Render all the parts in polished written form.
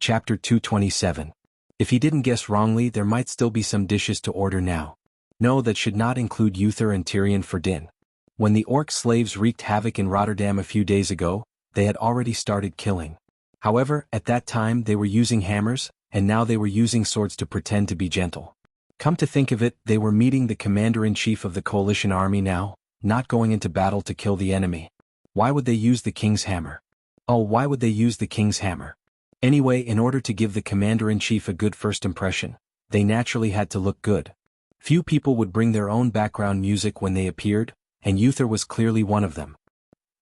Chapter 227. If he didn't guess wrongly, there might still be some dishes to order now. No, that should not include Uther and Tyrion for din. When the orc slaves wreaked havoc in Rotterdam a few days ago, they had already started killing. However, at that time they were using hammers, and now they were using swords to pretend to be gentle. Come to think of it, they were meeting the commander-in-chief of the coalition army now, not going into battle to kill the enemy. Why would they use the king's hammer? Oh, why would they use the king's hammer? Anyway, in order to give the commander-in-chief a good first impression, they naturally had to look good. Few people would bring their own background music when they appeared, and Uther was clearly one of them.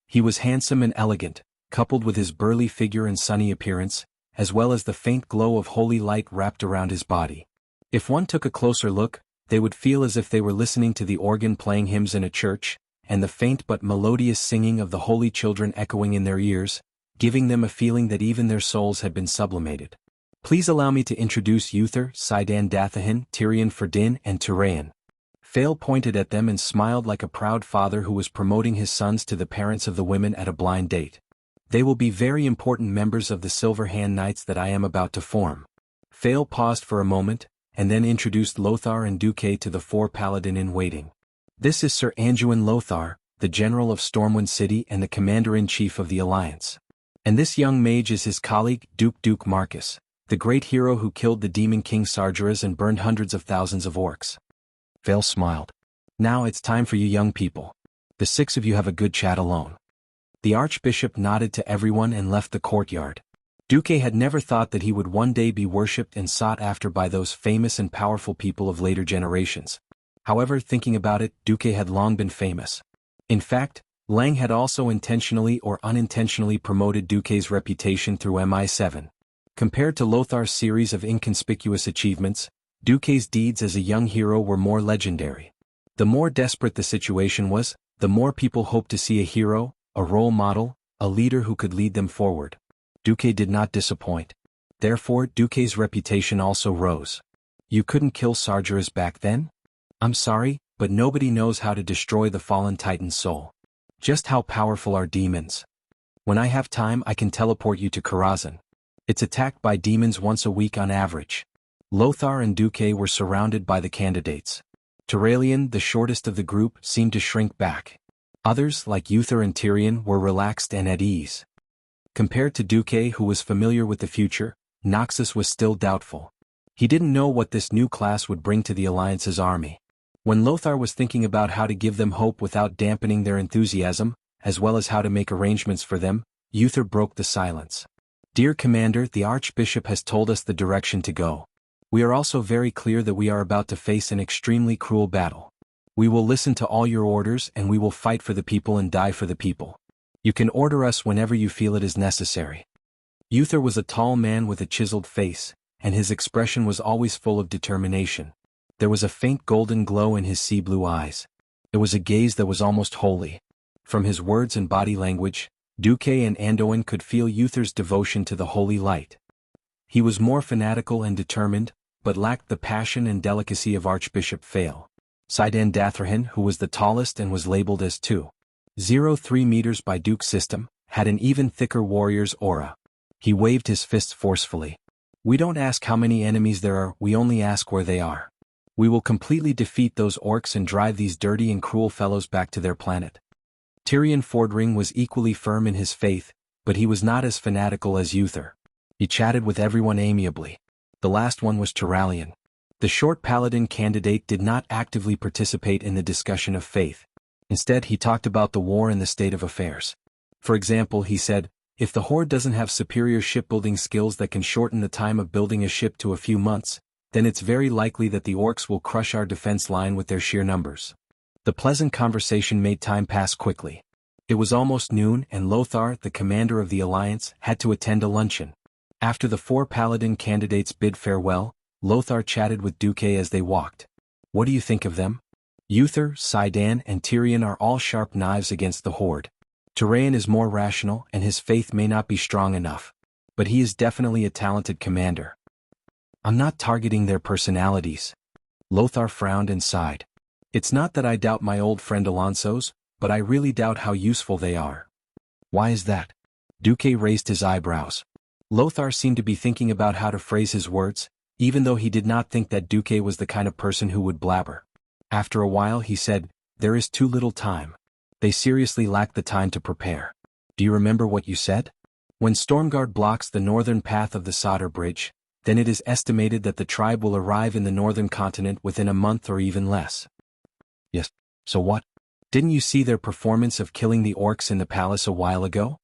He was handsome and elegant, coupled with his burly figure and sunny appearance, as well as the faint glow of holy light wrapped around his body. If one took a closer look, they would feel as if they were listening to the organ playing hymns in a church, and the faint but melodious singing of the holy children echoing in their ears, giving them a feeling that even their souls had been sublimated. Please allow me to introduce Uther, Sidan Dathahin, Tyrion for din, and Tyrion. Fael pointed at them and smiled like a proud father who was promoting his sons to the parents of the women at a blind date. They will be very important members of the Silver Hand Knights that I am about to form. Fael paused for a moment, and then introduced Lothar and Duque to the four paladin-in-waiting. This is Sir Anduin Lothar, the general of Stormwind City and the commander-in-chief of the Alliance. And this young mage is his colleague, Duke Marcus, the great hero who killed the demon king Sargeras and burned hundreds of thousands of orcs. Fael smiled. Now it's time for you young people. The six of you have a good chat alone. The archbishop nodded to everyone and left the courtyard. Duque had never thought that he would one day be worshipped and sought after by those famous and powerful people of later generations. However, thinking about it, Duque had long been famous. In fact, Lang had also intentionally or unintentionally promoted Duque's reputation through MI7. Compared to Lothar's series of inconspicuous achievements, Duque's deeds as a young hero were more legendary. The more desperate the situation was, the more people hoped to see a hero, a role model, a leader who could lead them forward. Duque did not disappoint. Therefore, Duque's reputation also rose. You couldn't kill Sargeras back then? I'm sorry, but nobody knows how to destroy the fallen Titan's soul. Just how powerful are demons? When I have time, I can teleport you to Karazhan. It's attacked by demons once a week on average. Lothar and Duque were surrounded by the candidates. Tyrion, the shortest of the group, seemed to shrink back. Others, like Uther and Tyrion, were relaxed and at ease. Compared to Duque, who was familiar with the future, Noxus was still doubtful. He didn't know what this new class would bring to the Alliance's army. When Lothar was thinking about how to give them hope without dampening their enthusiasm, as well as how to make arrangements for them, Uther broke the silence. Dear Commander, the Archbishop has told us the direction to go. We are also very clear that we are about to face an extremely cruel battle. We will listen to all your orders and we will fight for the people and die for the people. You can order us whenever you feel it is necessary. Uther was a tall man with a chiseled face, and his expression was always full of determination. There was a faint golden glow in his sea-blue eyes. It was a gaze that was almost holy. From his words and body language, Duque and Anduin could feel Uther's devotion to the holy light. He was more fanatical and determined, but lacked the passion and delicacy of Archbishop Fael. Sidan Dathahin, who was the tallest and was labeled as 2.03 meters by Duke's system, had an even thicker warrior's aura. He waved his fists forcefully. We don't ask how many enemies there are, we only ask where they are. We will completely defeat those orcs and drive these dirty and cruel fellows back to their planet. Tyrion Fordring was equally firm in his faith, but he was not as fanatical as Uther. He chatted with everyone amiably. The last one was Tyrion. The short paladin candidate did not actively participate in the discussion of faith. Instead, he talked about the war and the state of affairs. For example, he said, if the Horde doesn't have superior shipbuilding skills that can shorten the time of building a ship to a few months, then it's very likely that the orcs will crush our defense line with their sheer numbers. The pleasant conversation made time pass quickly. It was almost noon and Lothar, the commander of the Alliance, had to attend a luncheon. After the four paladin candidates bid farewell, Lothar chatted with Duque as they walked. What do you think of them? Uther, Sidan, and Tyrion are all sharp knives against the Horde. Tyrion is more rational and his faith may not be strong enough. But he is definitely a talented commander. I'm not targeting their personalities. Lothar frowned and sighed. It's not that I doubt my old friend Alonso's, but I really doubt how useful they are. Why is that? Duque raised his eyebrows. Lothar seemed to be thinking about how to phrase his words, even though he did not think that Duque was the kind of person who would blabber. After a while he said, "There is too little time. They seriously lack the time to prepare. Do you remember what you said? When Stormguard blocks the northern path of the Solder Bridge, then it is estimated that the tribe will arrive in the northern continent within a month or even less." "Yes. So what? Didn't you see their performance of killing the orcs in the palace a while ago?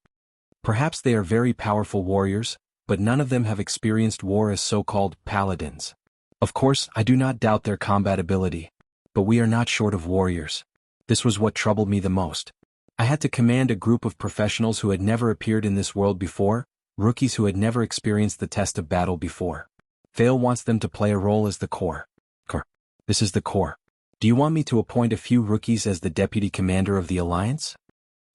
Perhaps they are very powerful warriors, but none of them have experienced war as so-called paladins. Of course, I do not doubt their combat ability, but we are not short of warriors. This was what troubled me the most. I had to command a group of professionals who had never appeared in this world before, rookies who had never experienced the test of battle before. Vale wants them to play a role as the core. This is the core. Do you want me to appoint a few rookies as the deputy commander of the alliance?"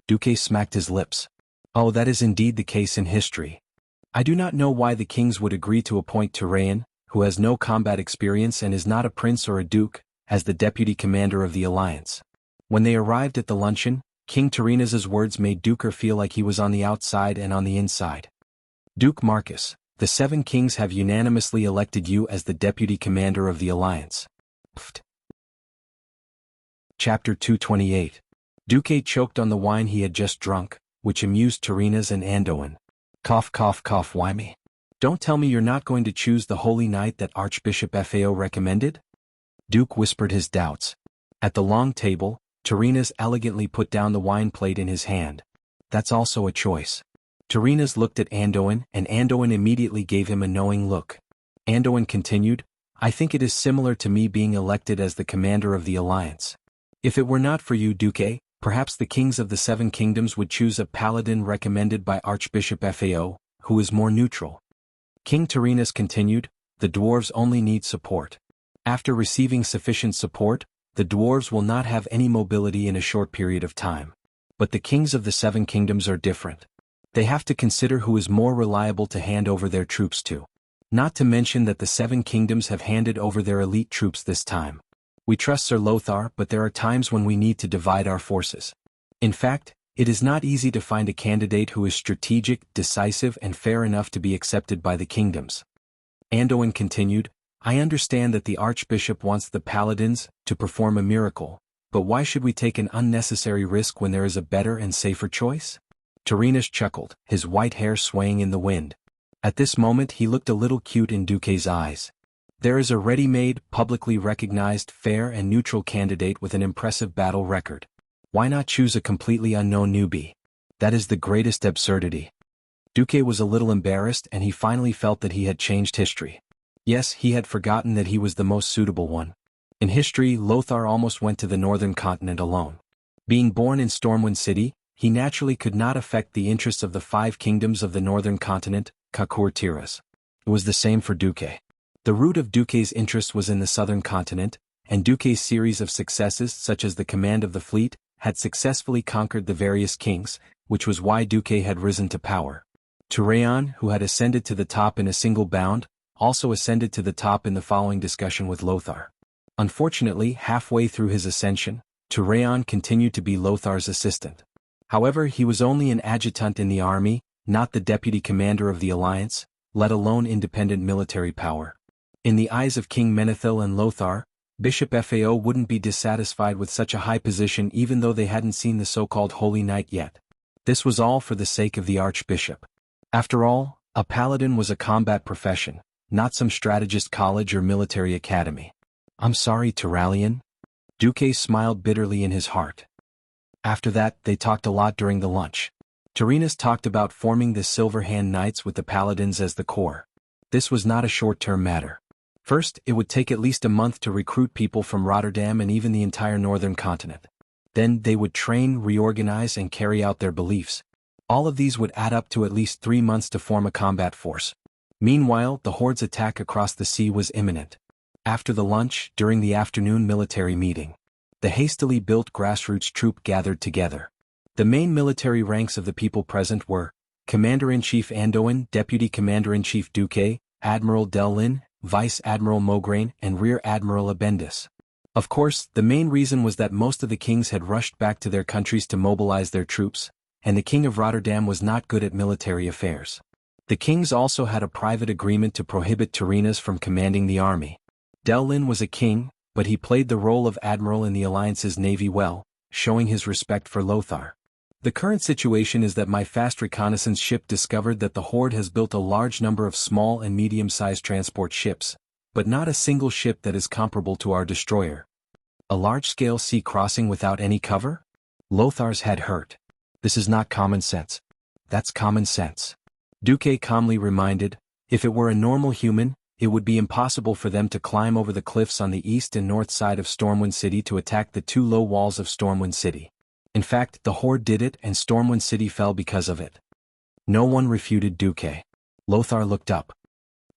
Duque smacked his lips. "Oh, that is indeed the case in history. I do not know why the kings would agree to appoint Tyrion, who has no combat experience and is not a prince or a duke, as the deputy commander of the alliance." When they arrived at the luncheon, King Tyrian's words made Duke feel like he was on the outside and on the inside. "Duke Marcus, the 7 kings have unanimously elected you as the deputy commander of the alliance." Chapter 228. Duque choked on the wine he had just drunk, which amused Tyrian and Anduin. "Cough cough cough, why me? Don't tell me you're not going to choose the holy knight that Archbishop Fao recommended?" Duke whispered his doubts. At the long table, Tyrian elegantly put down the wine plate in his hand. "That's also a choice." Tyrian looked at Anduin, and Anduin immediately gave him a knowing look. Anduin continued, "I think it is similar to me being elected as the commander of the alliance. If it were not for you, Duque, perhaps the kings of the 7 kingdoms would choose a paladin recommended by Archbishop Fao, who is more neutral." King Tyrian continued, "The dwarves only need support. After receiving sufficient support, the dwarves will not have any mobility in a short period of time. But the kings of the 7 kingdoms are different. They have to consider who is more reliable to hand over their troops to. Not to mention that the 7 kingdoms have handed over their elite troops this time. We trust Sir Lothar, but there are times when we need to divide our forces. In fact, it is not easy to find a candidate who is strategic, decisive and fair enough to be accepted by the kingdoms." Anduin continued, "I understand that the Archbishop wants the paladins to perform a miracle, but why should we take an unnecessary risk when there is a better and safer choice?" Tyrian chuckled, his white hair swaying in the wind. At this moment he looked a little cute in Duque's eyes. "There is a ready-made, publicly recognized, fair and neutral candidate with an impressive battle record. Why not choose a completely unknown newbie? That is the greatest absurdity." Duque was a little embarrassed and he finally felt that he had changed history. Yes, he had forgotten that he was the most suitable one. In history, Lothar almost went to the northern continent alone. Being born in Stormwind City, he naturally could not affect the interests of the 5 kingdoms of the northern continent, Kakur Tiras. It was the same for Duque. The root of Duque's interest was in the southern continent, and Duque's series of successes such as the command of the fleet, had successfully conquered the various kings, which was why Duque had risen to power. Tyrian, who had ascended to the top in a single bound, also ascended to the top in the following discussion with Lothar. Unfortunately, halfway through his ascension, Tyrian continued to be Lothar's assistant. However, he was only an adjutant in the army, not the deputy commander of the alliance, let alone independent military power. In the eyes of King Menethil and Lothar, Bishop Fao wouldn't be dissatisfied with such a high position even though they hadn't seen the so-called Holy Knight yet. This was all for the sake of the Archbishop. After all, a paladin was a combat profession, not some strategist college or military academy. "I'm sorry, Tyralian." Duque smiled bitterly in his heart. After that, they talked a lot during the lunch. Tyrian talked about forming the Silver Hand Knights with the paladins as the core. This was not a short-term matter. First, it would take at least a month to recruit people from Rotterdam and even the entire northern continent. Then they would train, reorganize and carry out their beliefs. All of these would add up to at least 3 months to form a combat force. Meanwhile, the horde's attack across the sea was imminent. After the lunch, during the afternoon military meeting, the hastily built grassroots troop gathered together. The main military ranks of the people present were Commander-in-Chief Anduin, Deputy Commander-in-Chief Duque, Admiral Delin, Vice Admiral Mograine and Rear Admiral Abendis. Of course, the main reason was that most of the kings had rushed back to their countries to mobilize their troops, and the King of Rotterdam was not good at military affairs. The kings also had a private agreement to prohibit Turinas from commanding the army. Delin was a king, but he played the role of admiral in the Alliance's navy well, showing his respect for Lothar. The current situation is that my fast reconnaissance ship discovered that the Horde has built a large number of small and medium-sized transport ships, but not a single ship that is comparable to our destroyer. A large-scale sea crossing without any cover? Lothar's head hurt. This is not common sense. That's common sense. Duque calmly reminded, if it were a normal human, it would be impossible for them to climb over the cliffs on the east and north side of Stormwind City to attack the two low walls of Stormwind City. In fact, the Horde did it and Stormwind City fell because of it. No one refuted Duque. Lothar looked up.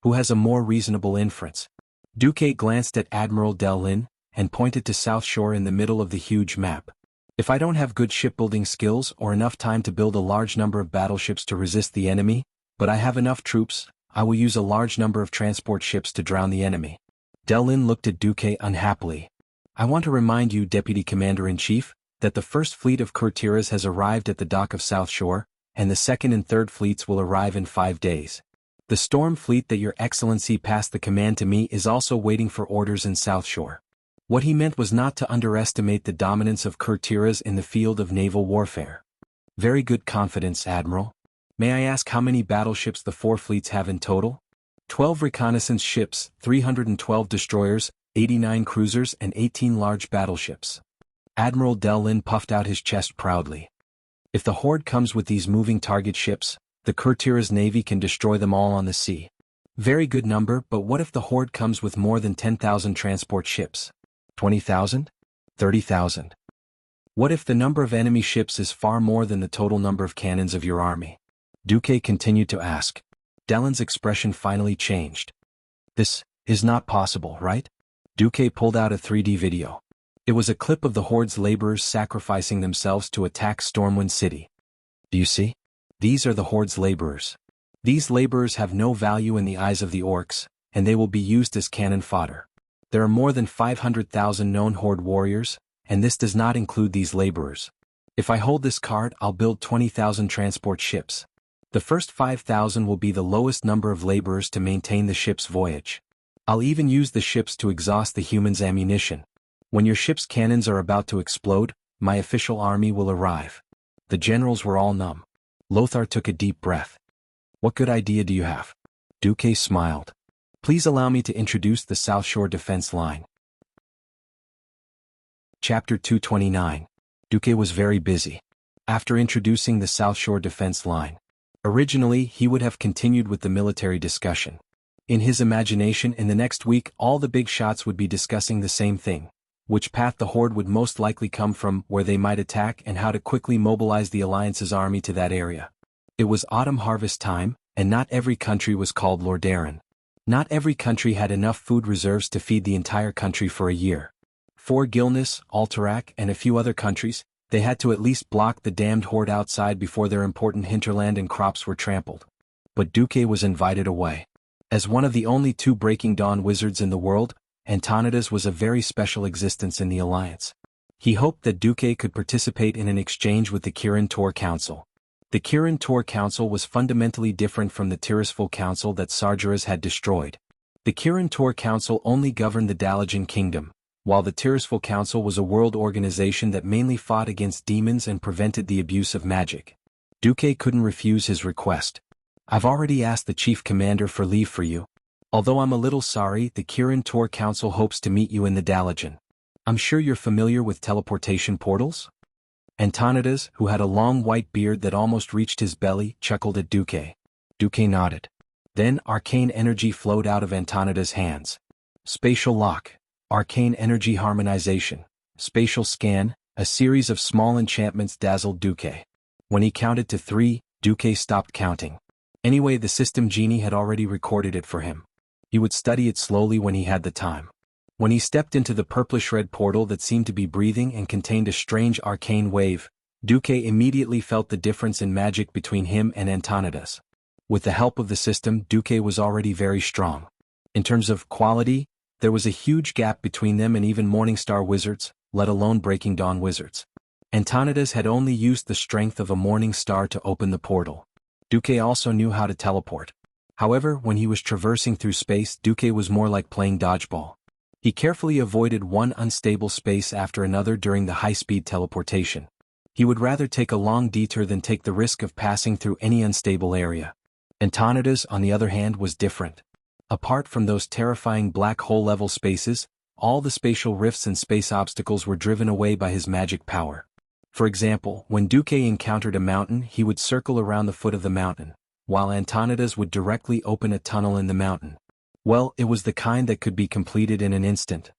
Who has a more reasonable inference? Duque glanced at Admiral Delin and pointed to South Shore in the middle of the huge map. If I don't have good shipbuilding skills or enough time to build a large number of battleships to resist the enemy, but I have enough troops, I will use a large number of transport ships to drown the enemy. Delin looked at Duque unhappily. I want to remind you, Deputy Commander-in-Chief, that the first fleet of courtiers has arrived at the dock of South Shore, and the second and third fleets will arrive in 5 days. The storm fleet that Your Excellency passed the command to me is also waiting for orders in South Shore. What he meant was not to underestimate the dominance of courtiers in the field of naval warfare. Very good confidence, Admiral. May I ask how many battleships the 4 fleets have in total? 12 reconnaissance ships, 312 destroyers, 89 cruisers and 18 large battleships. Admiral Delin puffed out his chest proudly. If the Horde comes with these moving target ships, the courtiers' navy can destroy them all on the sea. Very good number, but what if the Horde comes with more than 10,000 transport ships? 20,000? 30,000? What if the number of enemy ships is far more than the total number of cannons of your army? Duque continued to ask. Delin's expression finally changed. This is not possible, right? Duque pulled out a 3D video. It was a clip of the Horde's laborers sacrificing themselves to attack Stormwind City. Do you see? These are the Horde's laborers. These laborers have no value in the eyes of the orcs, and they will be used as cannon fodder. There are more than 500,000 known Horde warriors, and this does not include these laborers. If I hold this card, I'll build 20,000 transport ships. The first 5,000 will be the lowest number of laborers to maintain the ship's voyage. I'll even use the ships to exhaust the humans' ammunition. When your ship's cannons are about to explode, my official army will arrive. The generals were all numb. Lothar took a deep breath. What good idea do you have? Duque smiled. Please allow me to introduce the South Shore Defense Line. Chapter 229. Duque was very busy. After introducing the South Shore Defense Line, originally he would have continued with the military discussion. In his imagination, in the next week all the big shots would be discussing the same thing. Which path the Horde would most likely come from, where they might attack, and how to quickly mobilize the Alliance's army to that area. It was autumn harvest time, and not every country was called Lordaeron. Not every country had enough food reserves to feed the entire country for a year. For Gilnis, Alterac, and a few other countries, they had to at least block the damned Horde outside before their important hinterland and crops were trampled. But Duque was invited away. As one of the only 2 Breaking Dawn wizards in the world, Antonidas was a very special existence in the Alliance. He hoped that Duque could participate in an exchange with the Kirin Tor Council. The Kirin Tor Council was fundamentally different from the Tirisful Council that Sargeras had destroyed. The Kirin Tor Council only governed the Dalajan Kingdom, while the Tirisful Council was a world organization that mainly fought against demons and prevented the abuse of magic. Duque couldn't refuse his request. I've already asked the Chief Commander for leave for you. Although I'm a little sorry, the Kirin Tor Council hopes to meet you in the Dalajan. I'm sure you're familiar with teleportation portals? Antonidas, who had a long white beard that almost reached his belly, chuckled at Duque. Duque nodded. Then arcane energy flowed out of Antonidas' hands. Spatial lock, arcane energy harmonization, spatial scan, a series of small enchantments dazzled Duque. When he counted to 3, Duque stopped counting. Anyway, the system genie had already recorded it for him. He would study it slowly when he had the time. When he stepped into the purplish-red portal that seemed to be breathing and contained a strange arcane wave, Duque immediately felt the difference in magic between him and Antonidas. With the help of the system, Duque was already very strong. In terms of quality, there was a huge gap between them and even Morningstar wizards, let alone Breaking Dawn wizards. Antonidas had only used the strength of a morning star to open the portal. Duque also knew how to teleport. However, when he was traversing through space, Duque was more like playing dodgeball. He carefully avoided one unstable space after another during the high-speed teleportation. He would rather take a long detour than take the risk of passing through any unstable area. Antonida's, on the other hand, was different. Apart from those terrifying black hole-level spaces, all the spatial rifts and space obstacles were driven away by his magic power. For example, when Duque encountered a mountain, he would circle around the foot of the mountain, while Antonida's would directly open a tunnel in the mountain. Well, it was the kind that could be completed in an instant.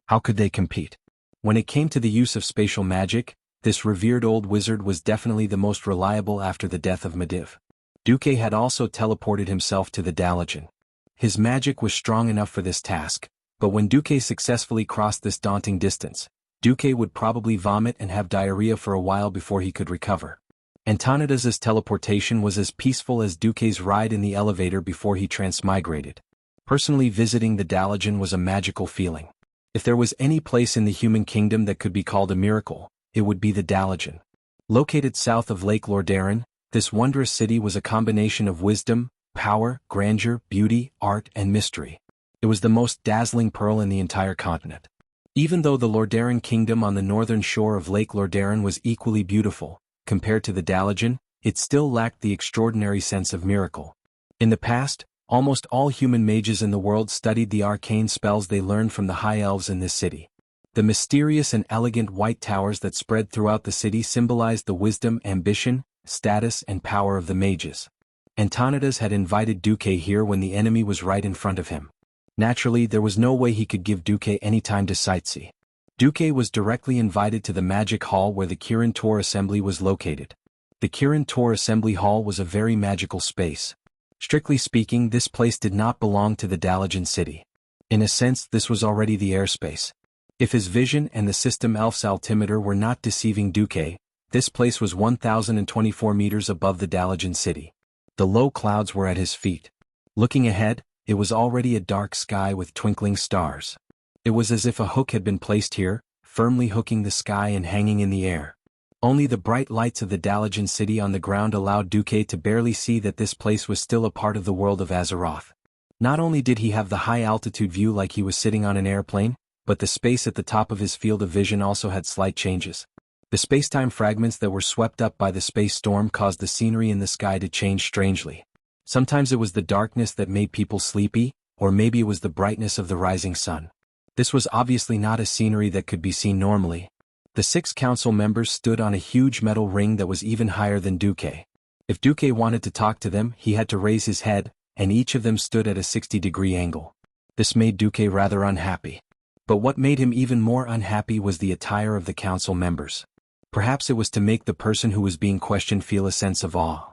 How could they compete? When it came to the use of spatial magic, this revered old wizard was definitely the most reliable after the death of Medivh. Duque had also teleported himself to the Dalajan. His magic was strong enough for this task, but when Duque successfully crossed this daunting distance, Duque would probably vomit and have diarrhea for a while before he could recover. Antonida's teleportation was as peaceful as Duque's ride in the elevator before he transmigrated. Personally visiting the Dalajan was a magical feeling. If there was any place in the human kingdom that could be called a miracle, it would be the Dalajan. Located south of Lake Lordaeron, this wondrous city was a combination of wisdom, power, grandeur, beauty, art, and mystery. It was the most dazzling pearl in the entire continent. Even though the Lordaeron kingdom on the northern shore of Lake Lordaeron was equally beautiful, compared to the Dalajan, it still lacked the extraordinary sense of miracle. In the past, almost all human mages in the world studied the arcane spells they learned from the high elves in this city. The mysterious and elegant white towers that spread throughout the city symbolized the wisdom, ambition, status, and power of the mages. Antonidas had invited Duque here when the enemy was right in front of him. Naturally, there was no way he could give Duque any time to sightsee. Duque was directly invited to the magic hall where the Kirin Tor Assembly was located. The Kirin Tor Assembly Hall was a very magical space. Strictly speaking, this place did not belong to the Dalajan city. In a sense, this was already the airspace. If his vision and the system Elf's altimeter were not deceiving Duque, this place was 1,024 meters above the Dalajan city. The low clouds were at his feet. Looking ahead, it was already a dark sky with twinkling stars. It was as if a hook had been placed here, firmly hooking the sky and hanging in the air. Only the bright lights of the Dalajan city on the ground allowed Duque to barely see that this place was still a part of the world of Azeroth. Not only did he have the high-altitude view like he was sitting on an airplane, but the space at the top of his field of vision also had slight changes. The space-time fragments that were swept up by the space storm caused the scenery in the sky to change strangely. Sometimes it was the darkness that made people sleepy, or maybe it was the brightness of the rising sun. This was obviously not a scenery that could be seen normally. The 6 council members stood on a huge metal ring that was even higher than Duque. If Duque wanted to talk to them, he had to raise his head, and each of them stood at a 60-degree angle. This made Duque rather unhappy. But what made him even more unhappy was the attire of the council members. Perhaps it was to make the person who was being questioned feel a sense of awe.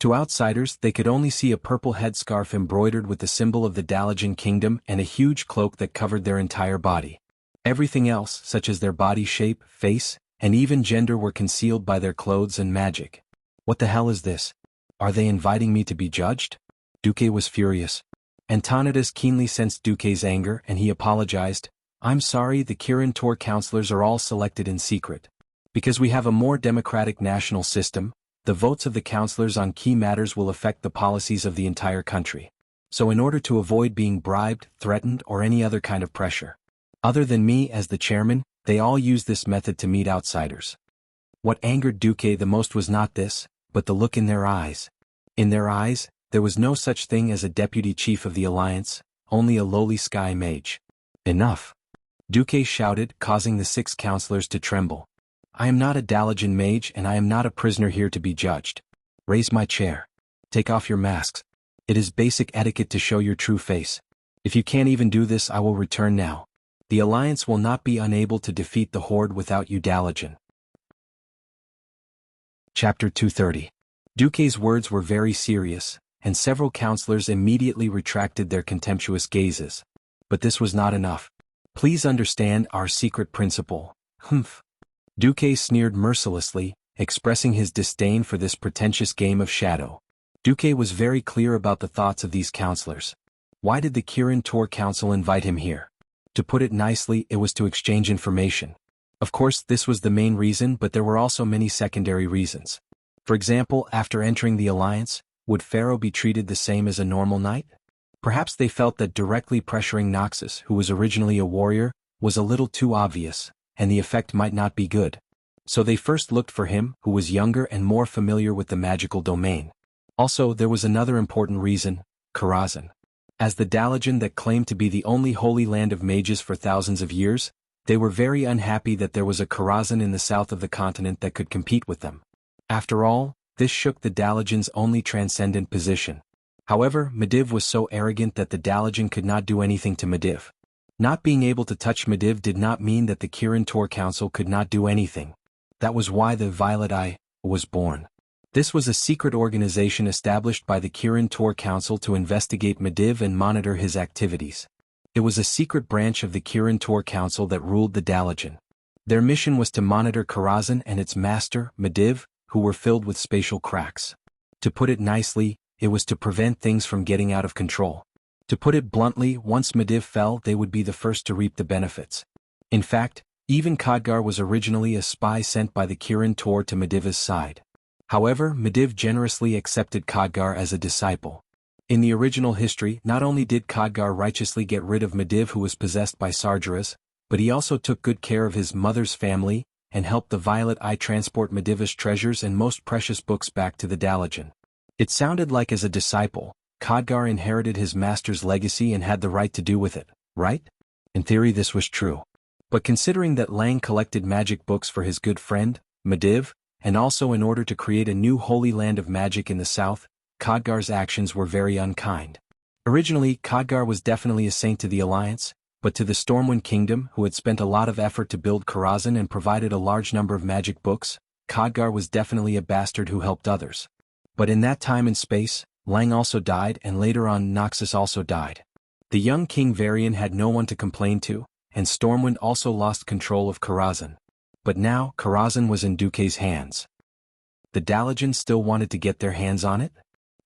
To outsiders, they could only see a purple headscarf embroidered with the symbol of the Dalajan kingdom and a huge cloak that covered their entire body. Everything else, such as their body shape, face, and even gender were concealed by their clothes and magic. What the hell is this? Are they inviting me to be judged? Duque was furious. Antonidas keenly sensed Duque's anger and he apologized. I'm sorry, the Kirin Tor councillors are all selected in secret. Because we have a more democratic national system, the votes of the councillors on key matters will affect the policies of the entire country. So in order to avoid being bribed, threatened, or any other kind of pressure, other than me as the chairman, they all use this method to meet outsiders. What angered Duque the most was not this, but the look in their eyes. In their eyes, there was no such thing as a deputy chief of the alliance, only a lowly sky mage. Enough! Duque shouted, causing the 6 councillors to tremble. I am not a Dalajan mage and I am not a prisoner here to be judged. Raise my chair. Take off your masks. It is basic etiquette to show your true face. If you can't even do this, I will return now. The Alliance will not be unable to defeat the Horde without you, Dalajan. Chapter 230. Duque's words were very serious, and several councillors immediately retracted their contemptuous gazes. But this was not enough. Please understand our secret principle. Humph. Duque sneered mercilessly, expressing his disdain for this pretentious game of shadow. Duque was very clear about the thoughts of these councillors. Why did the Kirin Tor Council invite him here? To put it nicely, it was to exchange information. Of course, this was the main reason, but there were also many secondary reasons. For example, after entering the alliance, would Pharaoh be treated the same as a normal knight? Perhaps they felt that directly pressuring Noxus, who was originally a warrior, was a little too obvious, and the effect might not be good. So they first looked for him, who was younger and more familiar with the magical domain. Also, there was another important reason: Karazhan. As the Dalajan that claimed to be the only holy land of mages for thousands of years, they were very unhappy that there was a Karazhan in the south of the continent that could compete with them. After all, this shook the Dalajan's only transcendent position. However, Medivh was so arrogant that the Dalajan could not do anything to Medivh. Not being able to touch Medivh did not mean that the Kirin Tor Council could not do anything. That was why the Violet Eye was born. This was a secret organization established by the Kirin Tor Council to investigate Medivh and monitor his activities. It was a secret branch of the Kirin Tor Council that ruled the Dalajan. Their mission was to monitor Karazhan and its master, Medivh, who were filled with spatial cracks. To put it nicely, it was to prevent things from getting out of control. To put it bluntly, once Medivh fell, they would be the first to reap the benefits. In fact, even Khadgar was originally a spy sent by the Kirin Tor to Medivh's side. However, Medivh generously accepted Khadgar as a disciple. In the original history, not only did Khadgar righteously get rid of Medivh, who was possessed by Sargeras, but he also took good care of his mother's family, and helped the Violet Eye transport Medivh's treasures and most precious books back to the Dalajan. It sounded like as a disciple, Khadgar inherited his master's legacy and had the right to do with it, right? In theory this was true. But considering that Lang collected magic books for his good friend, Medivh, and also in order to create a new holy land of magic in the south, Khadgar's actions were very unkind. Originally, Khadgar was definitely a saint to the Alliance, but to the Stormwind Kingdom, who had spent a lot of effort to build Karazhan and provided a large number of magic books, Khadgar was definitely a bastard who helped others. But in that time and space, Lang also died, and later on Noxus also died. The young King Varian had no one to complain to, and Stormwind also lost control of Karazhan. But now, Karazhan was in Duque's hands. The Dalajan still wanted to get their hands on it?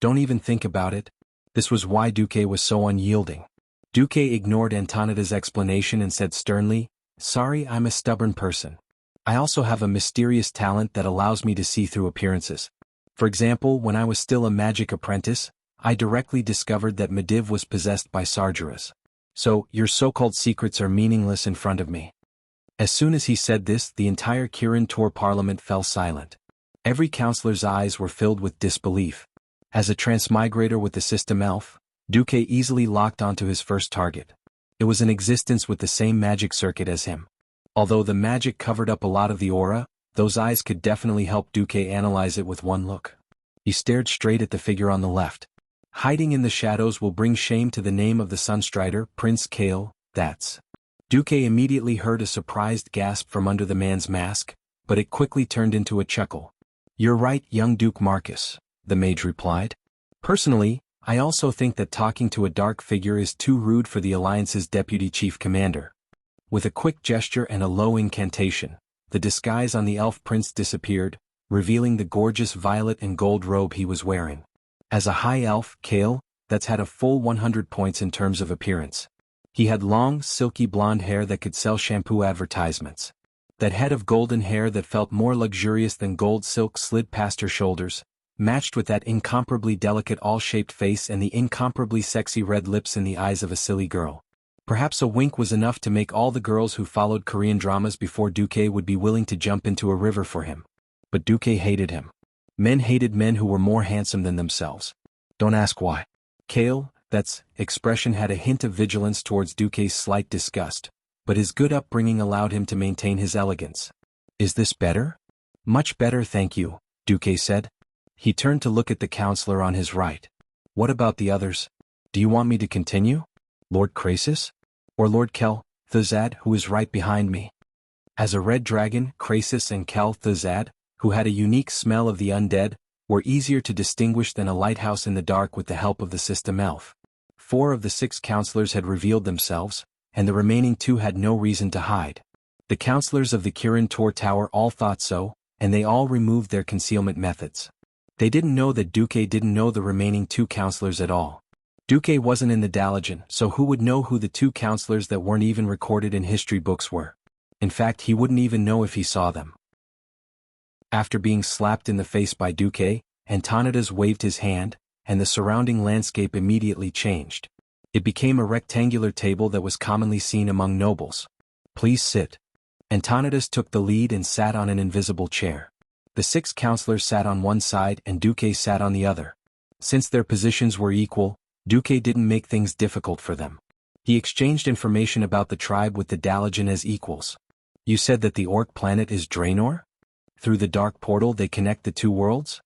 Don't even think about it. This was why Duque was so unyielding. Duque ignored Antonida's explanation and said sternly, "Sorry, I'm a stubborn person. I also have a mysterious talent that allows me to see through appearances. For example, when I was still a magic apprentice, I directly discovered that Medivh was possessed by Sargeras. So, your so-called secrets are meaningless in front of me." As soon as he said this, the entire Kirin Tor Parliament fell silent. Every councillor's eyes were filled with disbelief. As a transmigrator with the system elf, Duque easily locked onto his first target. It was in existence with the same magic circuit as him. Although the magic covered up a lot of the aura, those eyes could definitely help Duque analyze it with one look. He stared straight at the figure on the left. "Hiding in the shadows will bring shame to the name of the Sunstrider, Prince Kale, that's." Duque immediately heard a surprised gasp from under the man's mask, but it quickly turned into a chuckle. "You're right, young Duke Marcus," the mage replied. "Personally, I also think that talking to a dark figure is too rude for the Alliance's deputy chief commander." With a quick gesture and a low incantation, the disguise on the elf prince disappeared, revealing the gorgeous violet and gold robe he was wearing. As a high elf, Kale, that's had a full 100 points in terms of appearance. He had long, silky blonde hair that could sell shampoo advertisements. That head of golden hair that felt more luxurious than gold silk slid past her shoulders, matched with that incomparably delicate all-shaped face and the incomparably sexy red lips in the eyes of a silly girl. Perhaps a wink was enough to make all the girls who followed Korean dramas before Duque would be willing to jump into a river for him. But Duque hated him. Men hated men who were more handsome than themselves. Don't ask why. Kale, that's expression had a hint of vigilance towards Duque's slight disgust, but his good upbringing allowed him to maintain his elegance. "Is this better?" "Much better, thank you," Duque said. He turned to look at the counselor on his right. "What about the others? Do you want me to continue? Lord Krasis? Or Lord Kel Thuzad, who is right behind me?" As a red dragon, Krasis and Kel Thuzad, who had a unique smell of the undead, were easier to distinguish than a lighthouse in the dark with the help of the system elf. 4 of the 6 counselors had revealed themselves, and the remaining 2 had no reason to hide. The counselors of the Kirin Tor Tower all thought so, and they all removed their concealment methods. They didn't know that Duque didn't know the remaining 2 counselors at all. Duque wasn't in the Dalajan, so who would know who the 2 counselors that weren't even recorded in history books were? In fact, he wouldn't even know if he saw them. After being slapped in the face by Duque, Antonidas waved his hand, and the surrounding landscape immediately changed. It became a rectangular table that was commonly seen among nobles. Please sit. Antonidas took the lead and sat on an invisible chair. The 6 counselors sat on one side and Duque sat on the other. Since their positions were equal, Duque didn't make things difficult for them. He exchanged information about the tribe with the Dalajan as equals. You said that the orc planet is Draenor? Through the dark portal they connect the 2 worlds?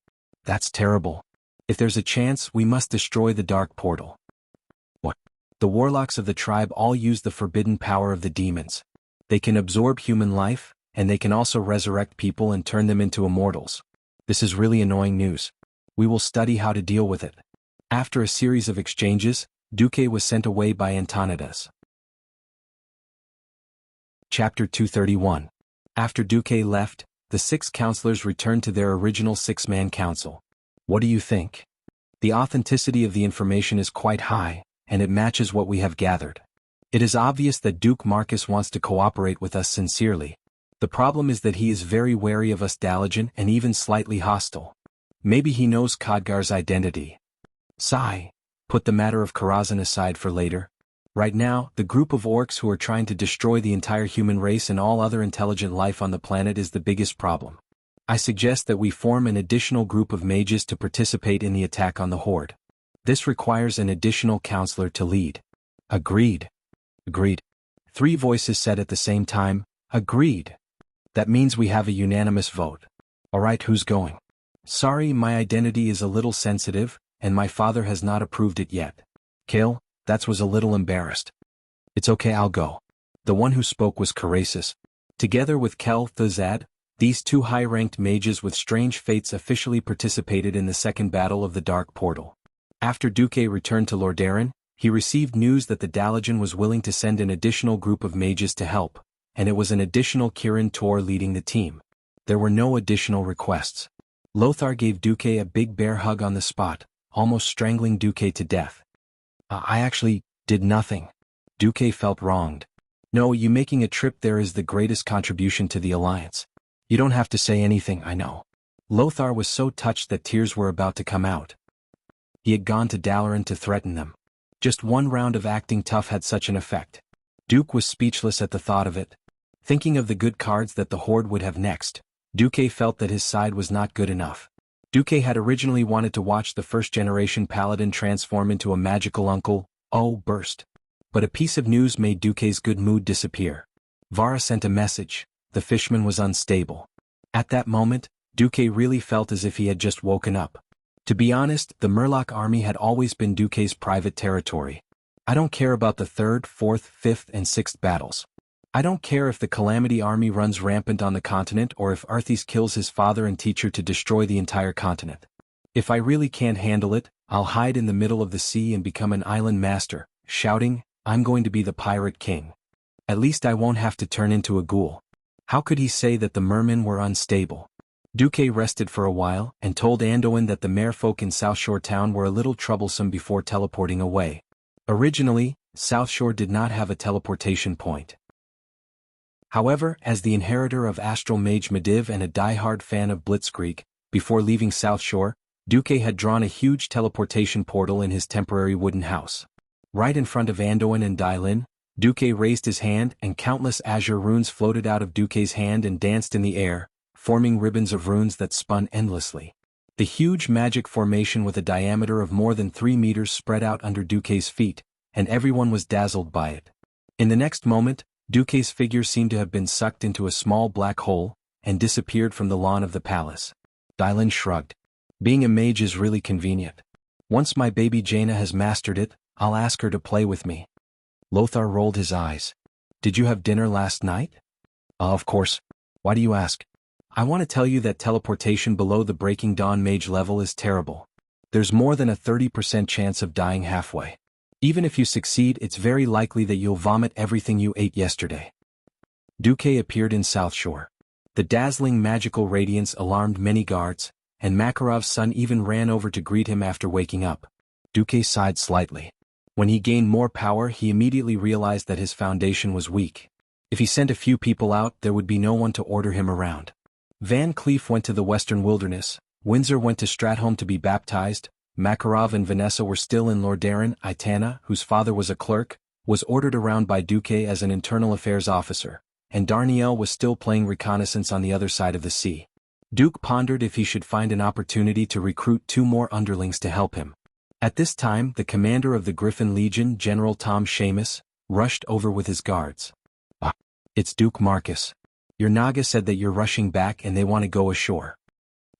That's terrible. If there's a chance, we must destroy the dark portal. What? The warlocks of the tribe all use the forbidden power of the demons. They can absorb human life, and they can also resurrect people and turn them into immortals. This is really annoying news. We will study how to deal with it. After a series of exchanges, Duque was sent away by Antonidas. Chapter 231. After Duque left, the 6 counselors returned to their original 6-man council. What do you think? The authenticity of the information is quite high, and it matches what we have gathered. It is obvious that Duke Marcus wants to cooperate with us sincerely. The problem is that he is very wary of us Dalajan and even slightly hostile. Maybe he knows Khadgar's identity. Sigh. Put the matter of Karazhan aside for later. Right now, the group of orcs who are trying to destroy the entire human race and all other intelligent life on the planet is the biggest problem. I suggest that we form an additional group of mages to participate in the attack on the Horde. This requires an additional counselor to lead. Agreed. Agreed. 3 voices said at the same time, agreed. That means we have a unanimous vote. Alright, who's going? Sorry, my identity is a little sensitive, and my father has not approved it yet. Kale, that was a little embarrassed. It's okay, I'll go. The one who spoke was Karasis. Together with Kel Thazad, these 2 high-ranked mages with strange fates officially participated in the second battle of the Dark Portal. After Duque returned to Lordaeron, he received news that the Dalajan was willing to send an additional group of mages to help, and it was an additional Kirin Tor leading the team. There were no additional requests. Lothar gave Duque a big bear hug on the spot, almost strangling Duque to death. I actually did nothing. Duque felt wronged. No, you making a trip there is the greatest contribution to the Alliance. You don't have to say anything, I know. Lothar was so touched that tears were about to come out. He had gone to Dalaran to threaten them. Just one round of acting tough had such an effect. Duke was speechless at the thought of it. Thinking of the good cards that the Horde would have next, Duque felt that his side was not good enough. Duque had originally wanted to watch the first-generation paladin transform into a magical uncle, burst. But a piece of news made Duque's good mood disappear. Vara sent a message. The fishman was unstable. At that moment, Duque really felt as if he had just woken up. To be honest, the Murloc army had always been Duque's private territory. I don't care about the 3rd, 4th, 5th, and 6th battles. I don't care if the Calamity army runs rampant on the continent or if Arthas kills his father and teacher to destroy the entire continent. If I really can't handle it, I'll hide in the middle of the sea and become an island master, shouting, I'm going to be the pirate king. At least I won't have to turn into a ghoul. How could he say that the mermen were unstable? Duque rested for a while and told Anduin that the merfolk in South Shore town were a little troublesome before teleporting away. Originally, South Shore did not have a teleportation point. However, as the inheritor of Astral Mage Mediv and a die-hard fan of Blitzkrieg, before leaving South Shore, Duque had drawn a huge teleportation portal in his temporary wooden house. Right in front of Anduin and Dylin, Duque raised his hand and countless azure runes floated out of Duque's hand and danced in the air, forming ribbons of runes that spun endlessly. The huge magic formation with a diameter of more than 3 meters spread out under Duque's feet, and everyone was dazzled by it. In the next moment, Duque's figure seemed to have been sucked into a small black hole, and disappeared from the lawn of the palace. Dylin shrugged. Being a mage is really convenient. Once my baby Jaina has mastered it, I'll ask her to play with me. Lothar rolled his eyes. Did you have dinner last night? Of course. Why do you ask? I want to tell you that teleportation below the Breaking Dawn mage level is terrible. There's more than a 30% chance of dying halfway. Even if you succeed, it's very likely that you'll vomit everything you ate yesterday. Duque appeared in South Shore. The dazzling magical radiance alarmed many guards, and Makarov's son even ran over to greet him after waking up. Duque sighed slightly. When he gained more power, he immediately realized that his foundation was weak. If he sent a few people out, there would be no one to order him around. Van Cleef went to the Western Wilderness, Windsor went to Stratholme to be baptized, Makarov and Vanessa were still in Lordaeron. Itana, whose father was a clerk, was ordered around by Duque as an internal affairs officer, and Darnielle was still playing reconnaissance on the other side of the sea. Duke pondered if he should find an opportunity to recruit 2 more underlings to help him. At this time, the commander of the Griffin Legion, General Tom Seamus, rushed over with his guards. "Ah, it's Duke Marcus. Your Naga said that you're rushing back and they want to go ashore."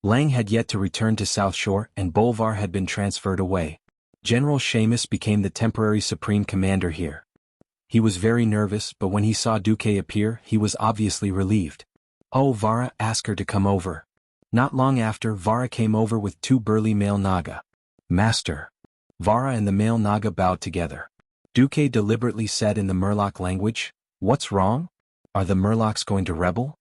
Lang had yet to return to South Shore and Bolvar had been transferred away. General Seamus became the temporary supreme commander here. He was very nervous, but when he saw Duque appear, he was obviously relieved. "Oh, Vara, ask her to come over." Not long after, Vara came over with 2 burly male Naga. "Master." Vara and the male Naga bowed together. Duque deliberately said in the Murloc language, "What's wrong? Are the Murlocs going to rebel?"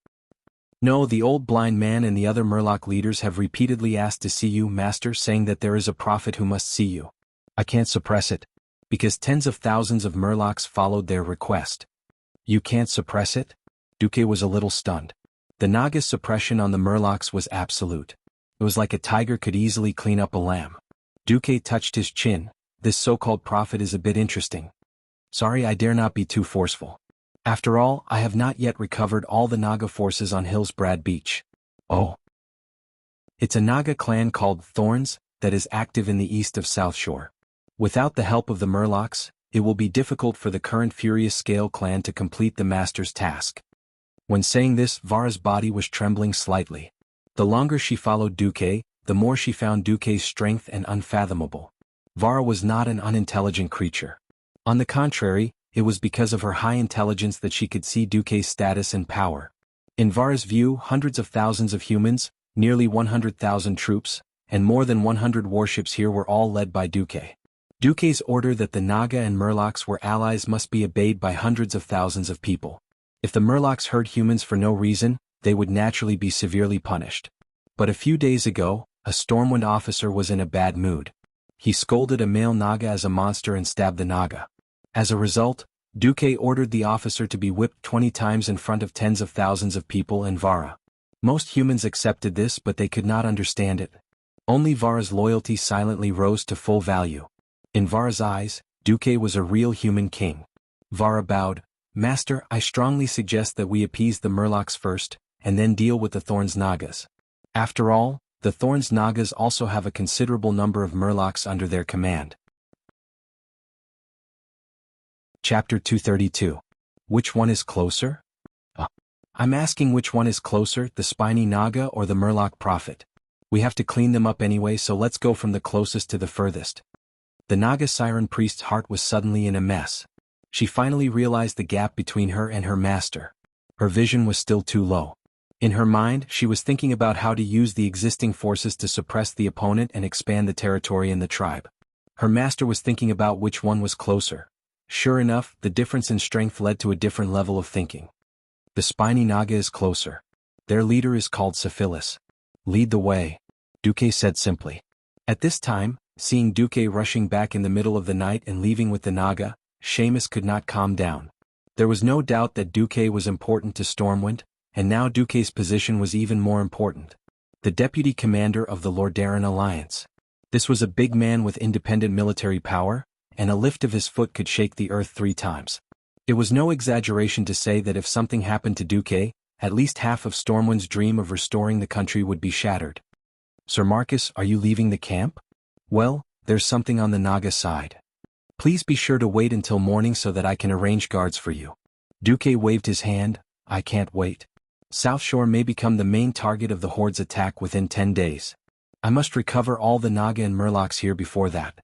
"No, the old blind man and the other Murloc leaders have repeatedly asked to see you, Master, saying that there is a prophet who must see you. I can't suppress it, because tens of thousands of Murlocs followed their request." "You can't suppress it?" Duque was a little stunned. The Naga's suppression on the Murlocs was absolute. It was like a tiger could easily clean up a lamb. Duque touched his chin. "This so-called prophet is a bit interesting. Sorry, I dare not be too forceful. After all, I have not yet recovered all the Naga forces on Hillsbrad Beach." "Oh." "It's a Naga clan called Thorns that is active in the east of South Shore. Without the help of the Murlocs, it will be difficult for the current Furious Scale clan to complete the Master's task." When saying this, Vara's body was trembling slightly. The longer she followed Duque, the more she found Duque's strength and unfathomable. Vara was not an unintelligent creature. On the contrary, it was because of her high intelligence that she could see Duque's status and power. In Vara's view, hundreds of thousands of humans, nearly 100,000 troops, and more than 100 warships here were all led by Duque. Duque's order that the Naga and Murlocs were allies must be obeyed by hundreds of thousands of people. If the Murlocs hurt humans for no reason, they would naturally be severely punished. But a few days ago, a Stormwind officer was in a bad mood. He scolded a male Naga as a monster and stabbed the Naga. As a result, Duque ordered the officer to be whipped 20 times in front of tens of thousands of people and Vara. Most humans accepted this, but they could not understand it. Only Vara's loyalty silently rose to full value. In Vara's eyes, Duque was a real human king. Vara bowed. "Master, I strongly suggest that we appease the Murlocs first, and then deal with the Thorns Nagas. After all, the Thorns Nagas also have a considerable number of Murlocs under their command." Chapter 232. Which one is closer? I'm asking which one is closer, the spiny Naga or the Murloc prophet. We have to clean them up anyway, so let's go from the closest to the furthest. The Naga Siren priest's heart was suddenly in a mess. She finally realized the gap between her and her master. Her vision was still too low. In her mind, she was thinking about how to use the existing forces to suppress the opponent and expand the territory in the tribe. Her master was thinking about which one was closer. Sure enough, the difference in strength led to a different level of thinking. The spiny Naga is closer. Their leader is called Syphilis. Lead the way, Duque said simply. At this time, seeing Duque rushing back in the middle of the night and leaving with the Naga, Seamus could not calm down. There was no doubt that Duque was important to Stormwind, and now Duque's position was even more important. The deputy commander of the Lordaeron Alliance. This was a big man with independent military power, and a lift of his foot could shake the earth 3 times. It was no exaggeration to say that if something happened to Duque, at least half of Stormwind's dream of restoring the country would be shattered. "Sir Marcus, are you leaving the camp?" "Well, there's something on the Naga side. Please be sure to wait until morning so that I can arrange guards for you." Duque waved his hand. "I can't wait. South Shore may become the main target of the Horde's attack within 10 days. I must recover all the Naga and Murlocs here before that."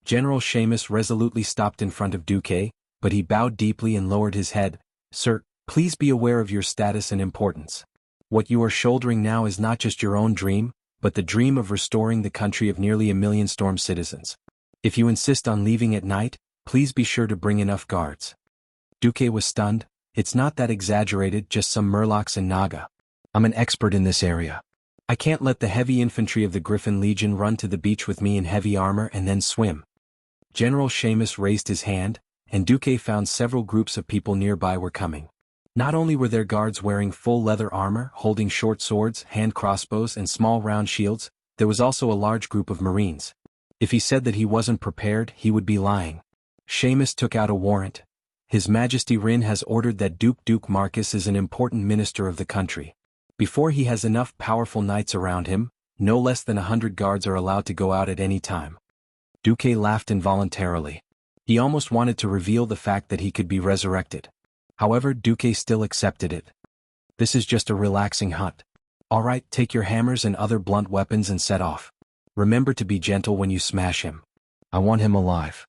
General Seamus resolutely stopped in front of Duque, but he bowed deeply and lowered his head. "Sir, please be aware of your status and importance. What you are shouldering now is not just your own dream, but the dream of restoring the country of nearly 1 million Storm citizens. If you insist on leaving at night, please be sure to bring enough guards." Duque was stunned. "It's not that exaggerated, just some Murlocs and Naga. I'm an expert in this area. I can't let the heavy infantry of the Griffin Legion run to the beach with me in heavy armor and then swim." General Seamus raised his hand, and Duque found several groups of people nearby were coming. Not only were there guards wearing full leather armor, holding short swords, hand crossbows and small round shields, there was also a large group of Marines. If he said that he wasn't prepared, he would be lying. Seamus took out a warrant. His Majesty Rin has ordered that Duke Marcus is an important minister of the country. Before he has enough powerful knights around him, no less than 100 guards are allowed to go out at any time. Duque laughed involuntarily. He almost wanted to reveal the fact that he could be resurrected. However, Duque still accepted it. This is just a relaxing hunt. Alright, take your hammers and other blunt weapons and set off. Remember to be gentle when you smash him. I want him alive.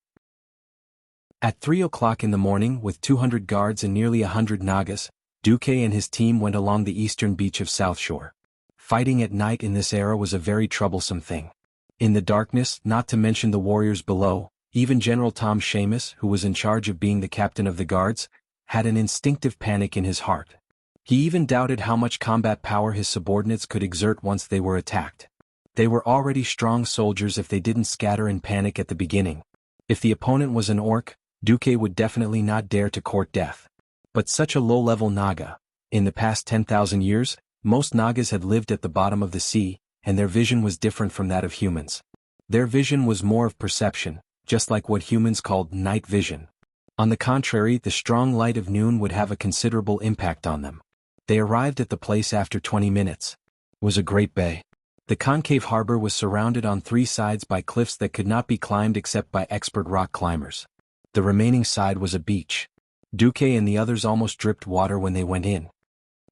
At 3 o'clock in the morning, with 200 guards and nearly 100 Nagas, Duque and his team went along the eastern beach of South Shore. Fighting at night in this era was a very troublesome thing. In the darkness, not to mention the warriors below, even General Tom Seamus, who was in charge of being the captain of the guards, had an instinctive panic in his heart. He even doubted how much combat power his subordinates could exert once they were attacked. They were already strong soldiers if they didn't scatter in panic at the beginning. If the opponent was an orc, Duque would definitely not dare to court death. But such a low-level Naga. In the past 10,000 years, most Nagas had lived at the bottom of the sea, and their vision was different from that of humans. Their vision was more of perception, just like what humans called night vision. On the contrary, the strong light of noon would have a considerable impact on them. They arrived at the place after 20 minutes. It was a great bay. The concave harbor was surrounded on 3 sides by cliffs that could not be climbed except by expert rock climbers. The remaining side was a beach. Duque and the others almost dripped water when they went in.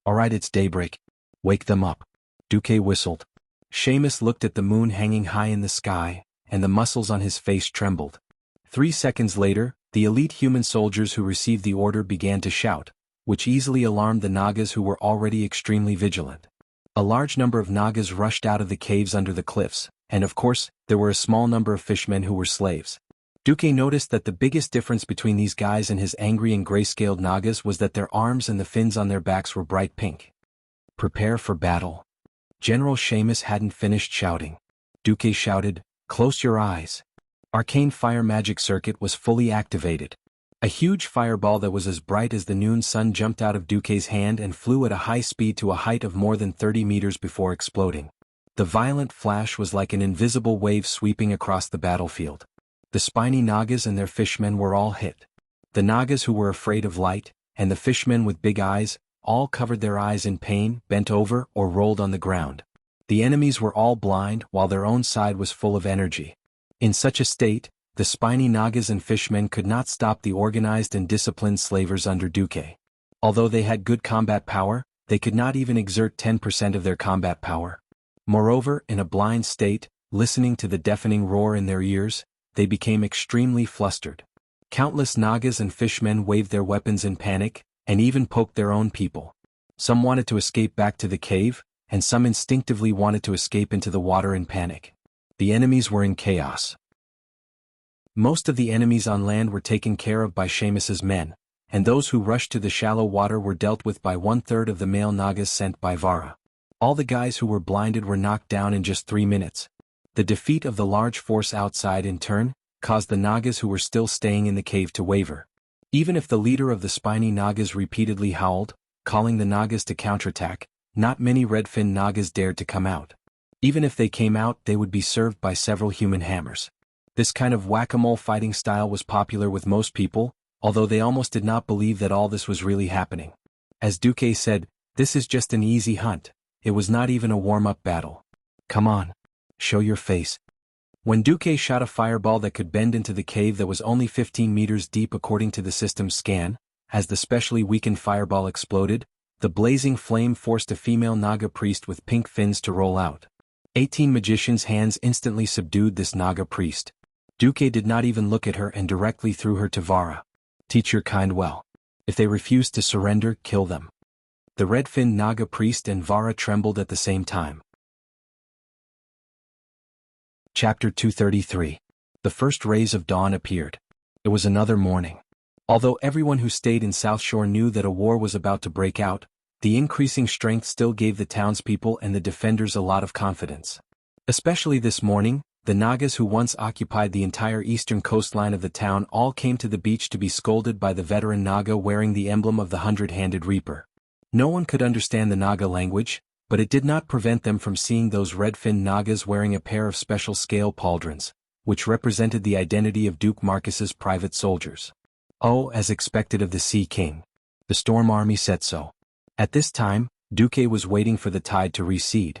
Alright, it's daybreak. Wake them up. Duque whistled. Seamus looked at the moon hanging high in the sky, and the muscles on his face trembled. 3 seconds later, the elite human soldiers who received the order began to shout, which easily alarmed the Nagas who were already extremely vigilant. A large number of Nagas rushed out of the caves under the cliffs, and of course, there were a small number of fishmen who were slaves. Duque noticed that the biggest difference between these guys and his angry and gray-scaled Nagas was that their arms and the fins on their backs were bright pink. Prepare for battle. General Seamus hadn't finished shouting. Duque shouted, "Close your eyes." Arcane fire magic circuit was fully activated. A huge fireball that was as bright as the noon sun jumped out of Duque's hand and flew at a high speed to a height of more than 30 meters before exploding. The violent flash was like an invisible wave sweeping across the battlefield. The spiny Nagas and their fishmen were all hit. The Nagas who were afraid of light, and the fishmen with big eyes, all covered their eyes in pain, bent over, or rolled on the ground. The enemies were all blind while their own side was full of energy. In such a state, the spiny Nagas and fishmen could not stop the organized and disciplined slavers under Duque. Although they had good combat power, they could not even exert 10% of their combat power. Moreover, in a blind state, listening to the deafening roar in their ears, they became extremely flustered. Countless Nagas and fishmen waved their weapons in panic, and even poked their own people. Some wanted to escape back to the cave, and some instinctively wanted to escape into the water in panic. The enemies were in chaos. Most of the enemies on land were taken care of by Seamus's men, and those who rushed to the shallow water were dealt with by 1/3 of the male Nagas sent by Vara. All the guys who were blinded were knocked down in just 3 minutes. The defeat of the large force outside in turn caused the Nagas who were still staying in the cave to waver. Even if the leader of the spiny Nagas repeatedly howled, calling the Nagas to counterattack, not many Redfin Nagas dared to come out. Even if they came out, they would be served by several human hammers. This kind of whack-a-mole fighting style was popular with most people, although they almost did not believe that all this was really happening. As Duque said, "This is just an easy hunt. It was not even a warm-up battle. Come on. Show your face." When Duque shot a fireball that could bend into the cave that was only 15 meters deep according to the system's scan, as the specially weakened fireball exploded, the blazing flame forced a female Naga priest with pink fins to roll out. 18 magicians' hands instantly subdued this Naga priest. Duque did not even look at her and directly threw her to Vara. "Teach your kind well. If they refuse to surrender, kill them." The Redfin Naga priest and Vara trembled at the same time. Chapter 233. The first rays of dawn appeared. It was another morning. Although everyone who stayed in South Shore knew that a war was about to break out, the increasing strength still gave the townspeople and the defenders a lot of confidence. Especially this morning, the Nagas who once occupied the entire eastern coastline of the town all came to the beach to be scolded by the veteran Naga wearing the emblem of the hundred-handed reaper. No one could understand the Naga language, but it did not prevent them from seeing those red-finned Nagas wearing a pair of special scale pauldrons, which represented the identity of Duke Marcus's private soldiers. Oh, as expected of the Sea King. The Storm Army said so. At this time, Duque was waiting for the tide to recede.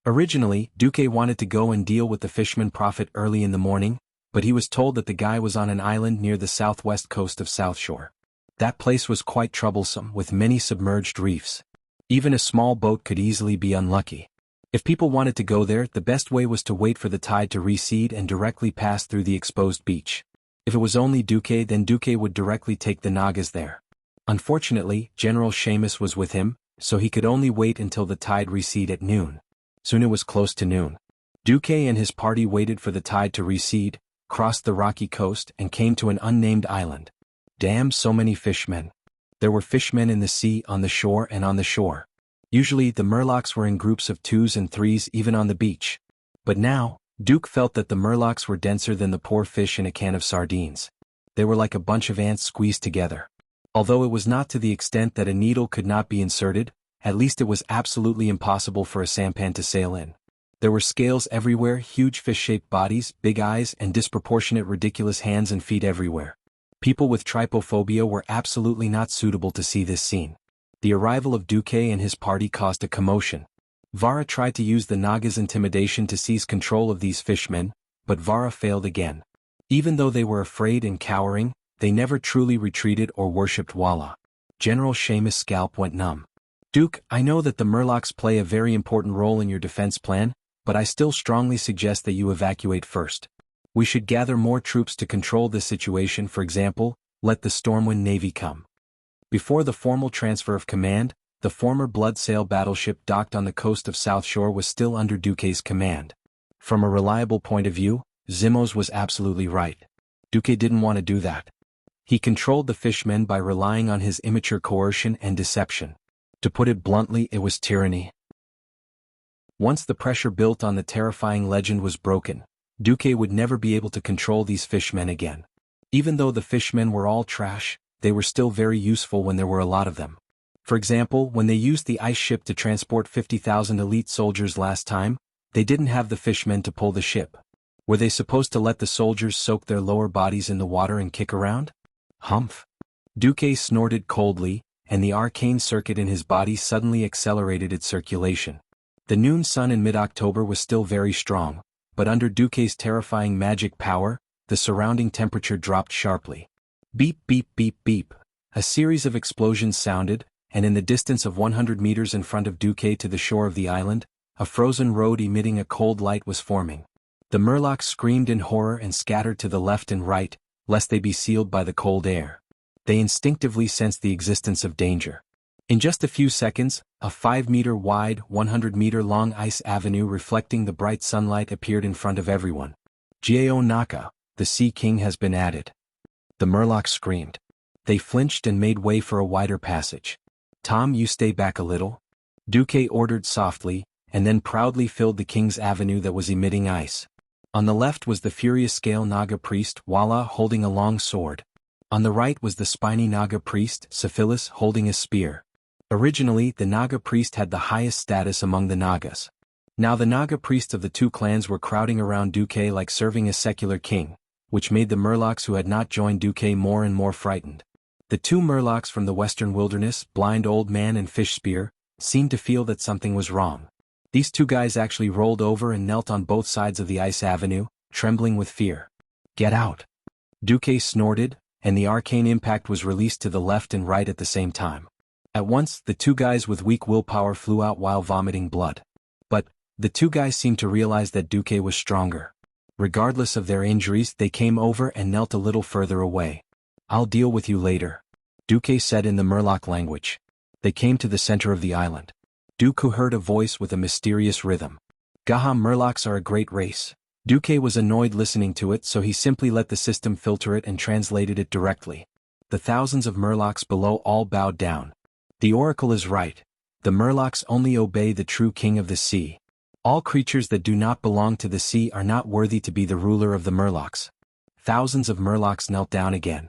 Originally, Duque wanted to go and deal with the fisherman prophet early in the morning, but he was told that the guy was on an island near the southwest coast of South Shore. That place was quite troublesome with many submerged reefs. Even a small boat could easily be unlucky. If people wanted to go there, the best way was to wait for the tide to recede and directly pass through the exposed beach. If it was only Duque, then Duque would directly take the Nagas there. Unfortunately, General Seamus was with him, so he could only wait until the tide recede at noon. Soon it was close to noon. Duque and his party waited for the tide to recede, crossed the rocky coast and came to an unnamed island. Damn, so many fishmen. There were fishmen in the sea, on the shore and on the shore. Usually the Murlocs were in groups of 2s and 3s even on the beach. But now, Duke felt that the Murlocs were denser than the poor fish in a can of sardines. They were like a bunch of ants squeezed together. Although it was not to the extent that a needle could not be inserted, at least it was absolutely impossible for a sampan to sail in. There were scales everywhere, huge fish-shaped bodies, big eyes and disproportionate ridiculous hands and feet everywhere. People with trypophobia were absolutely not suitable to see this scene. The arrival of Duque and his party caused a commotion. Vara tried to use the Naga's intimidation to seize control of these fishmen, but Vara failed again. Even though they were afraid and cowering, they never truly retreated or worshipped Walla. General Seamus' scalp went numb. Duke, I know that the Murlocs play a very important role in your defense plan, but I still strongly suggest that you evacuate first. We should gather more troops to control this situation. For example, let the Stormwind Navy come. Before the formal transfer of command, the former Bloodsail battleship docked on the coast of South Shore was still under Duque's command. From a reliable point of view, Zimos was absolutely right. Duque didn't want to do that. He controlled the fishmen by relying on his immature coercion and deception. To put it bluntly, it was tyranny. Once the pressure built on the terrifying legend was broken, Duque would never be able to control these fishmen again. Even though the fishmen were all trash, they were still very useful when there were a lot of them. For example, when they used the ice ship to transport 50,000 elite soldiers last time, they didn't have the fishmen to pull the ship. Were they supposed to let the soldiers soak their lower bodies in the water and kick around? Humph. Duque snorted coldly, and the arcane circuit in his body suddenly accelerated its circulation. The noon sun in mid-October was still very strong, but under Duque's terrifying magic power, the surrounding temperature dropped sharply. Beep beep beep beep. A series of explosions sounded, and in the distance of 100 meters in front of Duque to the shore of the island, a frozen road emitting a cold light was forming. The Murlocs screamed in horror and scattered to the left and right, lest they be sealed by the cold air. They instinctively sensed the existence of danger. In just a few seconds, a 5-meter wide, 100-meter-long ice avenue reflecting the bright sunlight appeared in front of everyone. Gao Naka, the Sea King has been added. The Murlocs screamed. They flinched and made way for a wider passage. Tom, you stay back a little. Duque ordered softly, and then proudly filled the king's avenue that was emitting ice. On the left was the furious scale Naga priest, Walla, holding a long sword. On the right was the spiny Naga priest, Syphilis, holding a spear. Originally, the Naga priest had the highest status among the Nagas. Now the Naga priests of the two clans were crowding around Duque like serving a secular king, which made the Murlocs who had not joined Duque more and more frightened. The two Murlocs from the western wilderness, Blind Old Man and Fish Spear, seemed to feel that something was wrong. These two guys actually rolled over and knelt on both sides of the ice avenue, trembling with fear. Get out! Duque snorted, and the arcane impact was released to the left and right at the same time. At once, the two guys with weak willpower flew out while vomiting blood. But the two guys seemed to realize that Duque was stronger. Regardless of their injuries, they came over and knelt a little further away. I'll deal with you later, Duque said in the Murloc language. They came to the center of the island. Duque heard a voice with a mysterious rhythm. Gaha, Murlocs are a great race. Duque was annoyed listening to it, so he simply let the system filter it and translated it directly. The thousands of Murlocs below all bowed down. The oracle is right. The Murlocs only obey the true king of the sea. All creatures that do not belong to the sea are not worthy to be the ruler of the Murlocs. Thousands of Murlocs knelt down again.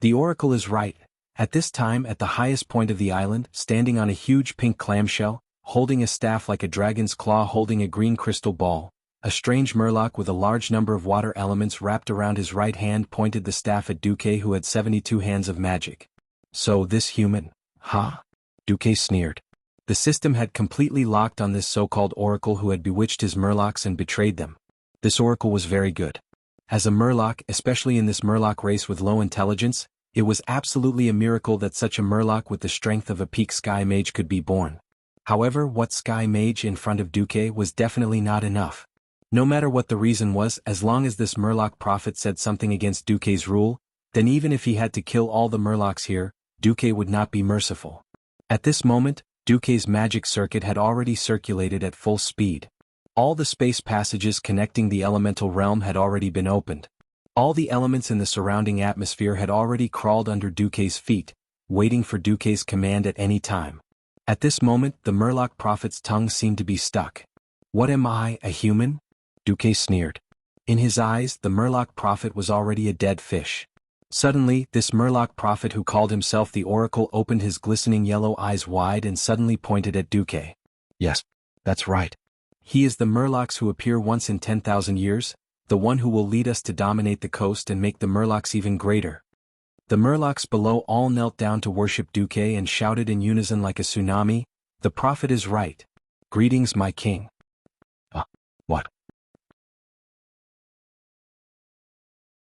The oracle is right. At this time, at the highest point of the island, standing on a huge pink clamshell, holding a staff like a dragon's claw holding a green crystal ball, a strange Murloc with a large number of water elements wrapped around his right hand pointed the staff at Duque, who had 72 hands of magic. So this human, huh? Duque sneered. The system had completely locked on this so-called oracle who had bewitched his Murlocs and betrayed them. This oracle was very good. As a Murloc, especially in this Murloc race with low intelligence, it was absolutely a miracle that such a Murloc with the strength of a peak Sky Mage could be born. However, what Sky Mage in front of Duque was definitely not enough. No matter what the reason was, as long as this Murloc prophet said something against Duque's rule, then even if he had to kill all the Murlocs here, Duque would not be merciful. At this moment, Duque's magic circuit had already circulated at full speed. All the space passages connecting the elemental realm had already been opened. All the elements in the surrounding atmosphere had already crawled under Duque's feet, waiting for Duque's command at any time. At this moment, the Murloc prophet's tongue seemed to be stuck. What am I, a human? Duque sneered. In his eyes, the Murloc prophet was already a dead fish. Suddenly, this Murloc prophet who called himself the Oracle opened his glistening yellow eyes wide and suddenly pointed at Duque. Yes, that's right. He is the Murlocs who appear once in 10,000 years, the one who will lead us to dominate the coast and make the Murlocs even greater. The Murlocs below all knelt down to worship Duque and shouted in unison like a tsunami, "The prophet is right. Greetings, my king." What?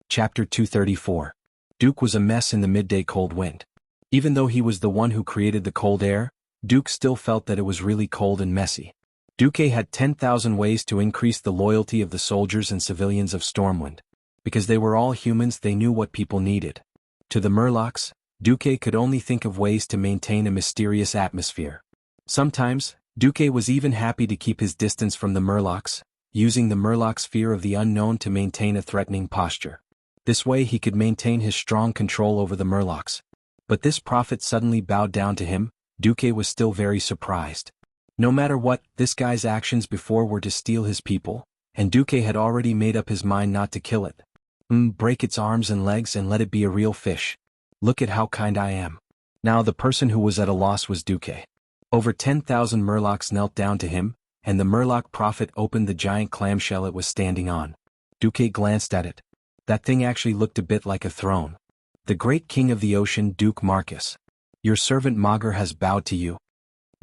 Chapter 234. Duque was a mess in the midday cold wind. Even though he was the one who created the cold air, Duque still felt that it was really cold and messy. Duque had 10,000 ways to increase the loyalty of the soldiers and civilians of Stormwind. Because they were all humans, they knew what people needed. To the Murlocs, Duque could only think of ways to maintain a mysterious atmosphere. Sometimes, Duque was even happy to keep his distance from the Murlocs, using the Murlocs' fear of the unknown to maintain a threatening posture. This way he could maintain his strong control over the Murlocs. But this prophet suddenly bowed down to him. Duque was still very surprised. No matter what, this guy's actions before were to steal his people, and Duque had already made up his mind not to kill it. Break its arms and legs and let it be a real fish. Look at how kind I am. Now the person who was at a loss was Duque. Over 10,000 Murlocs knelt down to him, and the Murloc prophet opened the giant clamshell it was standing on. Duque glanced at it. That thing actually looked a bit like a throne. The great king of the ocean, Duke Marcus. Your servant Magar has bowed to you.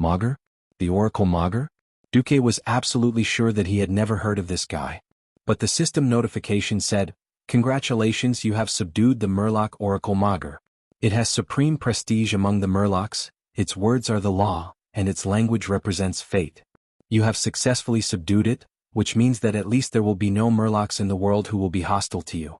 Magar? The Oracle Magar? Duque was absolutely sure that he had never heard of this guy. But the system notification said, "Congratulations, you have subdued the Murloc Oracle Magar. It has supreme prestige among the Murlocs, its words are the law, and its language represents fate. You have successfully subdued it, which means that at least there will be no Murlocs in the world who will be hostile to you."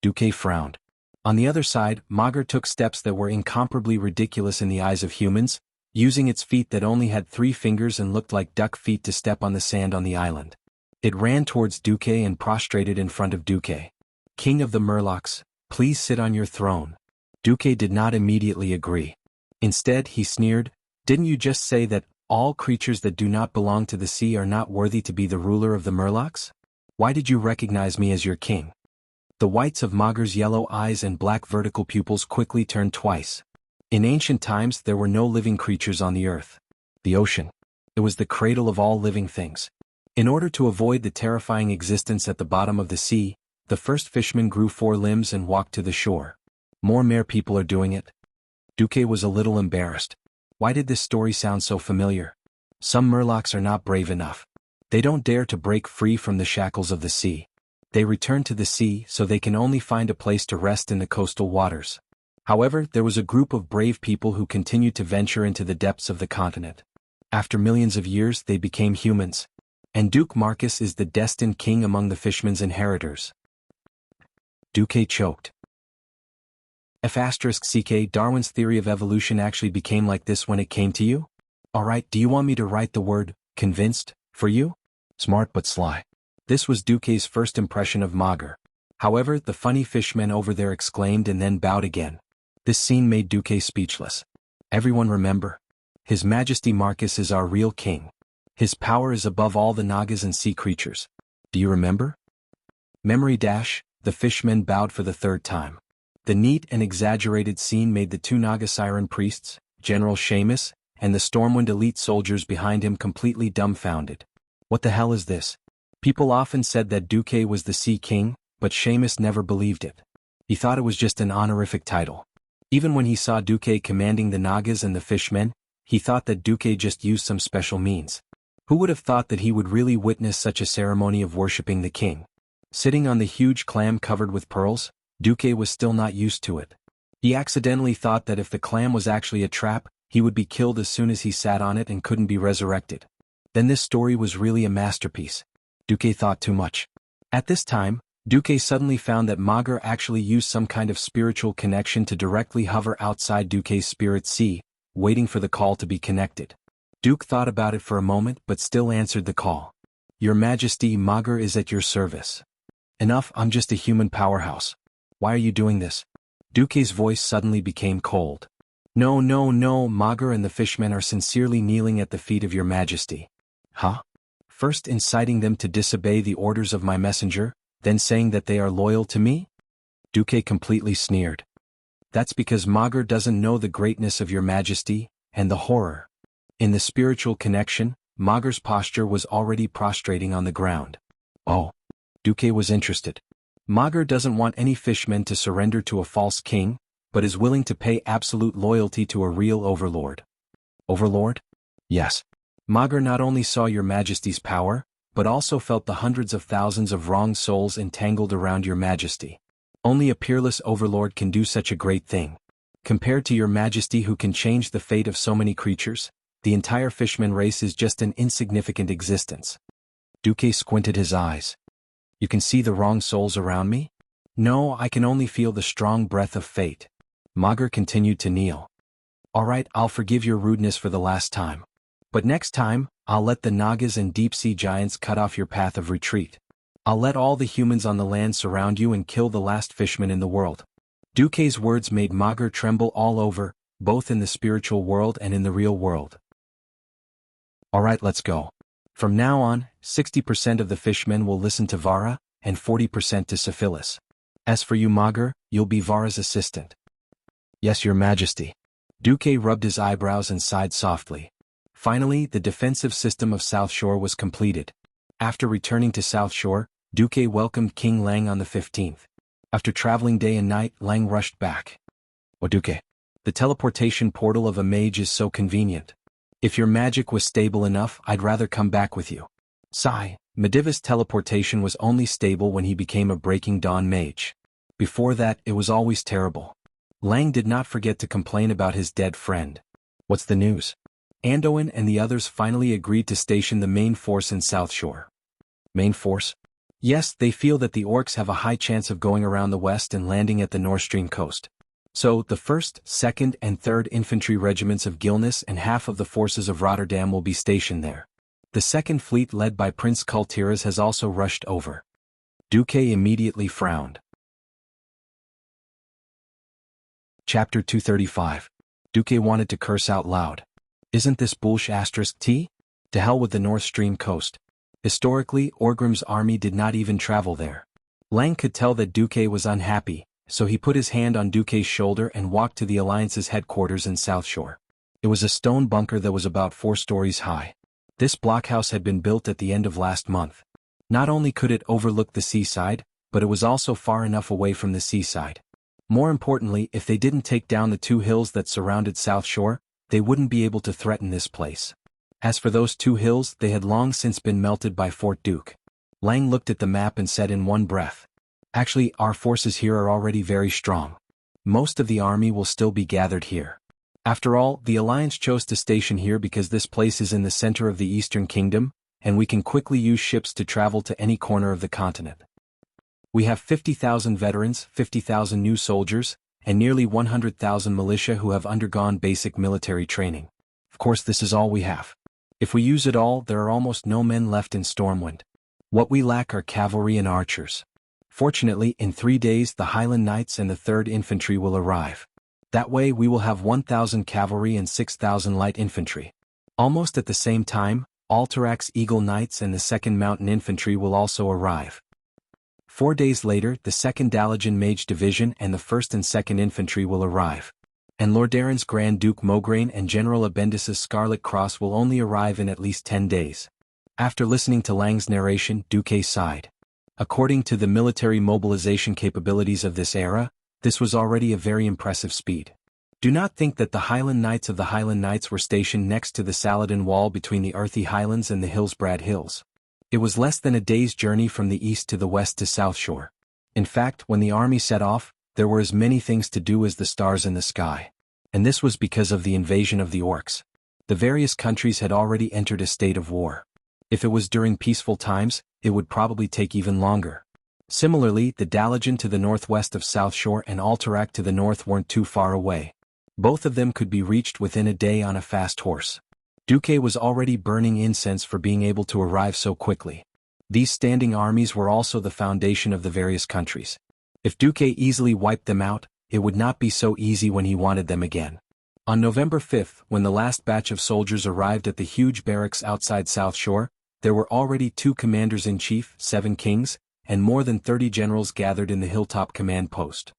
Duque frowned. On the other side, Magar took steps that were incomparably ridiculous in the eyes of humans, using its feet that only had 3 fingers and looked like duck feet to step on the sand on the island. It ran towards Duque and prostrated in front of Duque. "King of the Murlocs, please sit on your throne." Duque did not immediately agree. Instead, he sneered, "Didn't you just say that all creatures that do not belong to the sea are not worthy to be the ruler of the Murlocs? Why did you recognize me as your king?" The whites of Magar's yellow eyes and black vertical pupils quickly turned twice. In ancient times there were no living creatures on the earth. The ocean. It was the cradle of all living things. In order to avoid the terrifying existence at the bottom of the sea, the first fisherman grew 4 limbs and walked to the shore. More mere people are doing it. Duque was a little embarrassed. Why did this story sound so familiar? Some Murlocs are not brave enough. They don't dare to break free from the shackles of the sea. They return to the sea so they can only find a place to rest in the coastal waters. However, there was a group of brave people who continued to venture into the depths of the continent. After millions of years they became humans. And Duke Marcus is the destined king among the Fishman's inheritors. Duque choked. F***ck Darwin's theory of evolution actually became like this when it came to you? Alright, do you want me to write the word, convinced, for you? Smart but sly. This was Duque's first impression of Magar. However, the funny fishman over there exclaimed and then bowed again. This scene made Duque speechless. Everyone remember? His Majesty Marcus is our real king. His power is above all the Nagas and sea creatures. Do you remember? Memory dash, the fishmen bowed for the third time. The neat and exaggerated scene made the two Naga Siren priests, General Seamus, and the Stormwind elite soldiers behind him completely dumbfounded. What the hell is this? People often said that Duque was the Sea King, but Seamus never believed it. He thought it was just an honorific title. Even when he saw Duque commanding the Nagas and the fishmen, he thought that Duque just used some special means. Who would have thought that he would really witness such a ceremony of worshipping the king? Sitting on the huge clam covered with pearls, Duque was still not used to it. He accidentally thought that if the clam was actually a trap, he would be killed as soon as he sat on it and couldn't be resurrected. Then this story was really a masterpiece. Duque thought too much. At this time, Duque suddenly found that Magar actually used some kind of spiritual connection to directly hover outside Duque's spirit sea, waiting for the call to be connected. Duke thought about it for a moment but still answered the call. Your Majesty, Magar is at your service. Enough, I'm just a human powerhouse. Why are you doing this? Duque's voice suddenly became cold. No, Magar and the fishmen are sincerely kneeling at the feet of your Majesty. Huh? First inciting them to disobey the orders of my messenger, then saying that they are loyal to me? Duque completely sneered. That's because Magar doesn't know the greatness of your Majesty, and the horror. In the spiritual connection, Magar's posture was already prostrating on the ground. Oh. Duque was interested. Magar doesn't want any fishmen to surrender to a false king, but is willing to pay absolute loyalty to a real overlord. Overlord? Yes. Magar not only saw your Majesty's power, but also felt the hundreds of thousands of wrong souls entangled around your Majesty. Only a peerless overlord can do such a great thing. Compared to your Majesty who can change the fate of so many creatures, the entire fishman race is just an insignificant existence. Duque squinted his eyes. You can see the wrong souls around me? No, I can only feel the strong breath of fate. Magar continued to kneel. All right, I'll forgive your rudeness for the last time. But next time, I'll let the Nagas and deep-sea giants cut off your path of retreat. I'll let all the humans on the land surround you and kill the last fishman in the world. Duque's words made Magar tremble all over, both in the spiritual world and in the real world. All right, let's go. From now on, 60% of the fishmen will listen to Vara, and 40% to Syphilis. As for you, Magar, you'll be Vara's assistant. Yes, your Majesty. Duque rubbed his eyebrows and sighed softly. Finally, the defensive system of South Shore was completed. After returning to South Shore, Duque welcomed King Lang on the 15th. After traveling day and night, Lang rushed back. Oh Duque, the teleportation portal of a mage is so convenient. If your magic was stable enough, I'd rather come back with you. Sigh, Mediva's teleportation was only stable when he became a Breaking Dawn mage. Before that, it was always terrible. Lang did not forget to complain about his dead friend. What's the news? Anduin and the others finally agreed to station the main force in South Shore. Main force? Yes, they feel that the orcs have a high chance of going around the west and landing at the North Stream coast. So, the 1st, 2nd, and 3rd Infantry Regiments of Gilness and half of the forces of Rotterdam will be stationed there. The 2nd Fleet led by Prince Kultiras has also rushed over. Duque immediately frowned. Chapter 235. Duque wanted to curse out loud. Isn't this bullsh***? To hell with the North Stream coast. Historically, Orgrim's army did not even travel there. Lang could tell that Duque was unhappy, so he put his hand on Duque's shoulder and walked to the Alliance's headquarters in South Shore. It was a stone bunker that was about 4 stories high. This blockhouse had been built at the end of last month. Not only could it overlook the seaside, but it was also far enough away from the seaside. More importantly, if they didn't take down the 2 hills that surrounded South Shore, they wouldn't be able to threaten this place. As for those 2 hills, they had long since been melted by Fort Duke. Lang looked at the map and said in one breath, Actually, our forces here are already very strong. Most of the army will still be gathered here. After all, the Alliance chose to station here because this place is in the center of the Eastern Kingdom, and we can quickly use ships to travel to any corner of the continent. We have 50,000 veterans, 50,000 new soldiers, and nearly 100,000 militia who have undergone basic military training. Of course, this is all we have. If we use it all, there are almost no men left in Stormwind. What we lack are cavalry and archers. Fortunately, in 3 days the Highland Knights and the 3rd Infantry will arrive. That way we will have 1,000 cavalry and 6,000 light infantry. Almost at the same time, Altarak's Eagle Knights and the 2nd Mountain Infantry will also arrive. 4 days later, the 2nd Dalajan Mage Division and the 1st and 2nd Infantry will arrive. And Lordaeron's Grand Duke Mograine and General Abendis's Scarlet Cross will only arrive in at least 10 days. After listening to Lang's narration, Duque sighed. According to the military mobilization capabilities of this era, this was already a very impressive speed. Do not think that the Highland Knights of the Highland Knights were stationed next to the Saladin Wall between the Earthy Highlands and the Hillsbrad Hills. It was less than a day's journey from the east to the west to South Shore. In fact, when the army set off, there were as many things to do as the stars in the sky. And this was because of the invasion of the orcs. The various countries had already entered a state of war. If it was during peaceful times, it would probably take even longer. Similarly, the Dalajan to the northwest of South Shore and Altarak to the north weren't too far away. Both of them could be reached within a day on a fast horse. Duque was already burning incense for being able to arrive so quickly. These standing armies were also the foundation of the various countries. If Duque easily wiped them out, it would not be so easy when he wanted them again. On November 5th, when the last batch of soldiers arrived at the huge barracks outside South Shore, there were already 2 commanders-in-chief, 7 kings, and more than 30 generals gathered in the hilltop command post.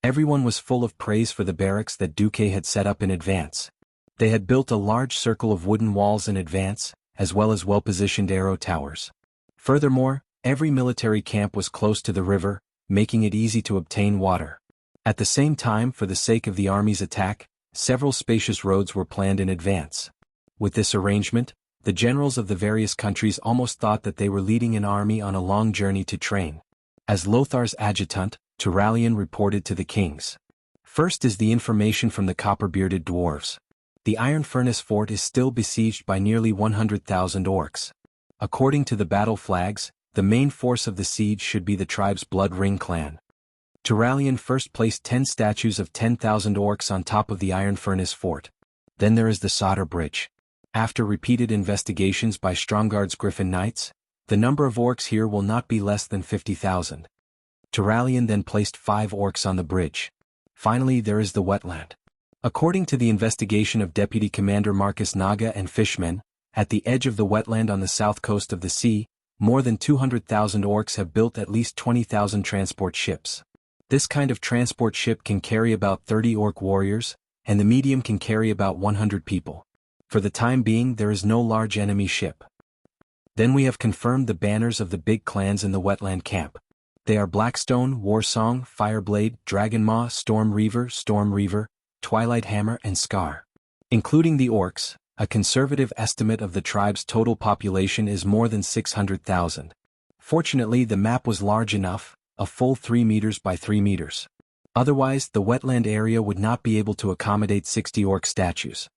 Everyone was full of praise for the barracks that Duque had set up in advance. They had built a large circle of wooden walls in advance, as well as well-positioned arrow towers. Furthermore, every military camp was close to the river, making it easy to obtain water. At the same time, for the sake of the army's attack, several spacious roads were planned in advance. With this arrangement, the generals of the various countries almost thought that they were leading an army on a long journey to train. As Lothar's adjutant, Turalian reported to the kings. First is the information from the copper-bearded dwarves. The Iron Furnace Fort is still besieged by nearly 100,000 orcs. According to the battle flags, the main force of the siege should be the tribe's Blood Ring clan. Turalian first placed 10 statues of 10,000 orcs on top of the Iron Furnace Fort. Then there is the Sodder Bridge. After repeated investigations by Stromgard's Griffin Knights, the number of orcs here will not be less than 50,000. Turalian then placed 5 orcs on the bridge. Finally, there is the wetland. According to the investigation of Deputy Commander Marcus Naga and Fishmen, at the edge of the wetland on the south coast of the sea, more than 200,000 orcs have built at least 20,000 transport ships. This kind of transport ship can carry about 30 orc warriors, and the medium can carry about 100 people. For the time being, there is no large enemy ship. Then we have confirmed the banners of the big clans in the wetland camp. They are Blackstone, Warsong, Fireblade, Dragonmaw, Storm Reaver, Twilight Hammer and Scar. Including the orcs, a conservative estimate of the tribe's total population is more than 600,000. Fortunately, the map was large enough, a full 3 meters by 3 meters. Otherwise, the wetland area would not be able to accommodate 60 orc statues.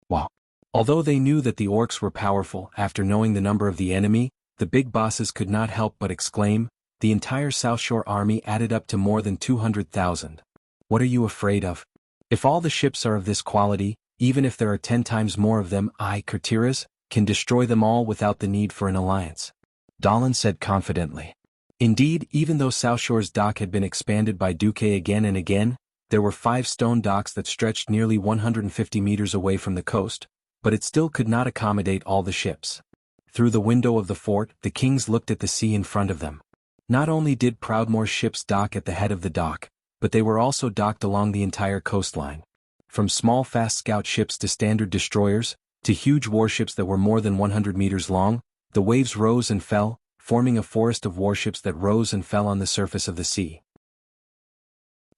Wow. Although they knew that the orcs were powerful, after knowing the number of the enemy, the big bosses could not help but exclaim, the entire South Shore army added up to more than 200,000. What are you afraid of? If all the ships are of this quality, even if there are 10 times more of them, I, Kurtiras, can destroy them all without the need for an alliance. Dahlin said confidently. Indeed, even though South Shore's dock had been expanded by Duque again and again, there were 5 stone docks that stretched nearly 150 meters away from the coast, but it still could not accommodate all the ships. Through the window of the fort, the kings looked at the sea in front of them. Not only did Proudmoore's ships dock at the head of the dock, but they were also docked along the entire coastline. From small fast scout ships to standard destroyers, to huge warships that were more than 100 meters long, the waves rose and fell, forming a forest of warships that rose and fell on the surface of the sea.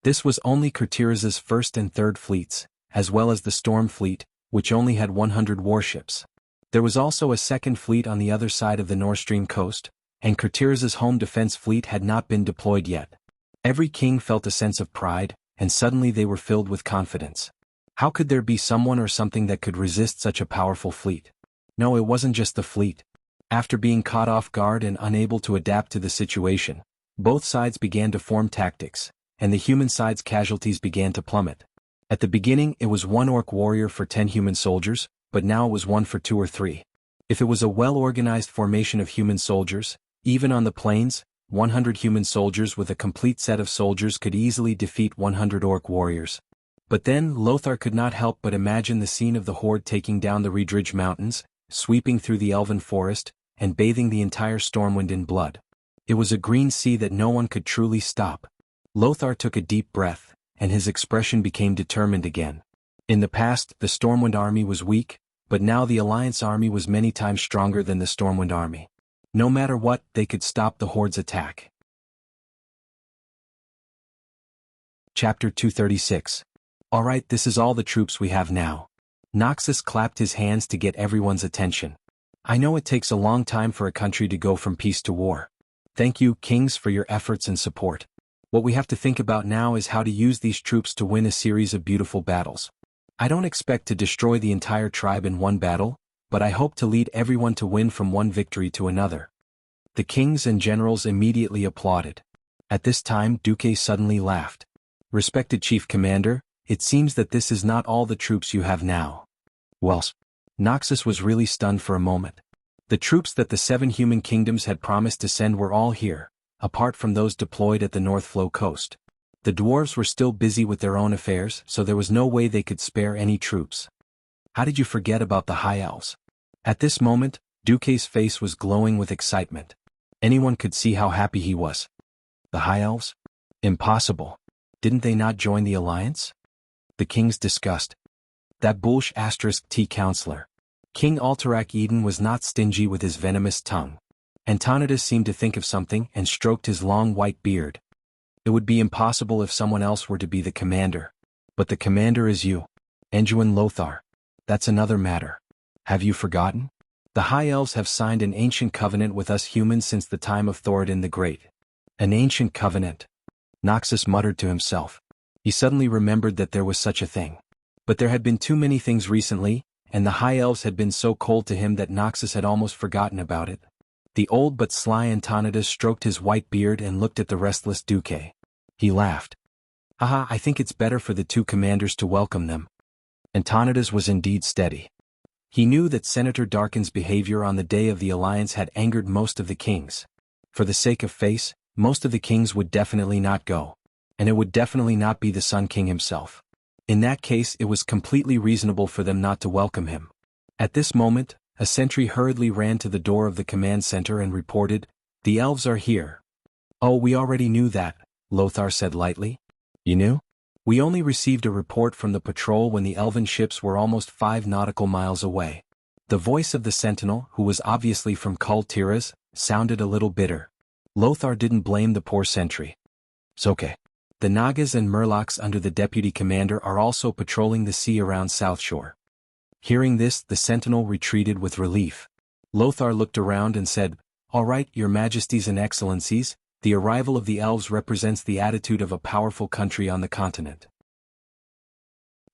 This was only Kurtiras's first and third fleets, as well as the Storm Fleet, which only had 100 warships. There was also a second fleet on the other side of the North Stream coast, and Kurtiras's home defense fleet had not been deployed yet. Every king felt a sense of pride, and suddenly they were filled with confidence. How could there be someone or something that could resist such a powerful fleet? No, it wasn't just the fleet. After being caught off guard and unable to adapt to the situation, both sides began to form tactics, and the human side's casualties began to plummet. At the beginning it was 1 orc warrior for 10 human soldiers, but now it was 1 for 2 or 3. If it was a well-organized formation of human soldiers, even on the plains, 100 human soldiers with a complete set of soldiers could easily defeat 100 orc warriors. But then Lothar could not help but imagine the scene of the horde taking down the Riedridge Mountains, sweeping through the elven forest, and bathing the entire Stormwind in blood. It was a green sea that no one could truly stop. Lothar took a deep breath, and his expression became determined again. In the past, the Stormwind army was weak, but now the Alliance army was many times stronger than the Stormwind army. No matter what, they could stop the Horde's attack. Chapter 236. Alright, this is all the troops we have now. Noxus clapped his hands to get everyone's attention. I know it takes a long time for a country to go from peace to war. Thank you, kings, for your efforts and support. What we have to think about now is how to use these troops to win a series of beautiful battles. I don't expect to destroy the entire tribe in one battle, but I hope to lead everyone to win from one victory to another. The kings and generals immediately applauded. At this time, Duque suddenly laughed. Respected Chief Commander, it seems that this is not all the troops you have now. Well, Noxus was really stunned for a moment. The troops that the 7 human kingdoms had promised to send were all here, apart from those deployed at the North Flow coast. The dwarves were still busy with their own affairs, so there was no way they could spare any troops. How did you forget about the High Elves? At this moment, Duque's face was glowing with excitement. Anyone could see how happy he was. The High Elves? Impossible. Didn't they not join the Alliance? The kings discussed. That bullsh *T counselor. King Alterac Eden was not stingy with his venomous tongue. Antonidas seemed to think of something and stroked his long white beard. It would be impossible if someone else were to be the commander. But the commander is you. Anduin Lothar. That's another matter. Have you forgotten? The High Elves have signed an ancient covenant with us humans since the time of Thoradin the Great. An ancient covenant. Noxus muttered to himself. He suddenly remembered that there was such a thing. But there had been too many things recently, and the High Elves had been so cold to him that Noxus had almost forgotten about it. The old but sly Antonidas stroked his white beard and looked at the restless Duque. He laughed. Haha, I think it's better for the 2 commanders to welcome them. Antonidas was indeed steady. He knew that Senator Darkin's behavior on the day of the Alliance had angered most of the kings. For the sake of face, most of the kings would definitely not go. And it would definitely not be the Sun King himself. In that case, it was completely reasonable for them not to welcome him. At this moment, a sentry hurriedly ran to the door of the command center and reported, "The elves are here." "Oh, we already knew that," Lothar said lightly. "You knew?" "We only received a report from the patrol when the elven ships were almost 5 nautical miles away." The voice of the sentinel, who was obviously from Kul Tiras, sounded a little bitter. Lothar didn't blame the poor sentry. "It's okay. The Nagas and Murlocs under the deputy commander are also patrolling the sea around South Shore." Hearing this, the sentinel retreated with relief. Lothar looked around and said, "All right, your majesties and excellencies, the arrival of the elves represents the attitude of a powerful country on the continent.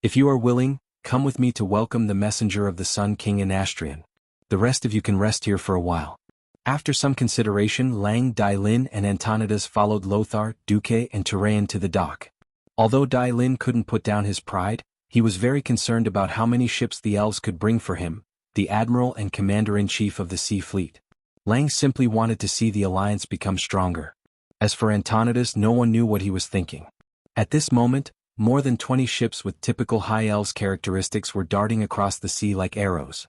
If you are willing, come with me to welcome the messenger of the Sun King in Astrian. The rest of you can rest here for a while." After some consideration, Lang Dailin and Antonidas followed Lothar, Duque and Turayan to the dock. Although Dailin couldn't put down his pride, he was very concerned about how many ships the elves could bring for him, the admiral and commander-in-chief of the sea fleet. Lang simply wanted to see the alliance become stronger. As for Antonidas, no one knew what he was thinking. At this moment, more than 20 ships with typical High Elves characteristics were darting across the sea like arrows.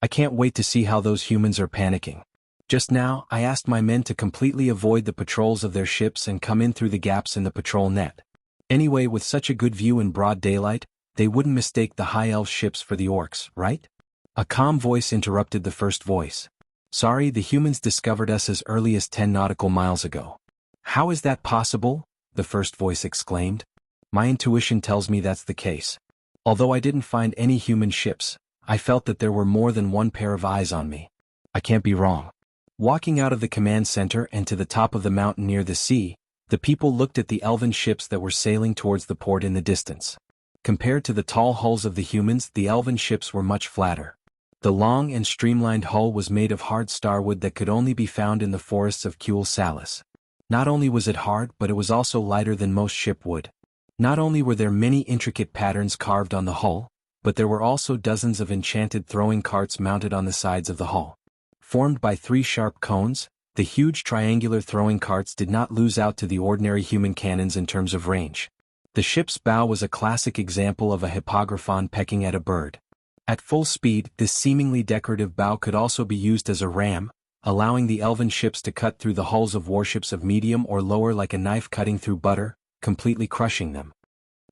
I can't wait to see how those humans are panicking. Just now, I asked my men to completely avoid the patrols of their ships and come in through the gaps in the patrol net. Anyway, with such a good view in broad daylight, they wouldn't mistake the High Elf ships for the orcs, right? A calm voice interrupted the first voice. "Sorry, the humans discovered us as early as 10 nautical miles ago." "How is that possible?" the first voice exclaimed. "My intuition tells me that's the case. Although I didn't find any human ships, I felt that there were more than one pair of eyes on me. I can't be wrong." Walking out of the command center and to the top of the mountain near the sea, the people looked at the elven ships that were sailing towards the port in the distance. Compared to the tall hulls of the humans, the elven ships were much flatter. The long and streamlined hull was made of hard starwood that could only be found in the forests of Cule Salis. Not only was it hard, but it was also lighter than most ship wood. Not only were there many intricate patterns carved on the hull, but there were also dozens of enchanted throwing carts mounted on the sides of the hull. Formed by 3 sharp cones, the huge triangular throwing carts did not lose out to the ordinary human cannons in terms of range. The ship's bow was a classic example of a hippogriffon pecking at a bird. At full speed, this seemingly decorative bow could also be used as a ram, allowing the elven ships to cut through the hulls of warships of medium or lower like a knife cutting through butter, completely crushing them.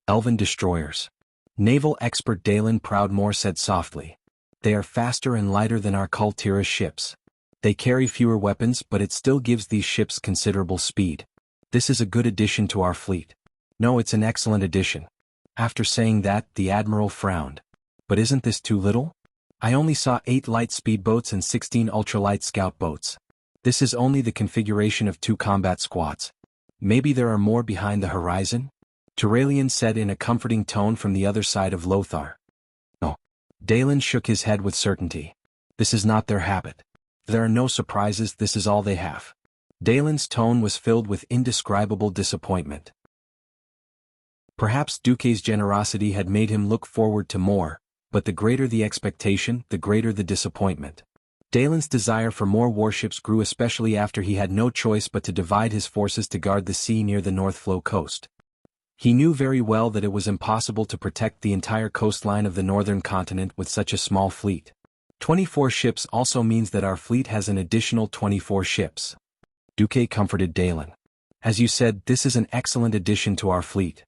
Elven destroyers. Naval expert Dalen Proudmoore said softly. They are faster and lighter than our Kultira ships. They carry fewer weapons, but it still gives these ships considerable speed. This is a good addition to our fleet. No, it's an excellent addition. After saying that, the Admiral frowned. But isn't this too little? I only saw 8 light speedboats and 16 ultralight scout boats. This is only the configuration of 2 combat squads. Maybe there are more behind the horizon? Turalian said in a comforting tone from the other side of Lothar. No. Dalen shook his head with certainty. This is not their habit. There are no surprises, this is all they have. Dalen's tone was filled with indescribable disappointment. Perhaps Duque's generosity had made him look forward to more, but the greater the expectation, the greater the disappointment. Dalen's desire for more warships grew especially after he had no choice but to divide his forces to guard the sea near the North Flow coast. He knew very well that it was impossible to protect the entire coastline of the northern continent with such a small fleet. 24 ships also means that our fleet has an additional 24 ships. Duque comforted Dalen. As you said, this is an excellent addition to our fleet.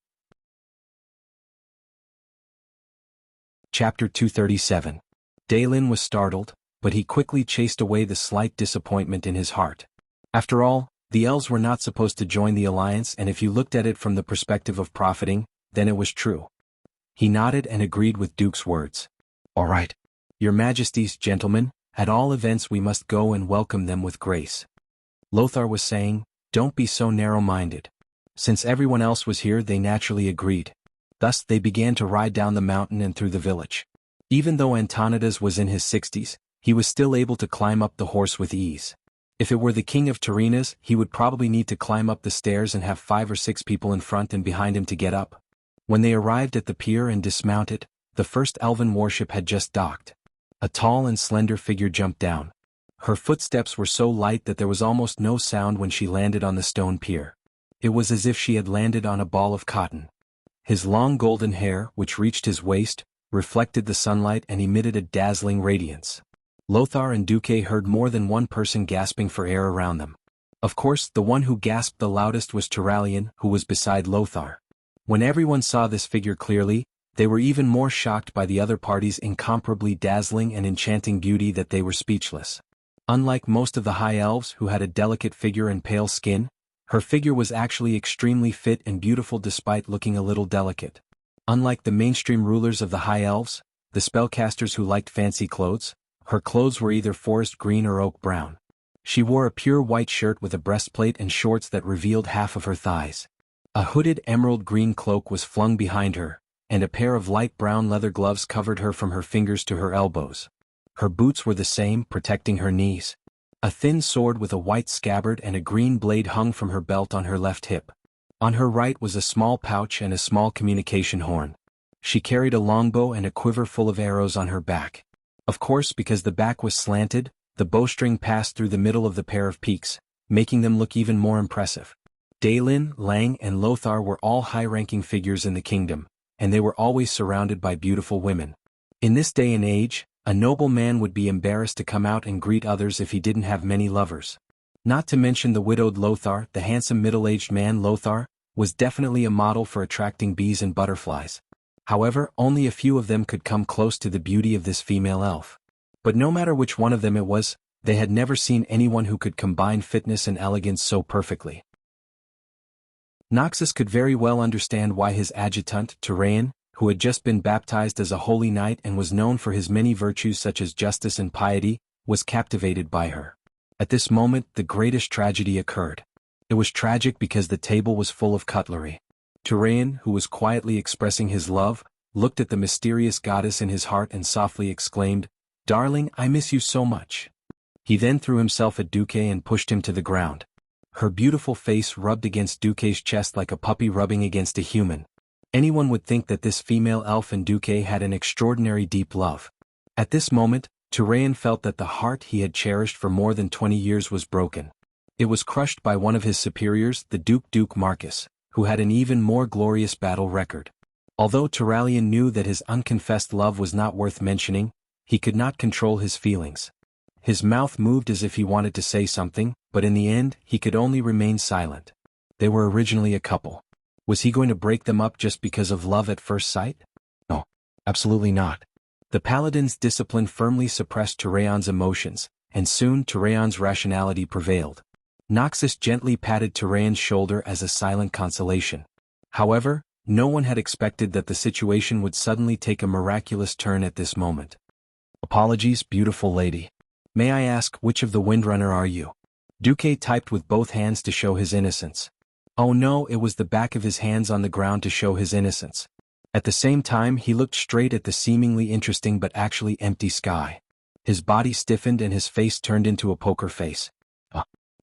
Chapter 237. Dalen was startled, but he quickly chased away the slight disappointment in his heart. After all, the elves were not supposed to join the alliance, and if you looked at it from the perspective of profiting, then it was true. He nodded and agreed with Duke's words. All right. Your Majesties, gentlemen, at all events we must go and welcome them with grace. Lothar was saying, don't be so narrow-minded. Since everyone else was here, they naturally agreed. Thus they began to ride down the mountain and through the village. Even though Antonidas was in his 60s, he was still able to climb up the horse with ease. If it were the king of Tyrrhenas, he would probably need to climb up the stairs and have 5 or 6 people in front and behind him to get up. When they arrived at the pier and dismounted, the first elven warship had just docked. A tall and slender figure jumped down. Her footsteps were so light that there was almost no sound when she landed on the stone pier. It was as if she had landed on a ball of cotton. His long golden hair, which reached his waist, reflected the sunlight and emitted a dazzling radiance. Lothar and Duque heard more than one person gasping for air around them. Of course, the one who gasped the loudest was Turalian, who was beside Lothar. When everyone saw this figure clearly, they were even more shocked by the other party's incomparably dazzling and enchanting beauty that they were speechless. Unlike most of the high elves who had a delicate figure and pale skin, her figure was actually extremely fit and beautiful despite looking a little delicate. Unlike the mainstream rulers of the high elves, the spellcasters who liked fancy clothes, her clothes were either forest green or oak brown. She wore a pure white shirt with a breastplate and shorts that revealed half of her thighs. A hooded emerald green cloak was flung behind her, and a pair of light brown leather gloves covered her from her fingers to her elbows. Her boots were the same, protecting her knees. A thin sword with a white scabbard and a green blade hung from her belt on her left hip. On her right was a small pouch and a small communication horn. She carried a longbow and a quiver full of arrows on her back. Of course, because the back was slanted, the bowstring passed through the middle of the pair of peaks, making them look even more impressive. Dalen, Lang, and Lothar were all high-ranking figures in the kingdom, and they were always surrounded by beautiful women. In this day and age, a noble man would be embarrassed to come out and greet others if he didn't have many lovers. Not to mention the widowed Lothar, the handsome middle-aged man Lothar, was definitely a model for attracting bees and butterflies. However, only a few of them could come close to the beauty of this female elf. But no matter which one of them it was, they had never seen anyone who could combine fitness and elegance so perfectly. Noxus could very well understand why his adjutant, Turraean, who had just been baptized as a holy knight and was known for his many virtues such as justice and piety, was captivated by her. At this moment, the greatest tragedy occurred. It was tragic because the table was full of cutlery. Turraean, who was quietly expressing his love, looked at the mysterious goddess in his heart and softly exclaimed, "Darling, I miss you so much." He then threw himself at Duque and pushed him to the ground. Her beautiful face rubbed against Duque's chest like a puppy rubbing against a human. Anyone would think that this female elf and Duque had an extraordinary deep love. At this moment, Turraean felt that the heart he had cherished for more than 20 years was broken. It was crushed by one of his superiors, the Duke Marcus, who had an even more glorious battle record. Although Turalian knew that his unconfessed love was not worth mentioning, he could not control his feelings. His mouth moved as if he wanted to say something, but in the end, he could only remain silent. They were originally a couple. Was he going to break them up just because of love at first sight? No, absolutely not. The paladin's discipline firmly suppressed Turayan's emotions, and soon Turayan's rationality prevailed. Noxus gently patted Turayan's shoulder as a silent consolation. However, no one had expected that the situation would suddenly take a miraculous turn at this moment. Apologies, beautiful lady. May I ask which of the Windrunner are you? Duque typed with both hands to show his innocence. Oh no, it was the back of his hands on the ground to show his innocence. At the same time he looked straight at the seemingly interesting but actually empty sky. His body stiffened and his face turned into a poker face.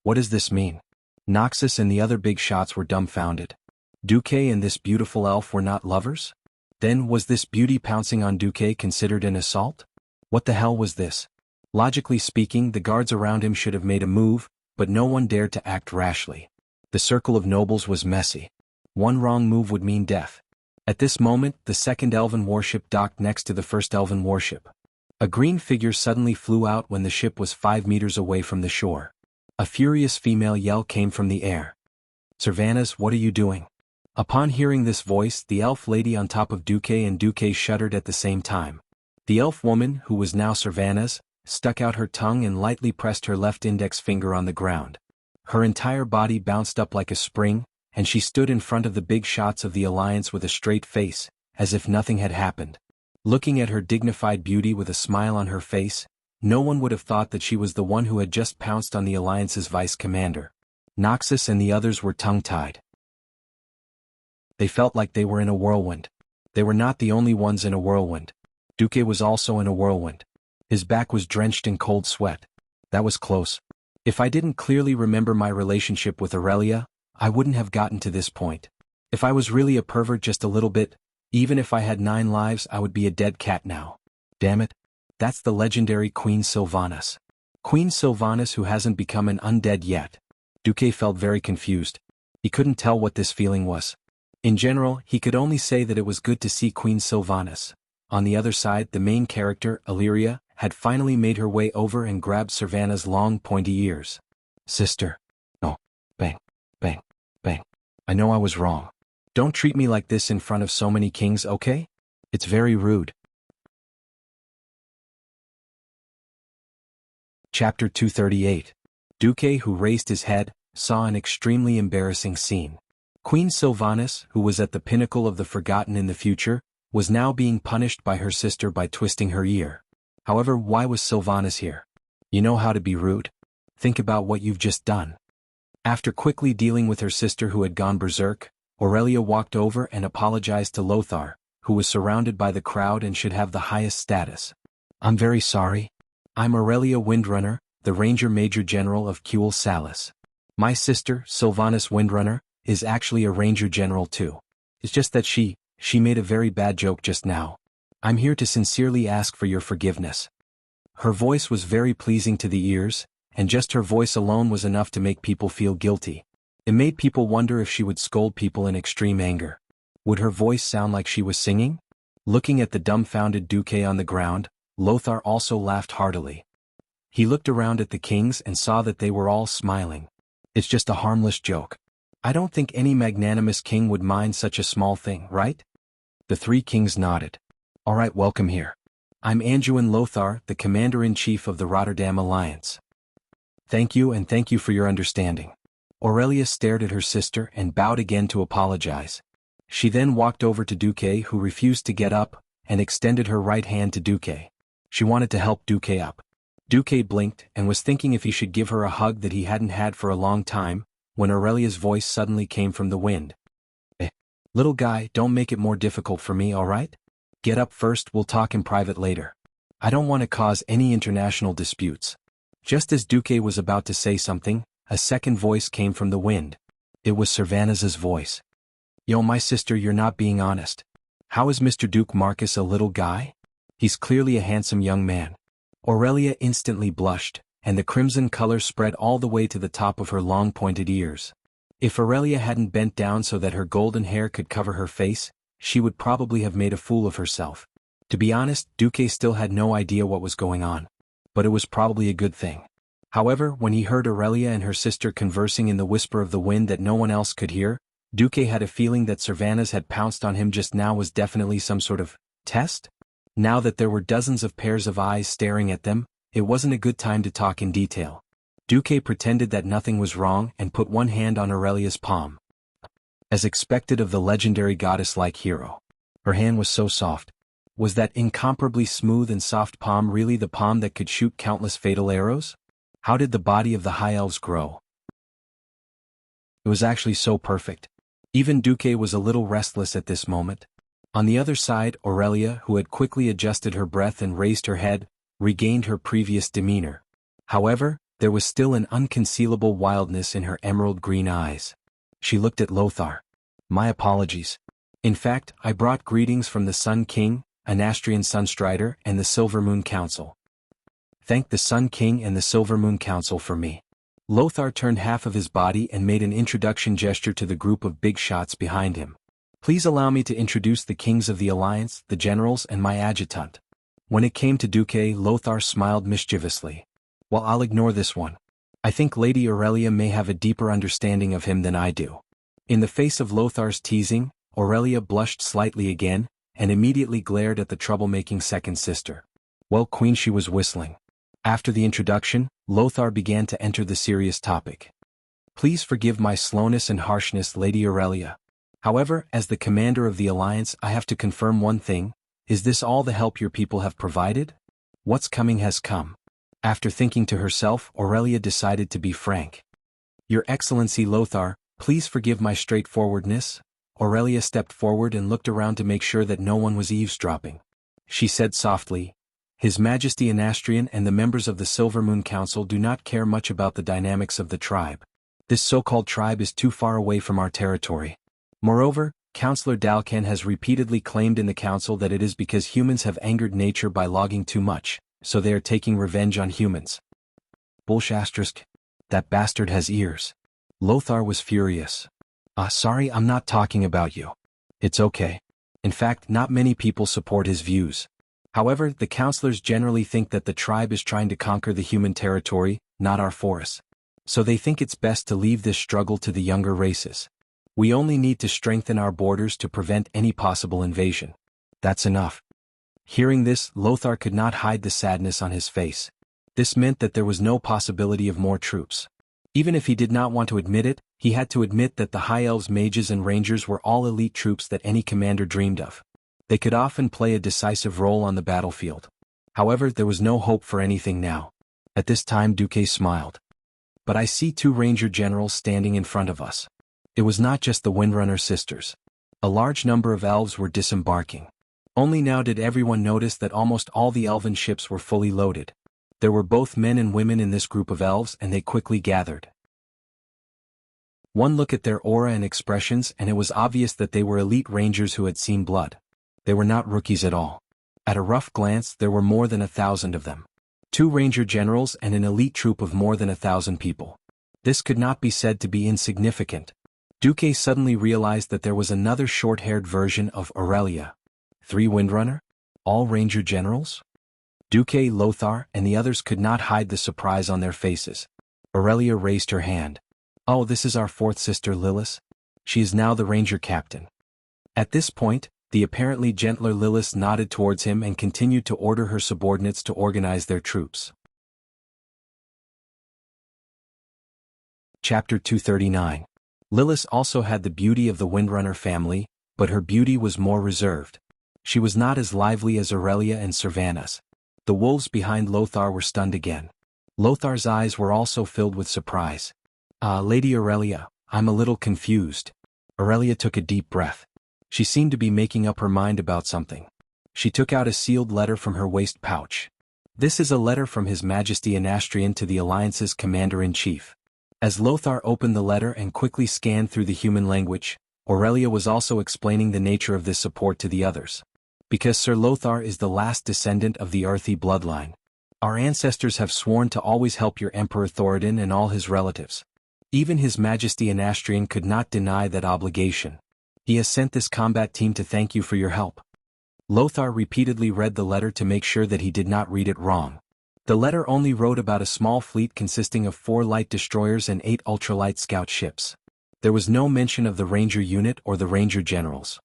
What does this mean? Noxus and the other big shots were dumbfounded. Duque and this beautiful elf were not lovers? Then was this beauty pouncing on Duque considered an assault? What the hell was this? Logically speaking, the guards around him should have made a move, but no one dared to act rashly. The circle of nobles was messy. One wrong move would mean death. At this moment, the second elven warship docked next to the first elven warship. A green figure suddenly flew out when the ship was 5 meters away from the shore. A furious female yell came from the air. Servanas, what are you doing? Upon hearing this voice, the elf lady on top of Duque and Duque shuddered at the same time. The elf woman, who was now Servanas, stuck out her tongue and lightly pressed her left index finger on the ground. Her entire body bounced up like a spring, and she stood in front of the big shots of the Alliance with a straight face, as if nothing had happened. Looking at her dignified beauty with a smile on her face, no one would have thought that she was the one who had just pounced on the Alliance's vice-commander. Noxus and the others were tongue-tied. They felt like they were in a whirlwind. They were not the only ones in a whirlwind. Duque was also in a whirlwind. His back was drenched in cold sweat. That was close. If I didn't clearly remember my relationship with Aurelia, I wouldn't have gotten to this point. If I was really a pervert just a little bit, even if I had 9 lives, I would be a dead cat now. Damn it. That's the legendary Queen Sylvanas. Queen Sylvanas who hasn't become an undead yet. Duque felt very confused. He couldn't tell what this feeling was. In general, he could only say that it was good to see Queen Sylvanas. On the other side, the main character, Illyria, had finally made her way over and grabbed Servana's long pointy ears. Sister. No. Bang. Bang. Bang. I know I was wrong. Don't treat me like this in front of so many kings, okay? It's very rude. Chapter 238. Duque, who raised his head, saw an extremely embarrassing scene. Queen Sylvanas, who was at the pinnacle of the forgotten in the future, was now being punished by her sister by twisting her ear. However, why was Sylvanas here? You know how to be rude? Think about what you've just done. After quickly dealing with her sister who had gone berserk, Aurelia walked over and apologized to Lothar, who was surrounded by the crowd and should have the highest status. I'm very sorry. I'm Aurelia Windrunner, the Ranger Major General of Kuel Salis. My sister, Sylvanas Windrunner, is actually a Ranger General too. It's just that she made a very bad joke just now. I'm here to sincerely ask for your forgiveness. Her voice was very pleasing to the ears, and just her voice alone was enough to make people feel guilty. It made people wonder if she would scold people in extreme anger. Would her voice sound like she was singing? Looking at the dumbfounded Duque on the ground, Lothar also laughed heartily. He looked around at the kings and saw that they were all smiling. It's just a harmless joke. I don't think any magnanimous king would mind such a small thing, right? The 3 kings nodded. All right, welcome here. I'm Anduin Lothar, the Commander-in-Chief of the Rotterdam Alliance. Thank you and thank you for your understanding. Aurelia stared at her sister and bowed again to apologize. She then walked over to Duque, who refused to get up, and extended her right hand to Duque. She wanted to help Duque up. Duque blinked and was thinking if he should give her a hug that he hadn't had for a long time, when Aurelia's voice suddenly came from the wind. Little guy, don't make it more difficult for me, alright? Get up first, we'll talk in private later. I don't want to cause any international disputes. Just as Duque was about to say something, a second voice came from the wind. It was Servanas's voice. Yo, my sister, you're not being honest. How is Mr. Duke Marcus a little guy? He's clearly a handsome young man. Aurelia instantly blushed, and the crimson color spread all the way to the top of her long pointed ears. If Aurelia hadn't bent down so that her golden hair could cover her face, she would probably have made a fool of herself. To be honest, Duque still had no idea what was going on. But it was probably a good thing. However, when he heard Aurelia and her sister conversing in the whisper of the wind that no one else could hear, Duque had a feeling that Cervantes had pounced on him just now was definitely some sort of test? Now that there were dozens of pairs of eyes staring at them, it wasn't a good time to talk in detail. Duque pretended that nothing was wrong and put one hand on Aurelia's palm. As expected of the legendary goddess-like hero. Her hand was so soft. Was that incomparably smooth and soft palm really the palm that could shoot countless fatal arrows? How did the body of the high elves grow? It was actually so perfect. Even Duque was a little restless at this moment. On the other side, Aurelia, who had quickly adjusted her breath and raised her head, regained her previous demeanor. However, there was still an unconcealable wildness in her emerald green eyes. She looked at Lothar. My apologies. In fact, I brought greetings from the Sun King, Anastrian Sunstrider, and the Silver Moon Council. Thank the Sun King and the Silver Moon Council for me. Lothar turned half of his body and made an introduction gesture to the group of big shots behind him. Please allow me to introduce the kings of the Alliance, the generals, and my adjutant. When it came to Duque, Lothar smiled mischievously. Well, I'll ignore this one. I think Lady Aurelia may have a deeper understanding of him than I do. In the face of Lothar's teasing, Aurelia blushed slightly again, and immediately glared at the troublemaking second sister. Well, Queen, she was whistling. After the introduction, Lothar began to enter the serious topic. Please forgive my slowness and harshness, Lady Aurelia. However, as the commander of the Alliance, I have to confirm one thing. Is this all the help your people have provided? What's coming has come. After thinking to herself, Aurelia decided to be frank. Your Excellency Lothar, please forgive my straightforwardness. Aurelia stepped forward and looked around to make sure that no one was eavesdropping. She said softly, His Majesty Anastrian and the members of the Silver Moon Council do not care much about the dynamics of the tribe. This so-called tribe is too far away from our territory. Moreover, Councillor Dalcan has repeatedly claimed in the council that it is because humans have angered nature by logging too much, so they are taking revenge on humans. Bullshit. That bastard has ears. Lothar was furious. Sorry, I'm not talking about you. It's okay. In fact, not many people support his views. However, the councillors generally think that the tribe is trying to conquer the human territory, not our forests. So they think it's best to leave this struggle to the younger races. We only need to strengthen our borders to prevent any possible invasion. That's enough. Hearing this, Lothar could not hide the sadness on his face. This meant that there was no possibility of more troops. Even if he did not want to admit it, he had to admit that the High Elves, mages and rangers were all elite troops that any commander dreamed of. They could often play a decisive role on the battlefield. However, there was no hope for anything now. At this time, Duque smiled. But I see two ranger generals standing in front of us. It was not just the Windrunner sisters. A large number of elves were disembarking. Only now did everyone notice that almost all the elven ships were fully loaded. There were both men and women in this group of elves, and they quickly gathered. One look at their aura and expressions and it was obvious that they were elite rangers who had seen blood. They were not rookies at all. At a rough glance, there were more than 1,000 of them. 2 ranger generals and an elite troop of more than 1,000 people. This could not be said to be insignificant. Duque suddenly realized that there was another short-haired version of Aurelia. 3 Windrunner? All ranger generals? Duque, Lothar, and the others could not hide the surprise on their faces. Aurelia raised her hand. Oh, this is our 4th sister Lilith. She is now the ranger captain. At this point, the apparently gentler Lilith nodded towards him and continued to order her subordinates to organize their troops. Chapter 239. Lilith also had the beauty of the Windrunner family, but her beauty was more reserved. She was not as lively as Aurelia and Cervantes. The wolves behind Lothar were stunned again. Lothar's eyes were also filled with surprise. Lady Aurelia, I'm a little confused. Aurelia took a deep breath. She seemed to be making up her mind about something. She took out a sealed letter from her waist pouch. This is a letter from His Majesty Anastrian to the Alliance's Commander-in-Chief. As Lothar opened the letter and quickly scanned through the human language, Aurelia was also explaining the nature of this support to the others. Because Sir Lothar is the last descendant of the earthy bloodline. Our ancestors have sworn to always help your Emperor Thoradin and all his relatives. Even His Majesty Anastrian could not deny that obligation. He has sent this combat team to thank you for your help. Lothar repeatedly read the letter to make sure that he did not read it wrong. The letter only wrote about a small fleet consisting of 4 light destroyers and 8 ultralight scout ships. There was no mention of the Ranger unit or the Ranger generals.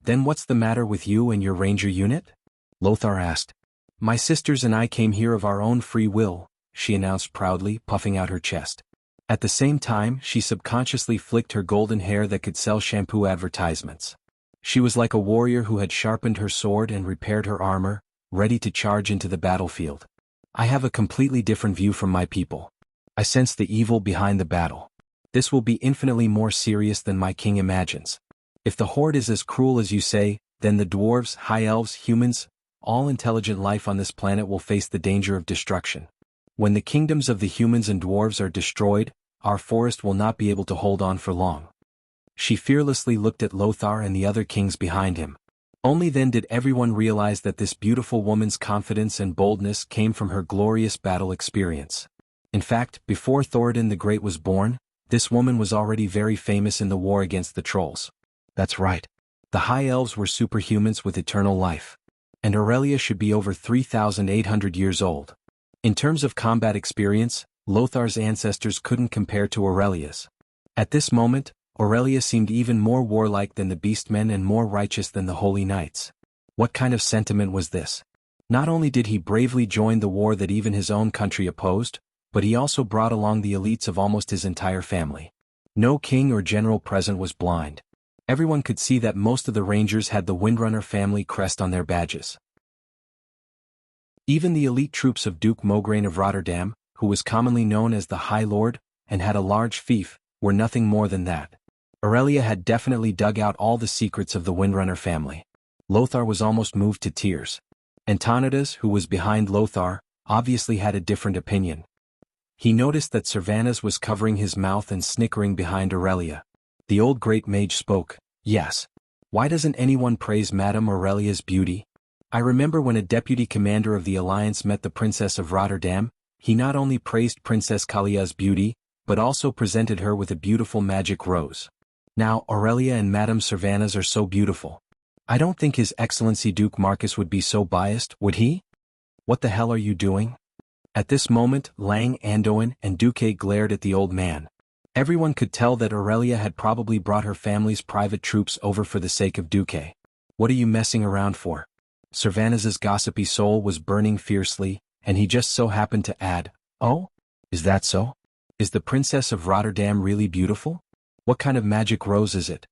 Then what's the matter with you and your Ranger unit? Lothar asked. My sisters and I came here of our own free will, she announced proudly, puffing out her chest. At the same time, she subconsciously flicked her golden hair that could sell shampoo advertisements. She was like a warrior who had sharpened her sword and repaired her armor, ready to charge into the battlefield. I have a completely different view from my people. I sense the evil behind the battle. This will be infinitely more serious than my king imagines. If the horde is as cruel as you say, then the dwarves, high elves, humans, all intelligent life on this planet will face the danger of destruction. When the kingdoms of the humans and dwarves are destroyed, our forest will not be able to hold on for long. She fearlessly looked at Lothar and the other kings behind him. Only then did everyone realize that this beautiful woman's confidence and boldness came from her glorious battle experience. In fact, before Thoradin the Great was born, this woman was already very famous in the war against the trolls. That's right. The High Elves were superhumans with eternal life. And Aurelia should be over 3,800 years old. In terms of combat experience, Lothar's ancestors couldn't compare to Aurelia's. At this moment, Aurelia seemed even more warlike than the beastmen and more righteous than the holy knights. What kind of sentiment was this? Not only did he bravely join the war that even his own country opposed, but he also brought along the elites of almost his entire family. No king or general present was blind. Everyone could see that most of the Rangers had the Windrunner family crest on their badges. Even the elite troops of Duke Mograine of Rotterdam, who was commonly known as the High Lord, and had a large fief, were nothing more than that. Aurelia had definitely dug out all the secrets of the Windrunner family. Lothar was almost moved to tears. Antonidas, who was behind Lothar, obviously had a different opinion. He noticed that Servanas was covering his mouth and snickering behind Aurelia. The old great mage spoke. Yes. Why doesn't anyone praise Madame Aurelia's beauty? I remember when a deputy commander of the Alliance met the Princess of Rotterdam, he not only praised Princess Kalia's beauty, but also presented her with a beautiful magic rose. Now Aurelia and Madame Servanas are so beautiful. I don't think His Excellency Duke Marcus would be so biased, would he? What the hell are you doing? At this moment, Lang, Andoin, and Duque glared at the old man. Everyone could tell that Aurelia had probably brought her family's private troops over for the sake of Duque. What are you messing around for? Servanas's gossipy soul was burning fiercely, and he just so happened to add, Oh? Is that so? Is the Princess of Rotterdam really beautiful? What kind of magic rose is it?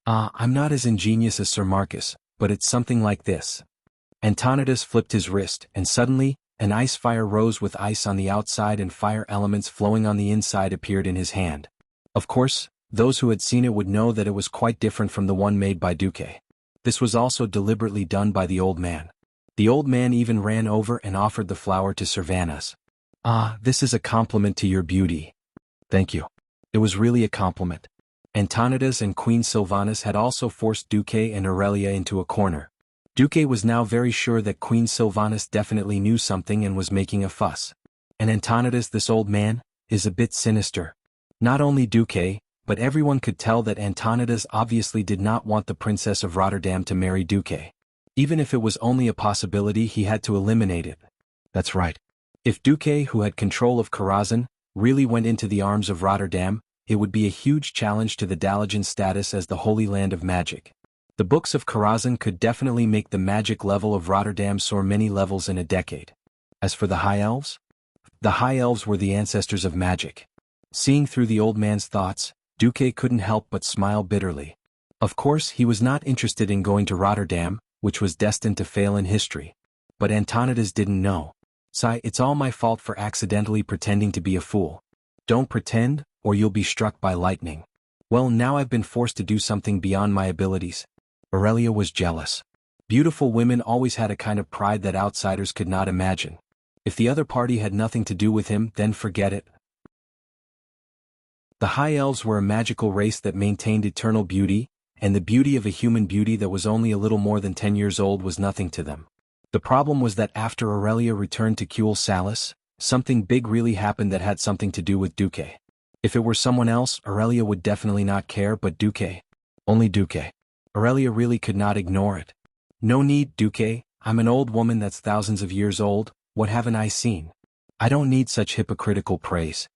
I'm not as ingenious as Sir Marcus, but it's something like this. Antonidas flipped his wrist, and suddenly, an ice fire rose with ice on the outside and fire elements flowing on the inside appeared in his hand. Of course, those who had seen it would know that it was quite different from the one made by Duque. This was also deliberately done by the old man. The old man even ran over and offered the flower to Servanas. This is a compliment to your beauty. Thank you. It was really a compliment. Antonidas and Queen Sylvanas had also forced Duque and Aurelia into a corner. Duque was now very sure that Queen Sylvanas definitely knew something and was making a fuss. And Antonidas, this old man, is a bit sinister. Not only Duque, but everyone could tell that Antonidas obviously did not want the Princess of Rotterdam to marry Duque. Even if it was only a possibility, he had to eliminate it. That's right. If Duque, who had control of Karazhan, really went into the arms of Rotterdam, it would be a huge challenge to the Dalajan's status as the Holy Land of Magic. The books of Karazhan could definitely make the magic level of Rotterdam soar many levels in a decade. As for the High Elves? The High Elves were the ancestors of magic. Seeing through the old man's thoughts, Duque couldn't help but smile bitterly. Of course, he was not interested in going to Rotterdam, which was destined to fail in history. But Antonidas didn't know. Sigh, it's all my fault for accidentally pretending to be a fool. Don't pretend, or you'll be struck by lightning. Well, now I've been forced to do something beyond my abilities. Aurelia was jealous. Beautiful women always had a kind of pride that outsiders could not imagine. If the other party had nothing to do with him, then forget it. The High Elves were a magical race that maintained eternal beauty, and the beauty of a human beauty that was only a little more than 10 years old was nothing to them. The problem was that after Aurelia returned to Cuel Salis, something big really happened that had something to do with Duque. If it were someone else, Aurelia would definitely not care, but Duque. Only Duque. Aurelia really could not ignore it. No need, Duque, I'm an old woman that's thousands of years old, what haven't I seen? I don't need such hypocritical praise.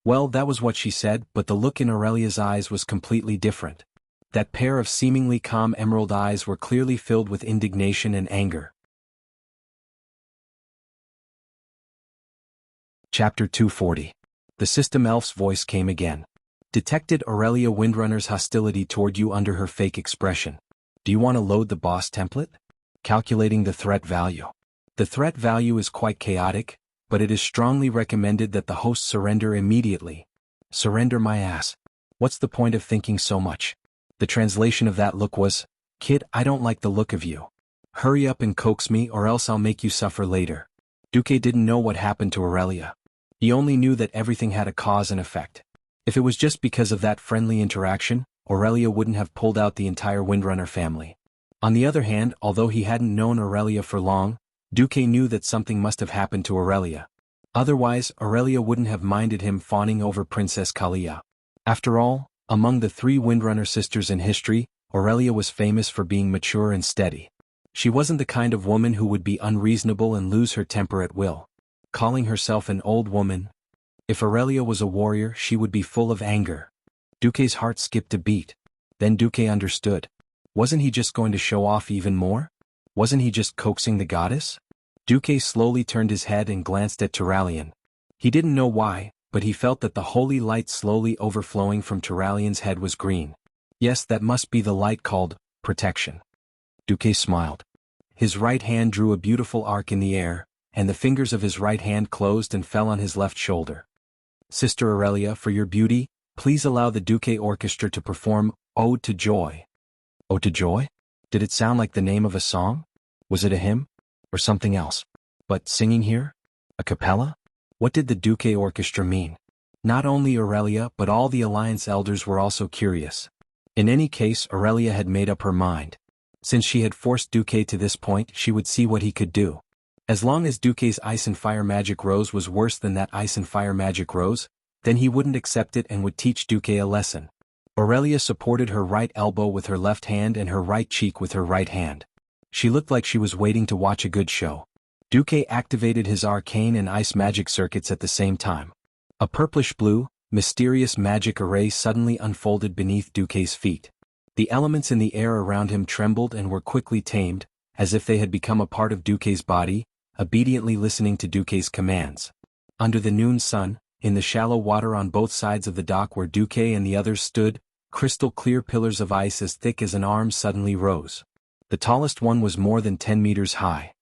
Well, that was what she said, but the look in Aurelia's eyes was completely different. That pair of seemingly calm emerald eyes were clearly filled with indignation and anger. Chapter 240. The System Elf's voice came again. Detected Aurelia Windrunner's hostility toward you under her fake expression. Do you want to load the boss template? Calculating the threat value. The threat value is quite chaotic, but it is strongly recommended that the host surrender immediately. Surrender my ass. What's the point of thinking so much? The translation of that look was, kid, I don't like the look of you. Hurry up and coax me or else I'll make you suffer later. Duque didn't know what happened to Aurelia. He only knew that everything had a cause and effect. If it was just because of that friendly interaction, Aurelia wouldn't have pulled out the entire Windrunner family. On the other hand, although he hadn't known Aurelia for long, Duque knew that something must have happened to Aurelia. Otherwise, Aurelia wouldn't have minded him fawning over Princess Kalia. After all, among the 3 Windrunner sisters in history, Aurelia was famous for being mature and steady. She wasn't the kind of woman who would be unreasonable and lose her temper at will. Calling herself an old woman. If Aurelia was a warrior, she would be full of anger. Duque's heart skipped a beat. Then Duque understood. Wasn't he just going to show off even more? Wasn't he just coaxing the goddess? Duque slowly turned his head and glanced at Turalian. He didn't know why, but he felt that the holy light slowly overflowing from Turalian's head was green. Yes, that must be the light called protection. Duque smiled. His right hand drew a beautiful arc in the air, and the fingers of his right hand closed and fell on his left shoulder. Sister Aurelia, for your beauty, please allow the Duque Orchestra to perform Ode to Joy. Ode to Joy? Did it sound like the name of a song? Was it a hymn? Or something else? But singing here? A cappella? What did the Duque Orchestra mean? Not only Aurelia but all the Alliance elders were also curious. In any case, Aurelia had made up her mind. Since she had forced Duque to this point, she would see what he could do. As long as Duque's ice and fire magic rose was worse than that ice and fire magic rose, then he wouldn't accept it and would teach Duque a lesson. Aurelia supported her right elbow with her left hand and her right cheek with her right hand. She looked like she was waiting to watch a good show. Duque activated his arcane and ice magic circuits at the same time. A purplish-blue, mysterious magic array suddenly unfolded beneath Duque's feet. The elements in the air around him trembled and were quickly tamed, as if they had become a part of Duque's body, obediently listening to Duque's commands. Under the noon sun, in the shallow water on both sides of the dock where Duque and the others stood, crystal-clear pillars of ice as thick as an arm suddenly rose. The tallest one was more than 10 meters high.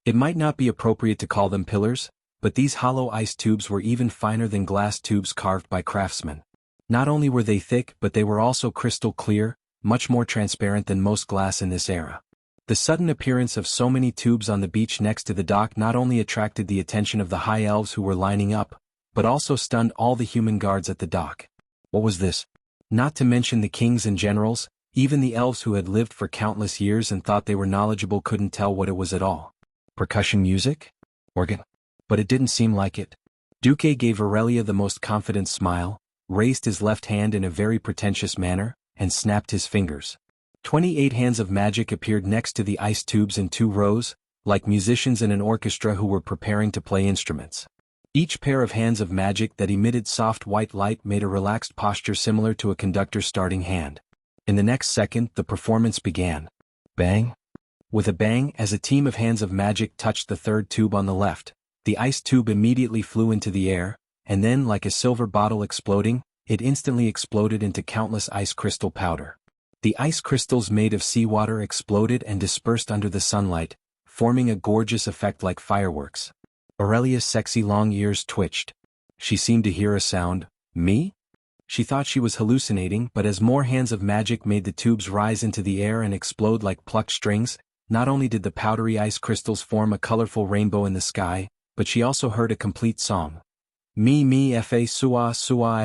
It might not be appropriate to call them pillars, but these hollow ice tubes were even finer than glass tubes carved by craftsmen. Not only were they thick, but they were also crystal clear, much more transparent than most glass in this era. The sudden appearance of so many tubes on the beach next to the dock not only attracted the attention of the high elves who were lining up, but also stunned all the human guards at the dock. What was this? Not to mention the kings and generals, even the elves who had lived for countless years and thought they were knowledgeable couldn't tell what it was at all. Percussion music? Organ? But it didn't seem like it. Duque gave Aurelia the most confident smile, raised his left hand in a very pretentious manner, and snapped his fingers. 28 hands of magic appeared next to the ice tubes in 2 rows, like musicians in an orchestra who were preparing to play instruments. Each pair of hands of magic that emitted soft white light made a relaxed posture similar to a conductor's starting hand. In the next second, the performance began. Bang! With a bang, as a team of hands of magic touched the 3rd tube on the left, the ice tube immediately flew into the air, and then, like a silver bottle exploding, it instantly exploded into countless ice crystal powder. The ice crystals made of seawater exploded and dispersed under the sunlight, forming a gorgeous effect like fireworks. Aurelia's sexy long ears twitched. She seemed to hear a sound. Me? She thought she was hallucinating, but as more hands of magic made the tubes rise into the air and explode like plucked strings, not only did the powdery ice crystals form a colorful rainbow in the sky, but she also heard a complete song. Me fa sua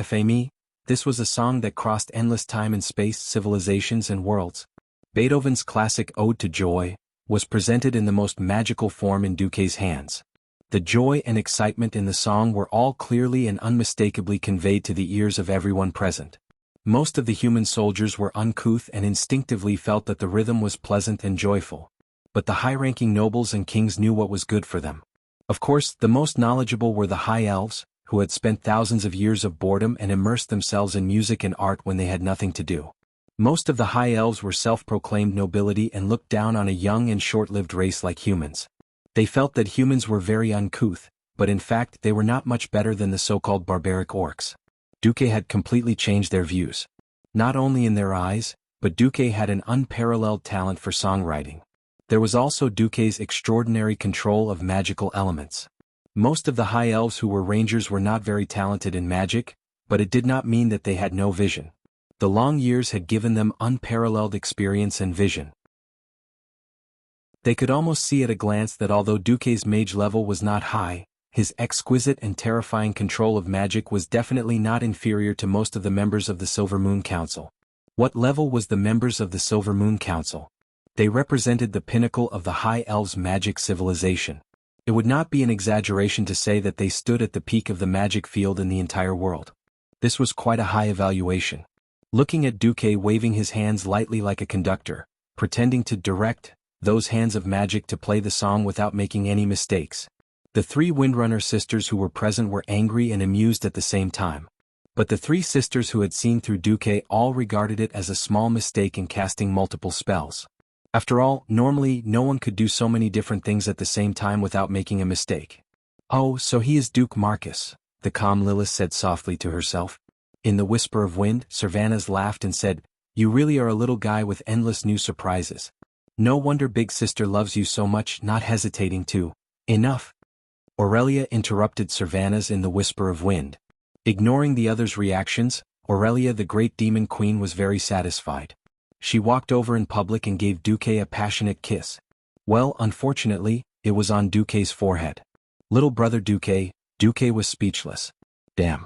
fa me. This was a song that crossed endless time and space, civilizations and worlds. Beethoven's classic Ode to Joy was presented in the most magical form in Duque's hands. The joy and excitement in the song were all clearly and unmistakably conveyed to the ears of everyone present. Most of the human soldiers were uncouth and instinctively felt that the rhythm was pleasant and joyful. But the high-ranking nobles and kings knew what was good for them. Of course, the most knowledgeable were the high elves, who had spent thousands of years of boredom and immersed themselves in music and art when they had nothing to do. Most of the high elves were self-proclaimed nobility and looked down on a young and short-lived race like humans. They felt that humans were very uncouth, but in fact they were not much better than the so-called barbaric orcs. Duque had completely changed their views. Not only in their eyes, but Duque had an unparalleled talent for songwriting. There was also Duque's extraordinary control of magical elements. Most of the high elves who were rangers were not very talented in magic, but it did not mean that they had no vision. The long years had given them unparalleled experience and vision. They could almost see at a glance that although Duque's mage level was not high, his exquisite and terrifying control of magic was definitely not inferior to most of the members of the Silver Moon Council. What level was the members of the Silver Moon Council? They represented the pinnacle of the High Elves' magic civilization. It would not be an exaggeration to say that they stood at the peak of the magic field in the entire world. This was quite a high evaluation. Looking at Duque waving his hands lightly like a conductor, pretending to direct those hands of magic to play the song without making any mistakes. The three Windrunner sisters who were present were angry and amused at the same time. But the three sisters who had seen through Duque all regarded it as a small mistake in casting multiple spells. After all, normally no one could do so many different things at the same time without making a mistake. "Oh, so he is Duke Marcus," the calm Lilith said softly to herself. In the whisper of wind, Servanas laughed and said, "You really are a little guy with endless new surprises. No wonder Big Sister loves you so much." Not hesitating to, "Enough," Aurelia interrupted Servanas in the whisper of wind. Ignoring the others' reactions, Aurelia the Great Demon Queen was very satisfied. She walked over in public and gave Duque a passionate kiss. Well, unfortunately, it was on Duque's forehead. Little brother Duque was speechless. Damn.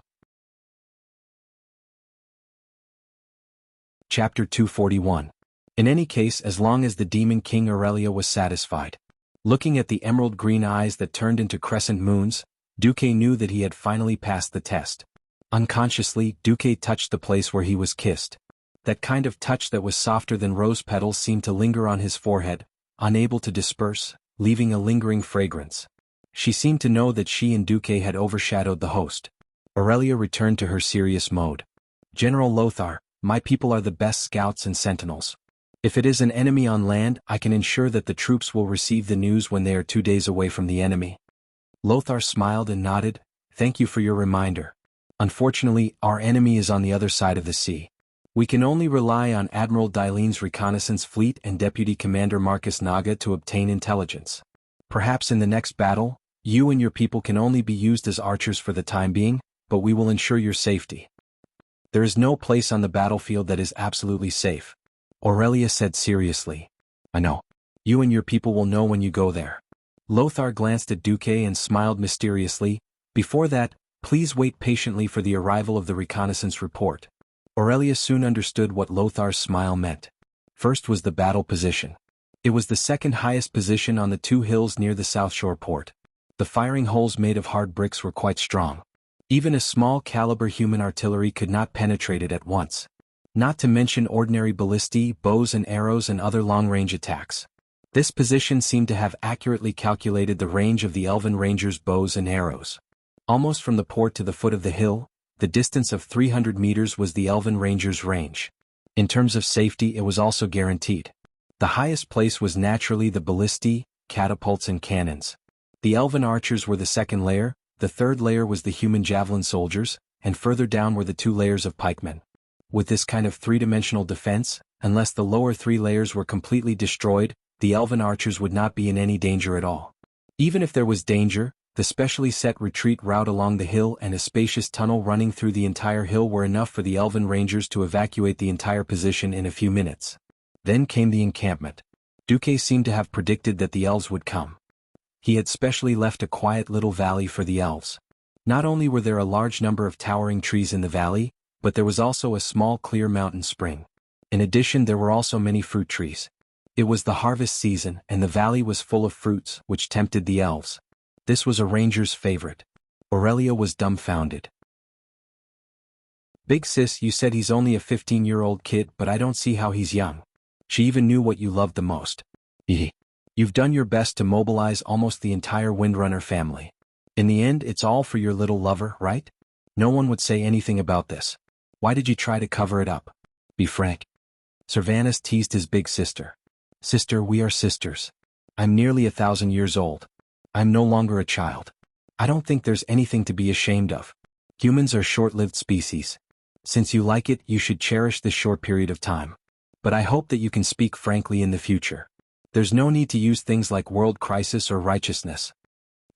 Chapter 241. In any case, as long as the Demon King Aurelia was satisfied. Looking at the emerald green eyes that turned into crescent moons, Duque knew that he had finally passed the test. Unconsciously, Duque touched the place where he was kissed. That kind of touch that was softer than rose petals seemed to linger on his forehead, unable to disperse, leaving a lingering fragrance. She seemed to know that she and Duque had overshadowed the host. Aurelia returned to her serious mode. "General Lothar, my people are the best scouts and sentinels. If it is an enemy on land, I can ensure that the troops will receive the news when they are 2 days away from the enemy." Lothar smiled and nodded. "Thank you for your reminder. Unfortunately, our enemy is on the other side of the sea. We can only rely on Admiral Dylene's reconnaissance fleet and Deputy Commander Marcus Naga to obtain intelligence. Perhaps in the next battle, you and your people can only be used as archers for the time being, but we will ensure your safety. There is no place on the battlefield that is absolutely safe," Aurelia said seriously. "I know. You and your people will know when you go there." Lothar glanced at Duque and smiled mysteriously. "Before that, please wait patiently for the arrival of the reconnaissance report." Aurelia soon understood what Lothar's smile meant. First was the battle position. It was the second highest position on the 2 hills near the South Shore port. The firing holes made of hard bricks were quite strong. Even a small caliber human artillery could not penetrate it at once. Not to mention ordinary ballistae, bows and arrows and other long-range attacks. This position seemed to have accurately calculated the range of the Elven Rangers' bows and arrows. Almost from the port to the foot of the hill, the distance of 300 meters was the Elven Rangers' range. In terms of safety, it was also guaranteed. The highest place was naturally the ballistae, catapults and cannons. The Elven archers were the second layer, the third layer was the human javelin soldiers, and further down were the 2 layers of pikemen. With this kind of 3-dimensional defense, unless the lower 3 layers were completely destroyed, the Elven archers would not be in any danger at all. Even if there was danger, the specially set retreat route along the hill and a spacious tunnel running through the entire hill were enough for the Elven Rangers to evacuate the entire position in a few minutes. Then came the encampment. Duque seemed to have predicted that the elves would come. He had specially left a quiet little valley for the elves. Not only were there a large number of towering trees in the valley, but there was also a small clear mountain spring. In addition, there were also many fruit trees. It was the harvest season and the valley was full of fruits, which tempted the elves. This was a ranger's favorite. Aurelia was dumbfounded. Big sis, you said he's only a 15-year-old kid, but I don't see how he's young. She even knew what you loved the most. You've done your best to mobilize almost the entire Windrunner family. In the end, it's all for your little lover, right? No one would say anything about this. Why did you try to cover it up? Be frank. Servanas teased his big sister. Sister, we are sisters. I'm nearly 1,000 years old. I'm no longer a child. I don't think there's anything to be ashamed of. Humans are short-lived species. Since you like it, you should cherish this short period of time. But I hope that you can speak frankly in the future. There's no need to use things like world crisis or righteousness.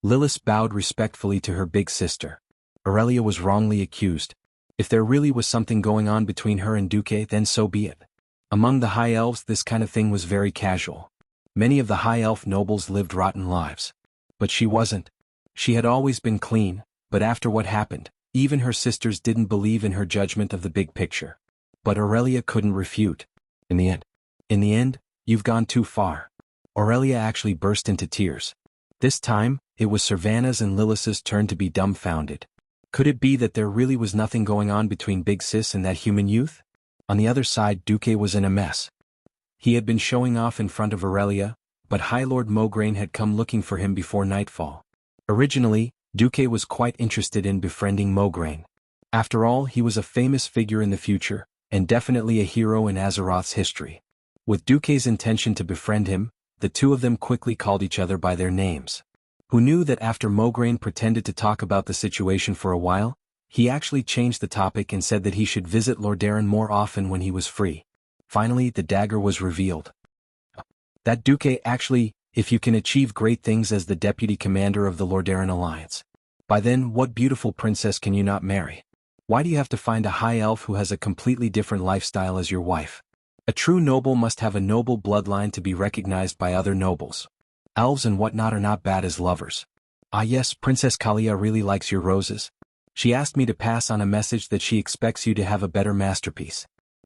Lilith bowed respectfully to her big sister. Aurelia was wrongly accused. If there really was something going on between her and Duque, then so be it. Among the High Elves, this kind of thing was very casual. Many of the High Elf nobles lived rotten lives. But she wasn't. She had always been clean, but after what happened, even her sisters didn't believe in her judgment of the big picture. But Aurelia couldn't refute. In the end, you've gone too far. Aurelia actually burst into tears. This time, it was Servanas and Lilith's turn to be dumbfounded. Could it be that there really was nothing going on between Big Sis and that human youth? On the other side, Duque was in a mess. He had been showing off in front of Aurelia, but High Lord Mograine had come looking for him before nightfall. Originally, Duque was quite interested in befriending Mograine. After all, he was a famous figure in the future, and definitely a hero in Azeroth's history. With Duque's intention to befriend him, the two of them quickly called each other by their names. Who knew that after Mograine pretended to talk about the situation for a while, he actually changed the topic and said that he should visit Lordaeron more often when he was free. Finally, the dagger was revealed. That Duque actually, if you can achieve great things as the deputy commander of the Lordaeron Alliance. By then, what beautiful princess can you not marry? Why do you have to find a high elf who has a completely different lifestyle as your wife? A true noble must have a noble bloodline to be recognized by other nobles. Elves and whatnot are not bad as lovers. Ah yes, Princess Kalia really likes your roses. She asked me to pass on a message that she expects you to have a better masterpiece.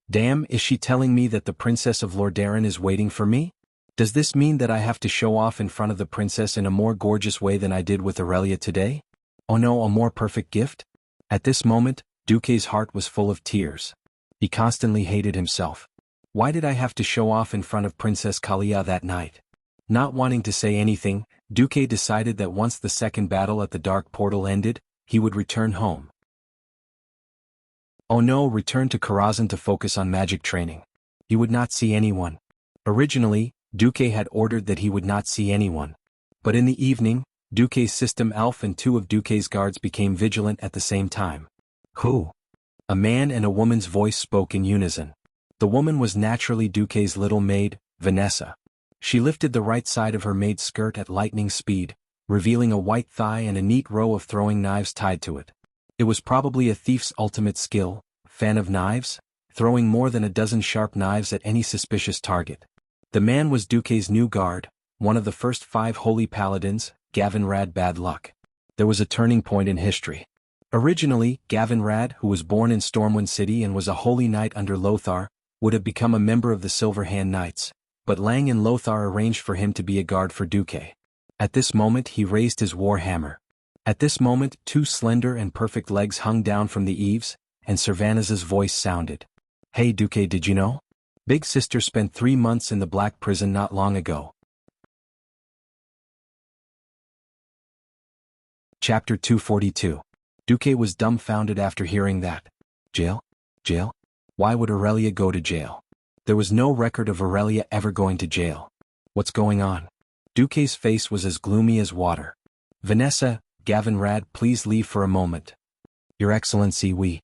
Damn, is she telling me that the Princess of Lordaeron is waiting for me? Does this mean that I have to show off in front of the princess in a more gorgeous way than I did with Aurelia today? Oh no, a more perfect gift? At this moment, Duque's heart was full of tears. He constantly hated himself. Why did I have to show off in front of Princess Kalia that night? Not wanting to say anything, Duque decided that once the second battle at the Dark Portal ended, he would return home. Oh no, return to Karazhan to focus on magic training. He would not see anyone. Originally, Duque had ordered that he would not see anyone. But in the evening, Duque's system elf and two of Duque's guards became vigilant at the same time. Who? A man and a woman's voice spoke in unison. The woman was naturally Duque's little maid, Vanessa. She lifted the right side of her maid's skirt at lightning speed, revealing a white thigh and a neat row of throwing knives tied to it. It was probably a thief's ultimate skill, fan of knives, throwing more than a dozen sharp knives at any suspicious target. The man was Duque's new guard, one of the first 5 holy paladins, Gavinrad Bad Luck. There was a turning point in history. Originally, Gavinrad, who was born in Stormwind City and was a holy knight under Lothar, would have become a member of the Silver Hand Knights, but Lang and Lothar arranged for him to be a guard for Duque. At this moment he raised his war hammer. At this moment 2 slender and perfect legs hung down from the eaves, and Servanas's voice sounded. Hey Duque, did you know? Big sister spent 3 months in the Black Prison not long ago. Chapter 242. Duque was dumbfounded after hearing that. Jail? Jail? Why would Aurelia go to jail? There was no record of Aurelia ever going to jail. What's going on? Duque's face was as gloomy as water. Vanessa, Gavinrad, please leave for a moment. Your Excellency,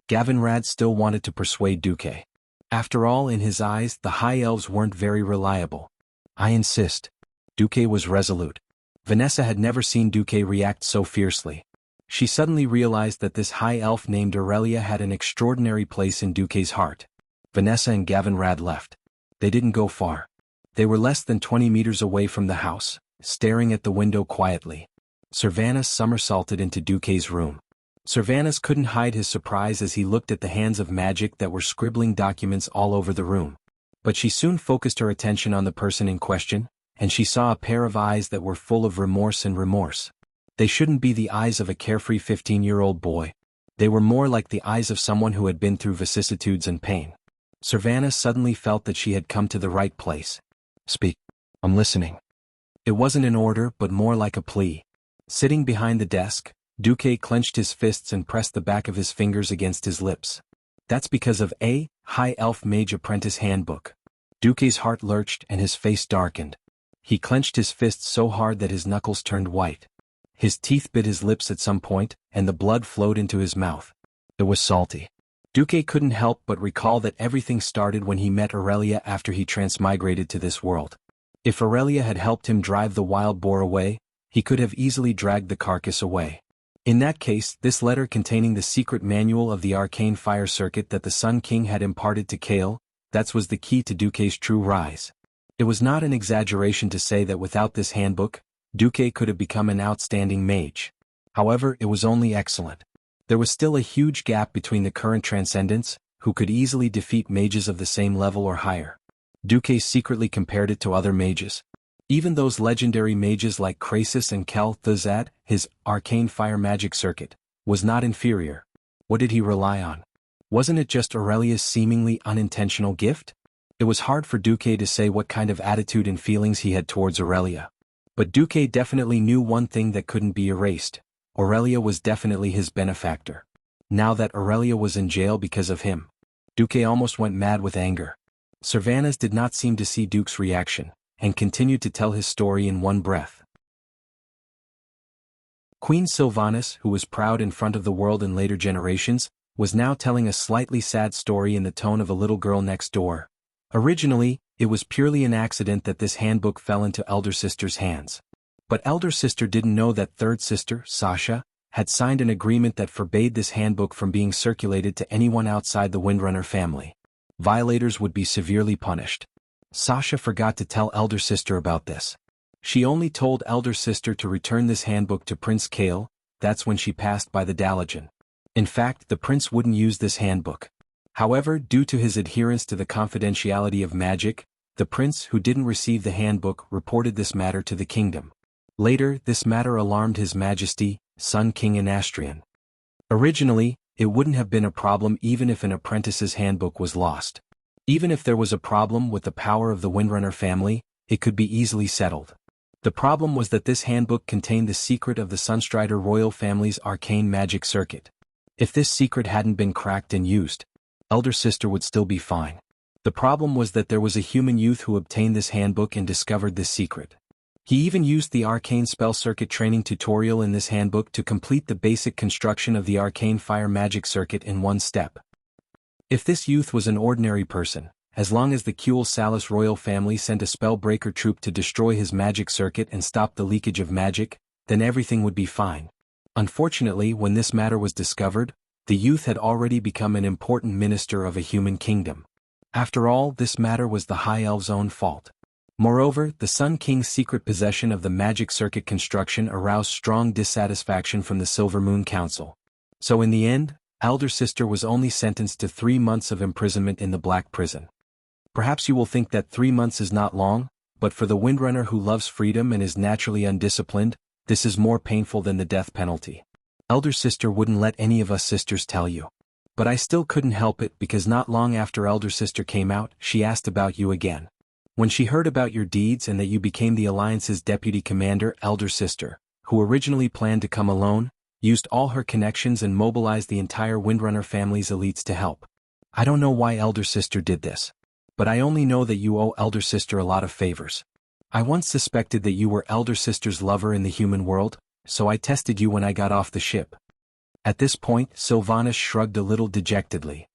Gavinrad still wanted to persuade Duque. After all, in his eyes, the High Elves weren't very reliable. I insist. Duque was resolute. Vanessa had never seen Duque react so fiercely. She suddenly realized that this High Elf named Aurelia had an extraordinary place in Duque's heart. Vanessa and Gavinrad left. They didn't go far. They were less than 20 meters away from the house, staring at the window quietly. Servanas somersaulted into Duque's room. Servanas couldn't hide his surprise as he looked at the hands of magic that were scribbling documents all over the room. But she soon focused her attention on the person in question, and she saw a pair of eyes that were full of remorse. They shouldn't be the eyes of a carefree 15-year-old boy. They were more like the eyes of someone who had been through vicissitudes and pain. Savannah suddenly felt that she had come to the right place. "Speak. I'm listening." It wasn't an order but more like a plea. Sitting behind the desk, Duque clenched his fists and pressed the back of his fingers against his lips. "That's because of a High Elf Mage Apprentice Handbook." Duque's heart lurched and his face darkened. He clenched his fists so hard that his knuckles turned white. His teeth bit his lips at some point, and the blood flowed into his mouth. It was salty. Duque couldn't help but recall that everything started when he met Aurelia after he transmigrated to this world. If Aurelia had helped him drive the wild boar away, he could have easily dragged the carcass away. In that case, this letter containing the secret manual of the arcane fire circuit that the Sun King had imparted to Kale, that was the key to Duque's true rise. It was not an exaggeration to say that without this handbook, Duque could have become an outstanding mage. However, it was only excellent. There was still a huge gap between the current transcendents, who could easily defeat mages of the same level or higher. Duque secretly compared it to other mages. Even those legendary mages like Krasis and Kel-Thuzad, his arcane fire magic circuit, was not inferior. What did he rely on? Wasn't it just Aurelia's seemingly unintentional gift? It was hard for Duque to say what kind of attitude and feelings he had towards Aurelia. But Duque definitely knew one thing that couldn't be erased. Aurelia was definitely his benefactor. Now that Aurelia was in jail because of him, Duque almost went mad with anger. Cervantes did not seem to see Duke's reaction, and continued to tell his story in one breath. Queen Sylvanas, who was proud in front of the world in later generations, was now telling a slightly sad story in the tone of a little girl next door. Originally, it was purely an accident that this handbook fell into Elder Sister's hands. But Elder Sister didn't know that third sister, Sasha, had signed an agreement that forbade this handbook from being circulated to anyone outside the Windrunner family. Violators would be severely punished. Sasha forgot to tell Elder Sister about this. She only told Elder Sister to return this handbook to Prince Kale. That's when she passed by the Dalajan. In fact, the prince wouldn't use this handbook. However, due to his adherence to the confidentiality of magic, the prince who didn't receive the handbook reported this matter to the kingdom. Later, this matter alarmed His Majesty, Sun King Anastrian. Originally, it wouldn't have been a problem even if an apprentice's handbook was lost. Even if there was a problem with the power of the Windrunner family, it could be easily settled. The problem was that this handbook contained the secret of the Sunstrider royal family's arcane magic circuit. If this secret hadn't been cracked and used, Elder Sister would still be fine. The problem was that there was a human youth who obtained this handbook and discovered this secret. He even used the arcane spell circuit training tutorial in this handbook to complete the basic construction of the arcane fire magic circuit in one step. If this youth was an ordinary person, as long as the Kuel Salus royal family sent a spellbreaker troop to destroy his magic circuit and stop the leakage of magic, then everything would be fine. Unfortunately, when this matter was discovered, the youth had already become an important minister of a human kingdom. After all, this matter was the High Elf's own fault. Moreover, the Sun King's secret possession of the magic circuit construction aroused strong dissatisfaction from the Silver Moon Council. So in the end, Elder Sister was only sentenced to 3 months of imprisonment in the Black Prison. Perhaps you will think that 3 months is not long, but for the Windrunner who loves freedom and is naturally undisciplined, this is more painful than the death penalty. Elder Sister wouldn't let any of us sisters tell you. But I still couldn't help it because not long after Elder Sister came out, she asked about you again. When she heard about your deeds and that you became the Alliance's deputy commander, Elder Sister, who originally planned to come alone, used all her connections and mobilized the entire Windrunner family's elites to help. I don't know why Elder Sister did this. But I only know that you owe Elder Sister a lot of favors. I once suspected that you were Elder Sister's lover in the human world, so I tested you when I got off the ship. At this point, Sylvanas shrugged a little dejectedly.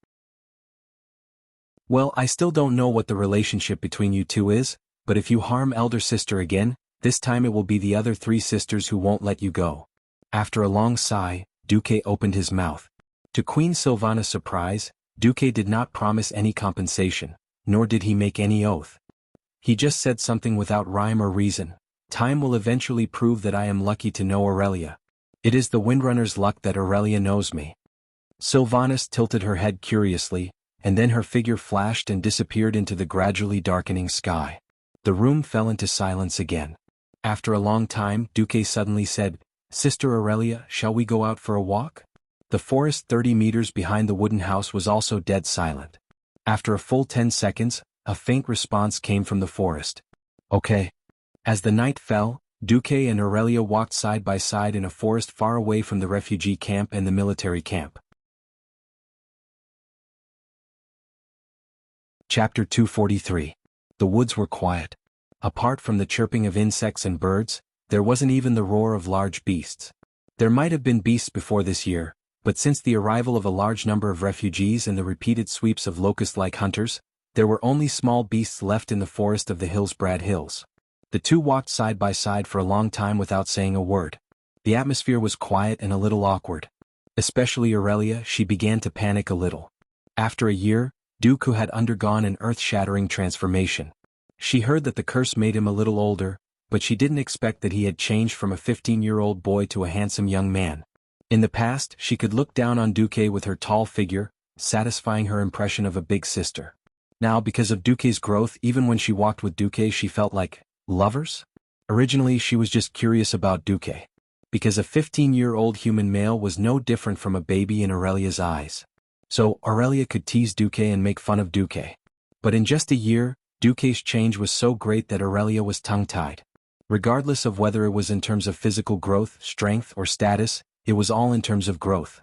Well, I still don't know what the relationship between you two is, but if you harm Elder Sister again, this time it will be the other 3 sisters who won't let you go. After a long sigh, Duque opened his mouth. To Queen Sylvanas' surprise, Duque did not promise any compensation, nor did he make any oath. He just said something without rhyme or reason. Time will eventually prove that I am lucky to know Aurelia. It is the Windrunner's luck that Aurelia knows me. Sylvanas tilted her head curiously, and then her figure flashed and disappeared into the gradually darkening sky. The room fell into silence again. After a long time, Duque suddenly said, "Sister Aurelia, shall we go out for a walk?" The forest 30 meters behind the wooden house was also dead silent. After a full 10 seconds, a faint response came from the forest. Okay. As the night fell, Duque and Aurelia walked side by side in a forest far away from the refugee camp and the military camp. Chapter 243. The woods were quiet. Apart from the chirping of insects and birds, there wasn't even the roar of large beasts. There might have been beasts before this year, but since the arrival of a large number of refugees and the repeated sweeps of locust-like hunters, there were only small beasts left in the forest of the Hillsbrad Hills. The two walked side by side for a long time without saying a word. The atmosphere was quiet and a little awkward. Especially Aurelia, she began to panic a little. After a year, Dooku had undergone an earth-shattering transformation. She heard that the curse made him a little older, but she didn't expect that he had changed from a 15-year-old boy to a handsome young man. In the past, she could look down on Duque with her tall figure, satisfying her impression of a big sister. Now, because of Duque's growth, even when she walked with Duque, she felt like lovers? Originally, she was just curious about Duque. Because a 15-year-old human male was no different from a baby in Aurelia's eyes. So, Aurelia could tease Duque and make fun of Duque. But in just a year, Duque's change was so great that Aurelia was tongue-tied. Regardless of whether it was in terms of physical growth, strength, or status, it was all in terms of growth.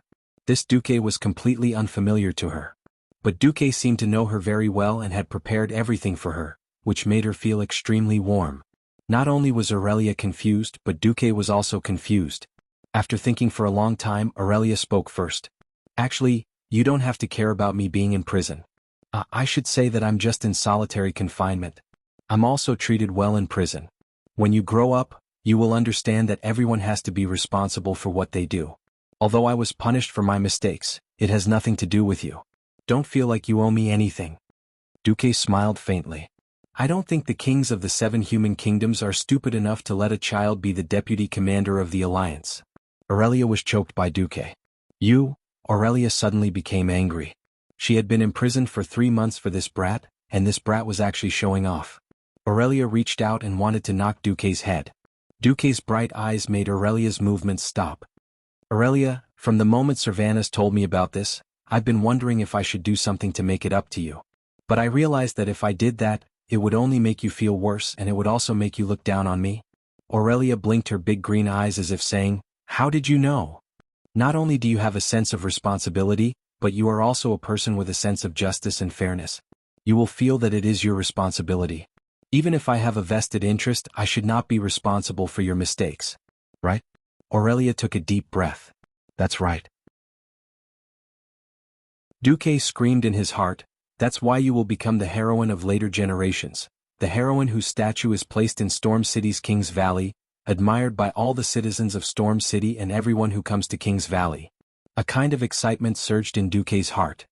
This Duque was completely unfamiliar to her. But Duque seemed to know her very well and had prepared everything for her, which made her feel extremely warm. Not only was Aurelia confused, but Duque was also confused. After thinking for a long time, Aurelia spoke first. Actually, you don't have to care about me being in prison. I should say that I'm just in solitary confinement. I'm also treated well in prison. When you grow up, you will understand that everyone has to be responsible for what they do. Although I was punished for my mistakes, it has nothing to do with you. Don't feel like you owe me anything. Duque smiled faintly. I don't think the kings of the 7 human kingdoms are stupid enough to let a child be the deputy commander of the alliance. Aurelia was choked by Duque. Aurelia suddenly became angry. She had been imprisoned for 3 months for this brat, and this brat was actually showing off. Aurelia reached out and wanted to knock Duque's head. Duque's bright eyes made Aurelia's movements stop. Aurelia, from the moment Servanas told me about this, I've been wondering if I should do something to make it up to you. But I realized that if I did that, it would only make you feel worse and it would also make you look down on me. Aurelia blinked her big green eyes as if saying, How did you know? Not only do you have a sense of responsibility, but you are also a person with a sense of justice and fairness. You will feel that it is your responsibility. Even if I have a vested interest, I should not be responsible for your mistakes. Right? Aurelia took a deep breath. That's right. Duque screamed in his heart, That's why you will become the heroine of later generations, the heroine whose statue is placed in Storm City's King's Valley, admired by all the citizens of Storm City and everyone who comes to King's Valley. A kind of excitement surged in Duque's heart.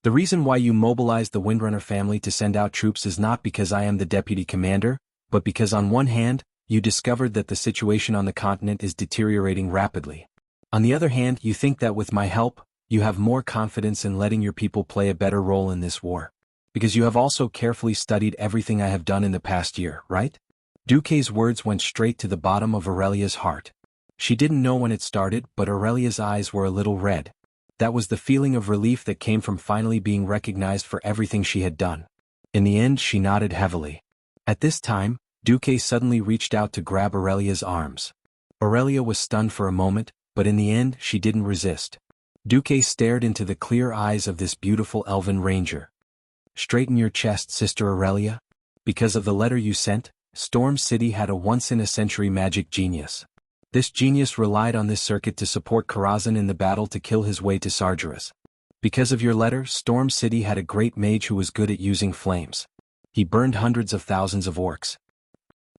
The reason why you mobilized the Windrunner family to send out troops is not because I am the deputy commander, but because on one hand, you discovered that the situation on the continent is deteriorating rapidly. On the other hand, you think that with my help, you have more confidence in letting your people play a better role in this war. Because you have also carefully studied everything I have done in the past year, right? Duque's words went straight to the bottom of Aurelia's heart. She didn't know when it started, but Aurelia's eyes were a little red. That was the feeling of relief that came from finally being recognized for everything she had done. In the end, she nodded heavily. At this time, Duque suddenly reached out to grab Aurelia's arms. Aurelia was stunned for a moment, but in the end, she didn't resist. Duque stared into the clear eyes of this beautiful elven ranger. Straighten your chest, Sister Aurelia. Because of the letter you sent, Storm City had a once-in-a-century magic genius. This genius relied on this circuit to support Karazhan in the battle to kill his way to Sargeras. Because of your letter, Storm City had a great mage who was good at using flames. He burned hundreds of thousands of orcs.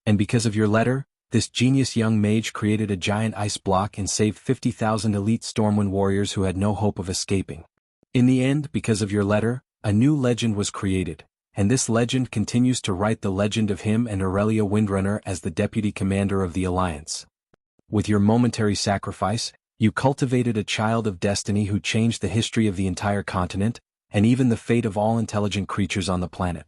And because of your letter, this genius young mage created a giant ice block and saved 50,000 elite Stormwind warriors who had no hope of escaping. In the end, because of your letter, a new legend was created, and this legend continues to write the legend of him and Aurelia Windrunner as the deputy commander of the Alliance. With your momentary sacrifice, you cultivated a child of destiny who changed the history of the entire continent, and even the fate of all intelligent creatures on the planet.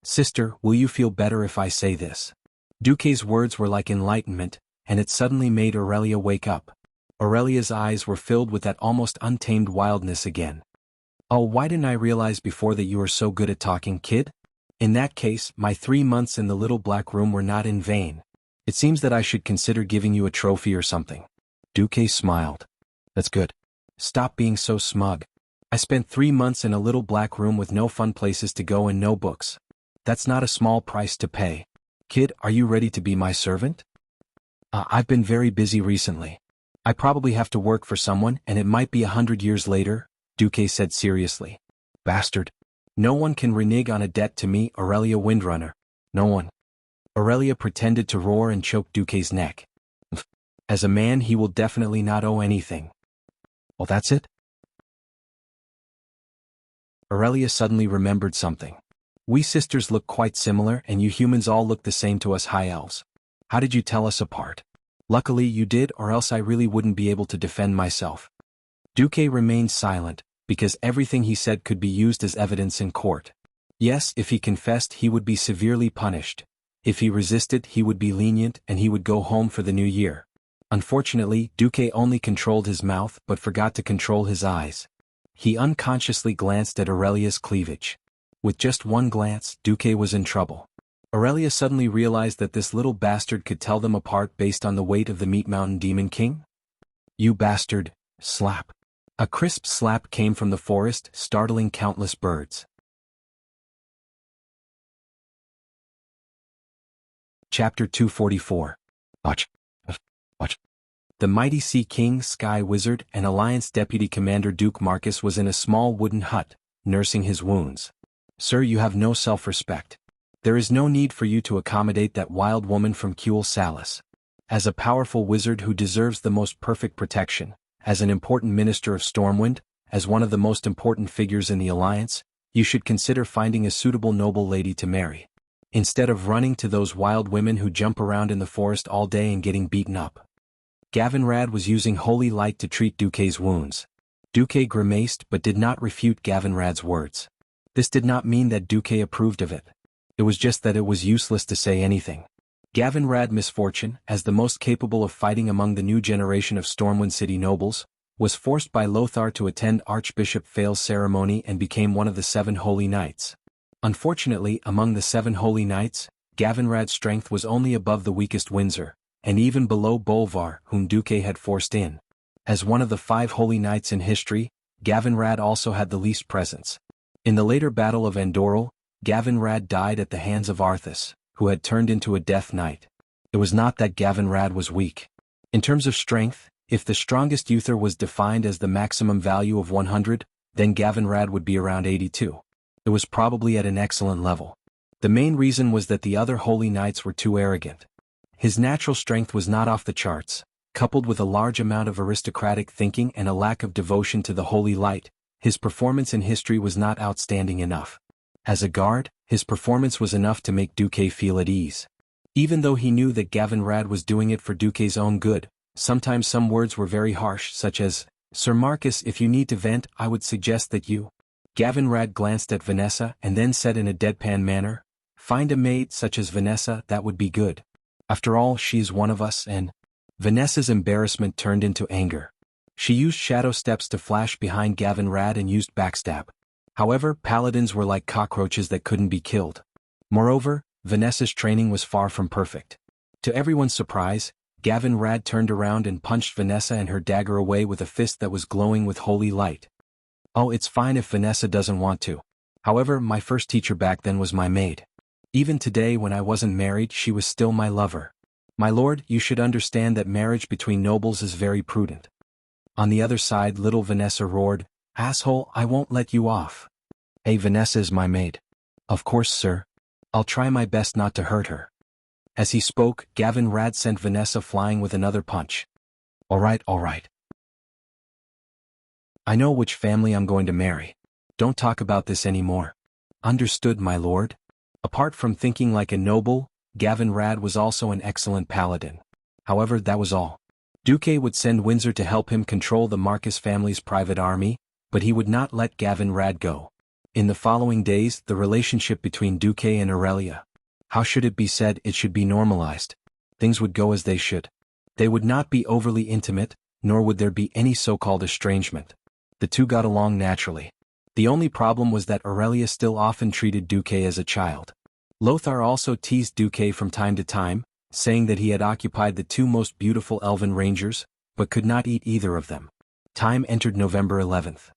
Sister, will you feel better if I say this? Duque's words were like enlightenment, and it suddenly made Aurelia wake up. Aurelia's eyes were filled with that almost untamed wildness again. Oh, why didn't I realize before that you were so good at talking, kid? In that case, my 3 months in the little black room were not in vain. It seems that I should consider giving you a trophy or something. Duque smiled. That's good. Stop being so smug. I spent 3 months in a little black room with no fun places to go and no books. That's not a small price to pay. Kid, are you ready to be my servant? I've been very busy recently. I probably have to work for someone and it might be 100 years later, Duque said seriously. Bastard. No one can renege on a debt to me, Aurelia Windrunner. No one. Aurelia pretended to roar and choked Duque's neck. As a man he will definitely not owe anything. Well, that's it? Aurelia suddenly remembered something. We sisters look quite similar and you humans all look the same to us high elves. How did you tell us apart? Luckily you did, or else I really wouldn't be able to defend myself. Duque remained silent, because everything he said could be used as evidence in court. Yes, if he confessed he would be severely punished. If he resisted he would be lenient and he would go home for the new year. Unfortunately, Duque only controlled his mouth but forgot to control his eyes. He unconsciously glanced at Aurelia's cleavage. With just one glance, Duque was in trouble. Aurelia suddenly realized that this little bastard could tell them apart based on the weight of the Meat Mountain Demon King. You bastard, slap. A crisp slap came from the forest, startling countless birds. Chapter 244. Watch. The mighty Sea King, Sky Wizard, and Alliance Deputy Commander Duke Marcus was in a small wooden hut, nursing his wounds. Sir, you have no self-respect. There is no need for you to accommodate that wild woman from Kuel Salis. As a powerful wizard who deserves the most perfect protection, as an important minister of Stormwind, as one of the most important figures in the Alliance, you should consider finding a suitable noble lady to marry. Instead of running to those wild women who jump around in the forest all day and getting beaten up. Gavinrad was using holy light to treat Duque's wounds. Duque grimaced but did not refute Gavinrad's words. This did not mean that Duque approved of it. It was just that it was useless to say anything. Gavinrad Misfortune, as the most capable of fighting among the new generation of Stormwind City nobles, was forced by Lothar to attend Archbishop Fail's ceremony and became one of the 7 Holy Knights. Unfortunately, among the 7 Holy Knights, Gavinrad's strength was only above the weakest Windsor, and even below Bolvar, whom Duque had forced in. As one of the 5 Holy Knights in history, Gavinrad also had the least presence. In the later Battle of Andoril, Gavinrad died at the hands of Arthas, who had turned into a Death Knight. It was not that Gavinrad was weak. In terms of strength, if the strongest Uther was defined as the maximum value of 100, then Gavinrad would be around 82. It was probably at an excellent level. The main reason was that the other Holy Knights were too arrogant. His natural strength was not off the charts, coupled with a large amount of aristocratic thinking and a lack of devotion to the Holy Light. His performance in history was not outstanding enough. As a guard, his performance was enough to make Duque feel at ease. Even though he knew that Gavinrad was doing it for Duque's own good, sometimes some words were very harsh, such as, Sir Marcus, if you need to vent, I would suggest that you. Gavinrad glanced at Vanessa and then said in a deadpan manner, Find a maid such as Vanessa, that would be good. After all, she is one of us and... Vanessa's embarrassment turned into anger. She used shadow steps to flash behind Gavinrad and used backstab. However, paladins were like cockroaches that couldn't be killed. Moreover, Vanessa's training was far from perfect. To everyone's surprise, Gavinrad turned around and punched Vanessa and her dagger away with a fist that was glowing with holy light. Oh, it's fine if Vanessa doesn't want to. However, my first teacher back then was my maid. Even today when I wasn't married, she was still my lover. My lord, you should understand that marriage between nobles is very prudent. On the other side, little Vanessa roared, Asshole, I won't let you off. Hey, Vanessa is my maid. Of course, sir. I'll try my best not to hurt her. As he spoke, Gavinrad sent Vanessa flying with another punch. All right. I know which family I'm going to marry. Don't talk about this anymore. Understood, my lord? Apart from thinking like a noble, Gavinrad was also an excellent paladin. However, that was all. Duque would send Windsor to help him control the Marcus family's private army, but he would not let Gavinrad go. In the following days, the relationship between Duque and Aurelia. How should it be said? It should be normalized. Things would go as they should. They would not be overly intimate, nor would there be any so-called estrangement. The two got along naturally. The only problem was that Aurelia still often treated Duque as a child. Lothar also teased Duque from time to time, saying that he had occupied the two most beautiful elven rangers, but could not eat either of them. Time entered November 11th.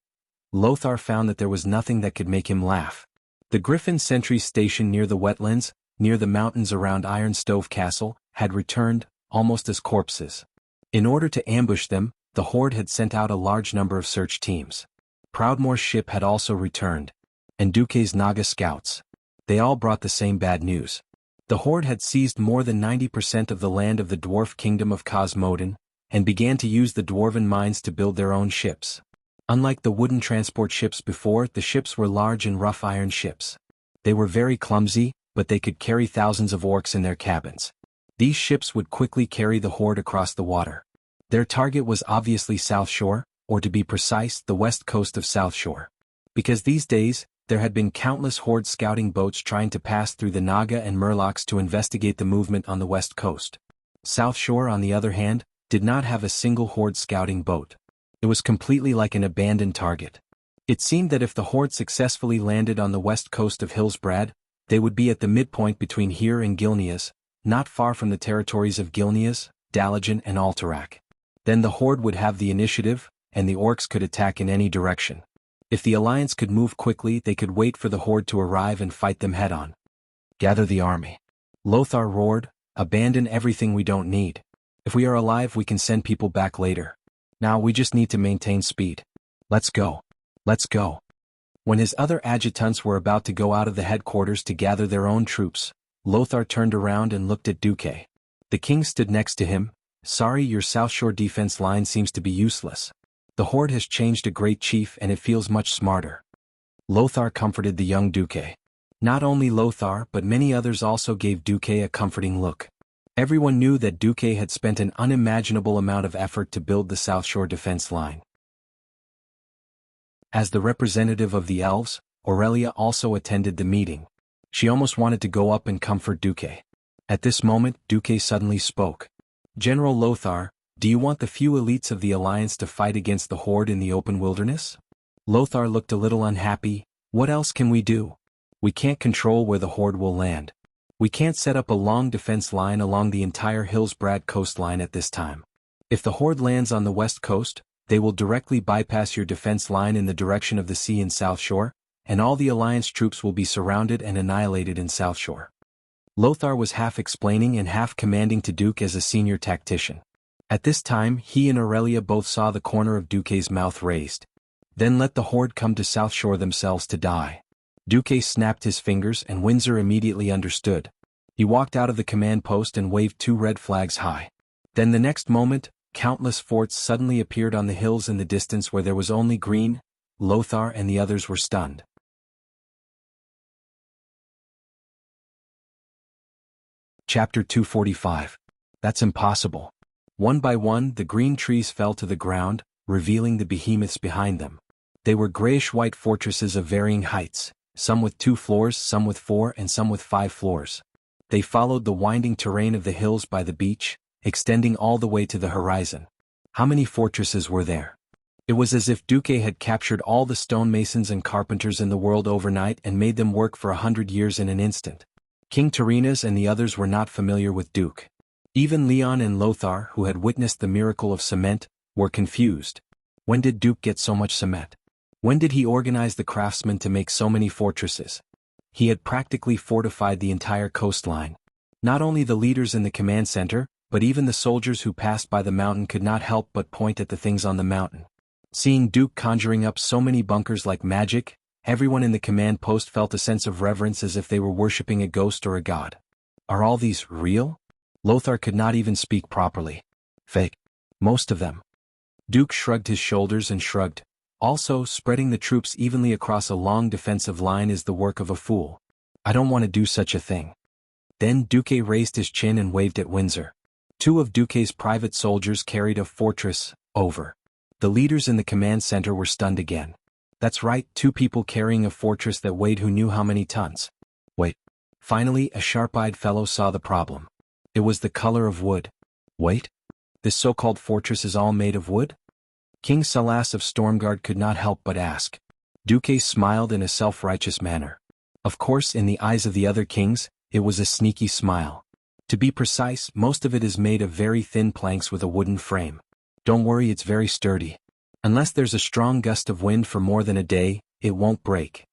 Lothar found that there was nothing that could make him laugh. The Griffin sentries stationed near the wetlands, near the mountains around Iron Stove Castle, had returned, almost as corpses. In order to ambush them, the Horde had sent out a large number of search teams. Proudmoore's ship had also returned, and Duque's Naga scouts. They all brought the same bad news. The Horde had seized more than 90% of the land of the dwarf kingdom of Cosmodin, and began to use the dwarven mines to build their own ships. Unlike the wooden transport ships before, the ships were large and rough iron ships. They were very clumsy, but they could carry thousands of orcs in their cabins. These ships would quickly carry the Horde across the water. Their target was obviously South Shore, or to be precise, the west coast of South Shore. Because these days, there had been countless Horde scouting boats trying to pass through the Naga and Murlocs to investigate the movement on the west coast. South Shore, on the other hand, did not have a single Horde scouting boat. It was completely like an abandoned target. It seemed that if the Horde successfully landed on the west coast of Hillsbrad, they would be at the midpoint between here and Gilneas, not far from the territories of Gilneas, Dalagen and Alterac. Then the Horde would have the initiative, and the orcs could attack in any direction. If the Alliance could move quickly, they could wait for the Horde to arrive and fight them head-on. Gather the army. Lothar roared, abandon everything we don't need. If we are alive, we can send people back later. Now we just need to maintain speed. Let's go. Let's go. When his other adjutants were about to go out of the headquarters to gather their own troops, Lothar turned around and looked at Duque. The king stood next to him. Sorry, your South Shore defense line seems to be useless. The Horde has changed a great chief and it feels much smarter. Lothar comforted the young Duque. Not only Lothar but many others also gave Duque a comforting look. Everyone knew that Duque had spent an unimaginable amount of effort to build the South Shore defense line. As the representative of the elves, Aurelia also attended the meeting. She almost wanted to go up and comfort Duque. At this moment, Duque suddenly spoke. General Lothar, do you want the few elites of the Alliance to fight against the Horde in the open wilderness? Lothar looked a little unhappy. What else can we do? We can't control where the Horde will land. We can't set up a long defense line along the entire Hillsbrad coastline at this time. If the Horde lands on the west coast, they will directly bypass your defense line in the direction of the sea in South Shore, and all the Alliance troops will be surrounded and annihilated in South Shore. Lothar was half explaining and half commanding to Duque as a senior tactician. At this time, he and Aurelia both saw the corner of Duque's mouth raised. Then let the Horde come to South Shore themselves to die. Duque snapped his fingers and Windsor immediately understood. He walked out of the command post and waved two red flags high. Then the next moment, countless forts suddenly appeared on the hills in the distance where there was only green. Lothar and the others were stunned. Chapter 245. That's impossible. One by one, the green trees fell to the ground, revealing the behemoths behind them. They were grayish-white fortresses of varying heights, some with 2 floors, some with 4, and some with 5 floors. They followed the winding terrain of the hills by the beach, extending all the way to the horizon. How many fortresses were there? It was as if Duque had captured all the stonemasons and carpenters in the world overnight and made them work for 100 years in an instant. King Tyrrhenas and the others were not familiar with Duque. Even Leon and Lothar, who had witnessed the miracle of cement, were confused. When did Duque get so much cement? When did he organize the craftsmen to make so many fortresses? He had practically fortified the entire coastline. Not only the leaders in the command center, but even the soldiers who passed by the mountain could not help but point at the things on the mountain. Seeing Duque conjuring up so many bunkers like magic, everyone in the command post felt a sense of reverence as if they were worshipping a ghost or a god. Are all these real? Lothar could not even speak properly. Fake. Most of them. Duque shrugged his shoulders and shrugged. Also, spreading the troops evenly across a long defensive line is the work of a fool. I don't want to do such a thing. Then Duque raised his chin and waved at Windsor. 2 of Duque's private soldiers carried a fortress. Over. The leaders in the command center were stunned again. That's right, 2 people carrying a fortress that weighed who knew how many tons. Wait. Finally, a sharp-eyed fellow saw the problem. It was the color of wood. Wait. This so-called fortress is all made of wood? King Salas of Stormguard could not help but ask. Duque smiled in a self-righteous manner. Of course, in the eyes of the other kings, it was a sneaky smile. To be precise, most of it is made of very thin planks with a wooden frame. Don't worry, it's very sturdy. Unless there's a strong gust of wind for more than a day, it won't break.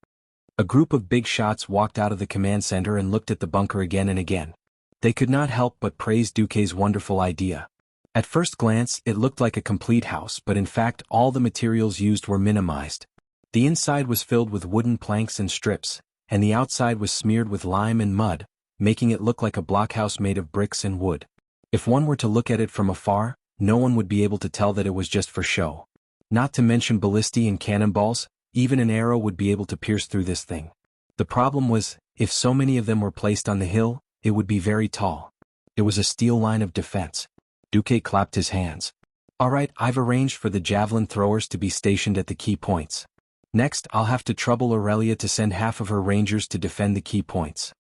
A group of big shots walked out of the command center and looked at the bunker again and again. They could not help but praise Duque's wonderful idea. At first glance, it looked like a complete house, but in fact all the materials used were minimized. The inside was filled with wooden planks and strips, and the outside was smeared with lime and mud, making it look like a blockhouse made of bricks and wood. If one were to look at it from afar, no one would be able to tell that it was just for show. Not to mention ballistae and cannonballs, even an arrow would be able to pierce through this thing. The problem was, if so many of them were placed on the hill, it would be very tall. It was a steel line of defense. Duque clapped his hands. All right, I've arranged for the javelin throwers to be stationed at the key points. Next, I'll have to trouble Aurelia to send half of her rangers to defend the key points.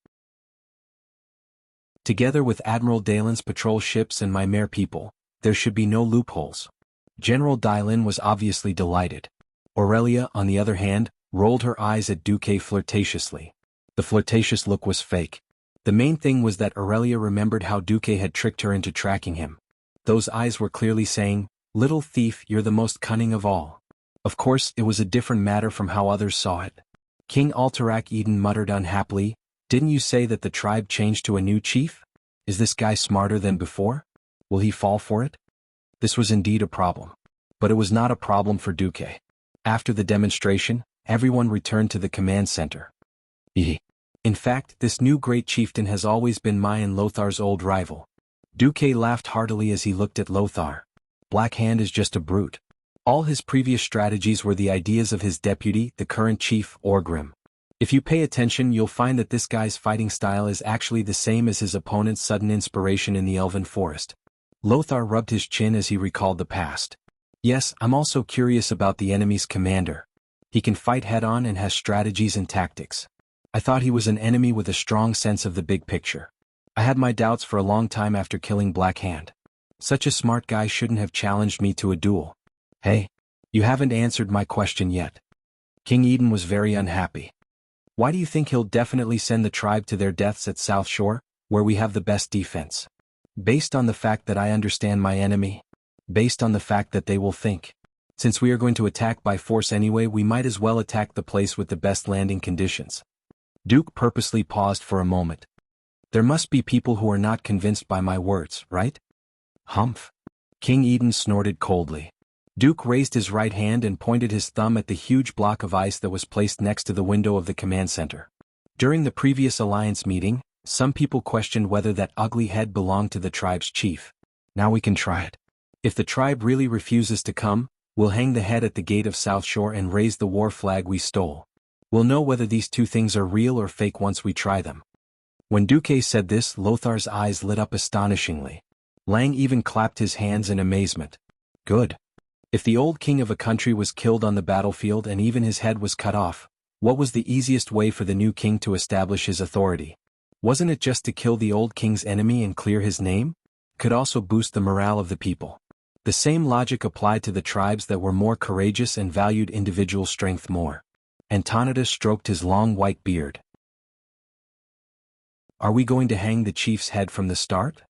Together with Admiral Dalen's patrol ships and my mere people, there should be no loopholes. General Dalen was obviously delighted. Aurelia, on the other hand, rolled her eyes at Duque flirtatiously. The flirtatious look was fake. The main thing was that Aurelia remembered how Duque had tricked her into tracking him. Those eyes were clearly saying, "Little thief, you're the most cunning of all." Of course, it was a different matter from how others saw it. King Alterac Eden muttered unhappily, "Didn't you say that the tribe changed to a new chief? Is this guy smarter than before? Will he fall for it?" This was indeed a problem. But it was not a problem for Duque. After the demonstration, everyone returned to the command center. In fact, this new great chieftain has always been my and Lothar's old rival. Duque laughed heartily as he looked at Lothar. Black Hand is just a brute. All his previous strategies were the ideas of his deputy, the current chief, Orgrim. If you pay attention, you'll find that this guy's fighting style is actually the same as his opponent's sudden inspiration in the Elven Forest. Lothar rubbed his chin as he recalled the past. Yes, I'm also curious about the enemy's commander. He can fight head-on and has strategies and tactics. I thought he was an enemy with a strong sense of the big picture. I had my doubts for a long time after killing Black Hand. Such a smart guy shouldn't have challenged me to a duel. Hey, you haven't answered my question yet. King Eden was very unhappy. Why do you think he'll definitely send the tribe to their deaths at South Shore, where we have the best defense? Based on the fact that I understand my enemy? Based on the fact that they will think, since we are going to attack by force anyway, we might as well attack the place with the best landing conditions. Duke purposely paused for a moment. There must be people who are not convinced by my words, right? Humph. King Eden snorted coldly. Duke raised his right hand and pointed his thumb at the huge block of ice that was placed next to the window of the command center. During the previous alliance meeting, some people questioned whether that ugly head belonged to the tribe's chief. Now we can try it. If the tribe really refuses to come, we'll hang the head at the gate of South Shore and raise the war flag we stole. We'll know whether these two things are real or fake once we try them. When Duque said this, Lothar's eyes lit up astonishingly. Lang even clapped his hands in amazement. Good. If the old king of a country was killed on the battlefield and even his head was cut off, what was the easiest way for the new king to establish his authority? Wasn't it just to kill the old king's enemy and clear his name? Could also boost the morale of the people. The same logic applied to the tribes that were more courageous and valued individual strength more. Antonidas stroked his long white beard. Are we going to hang the chief's head from the start?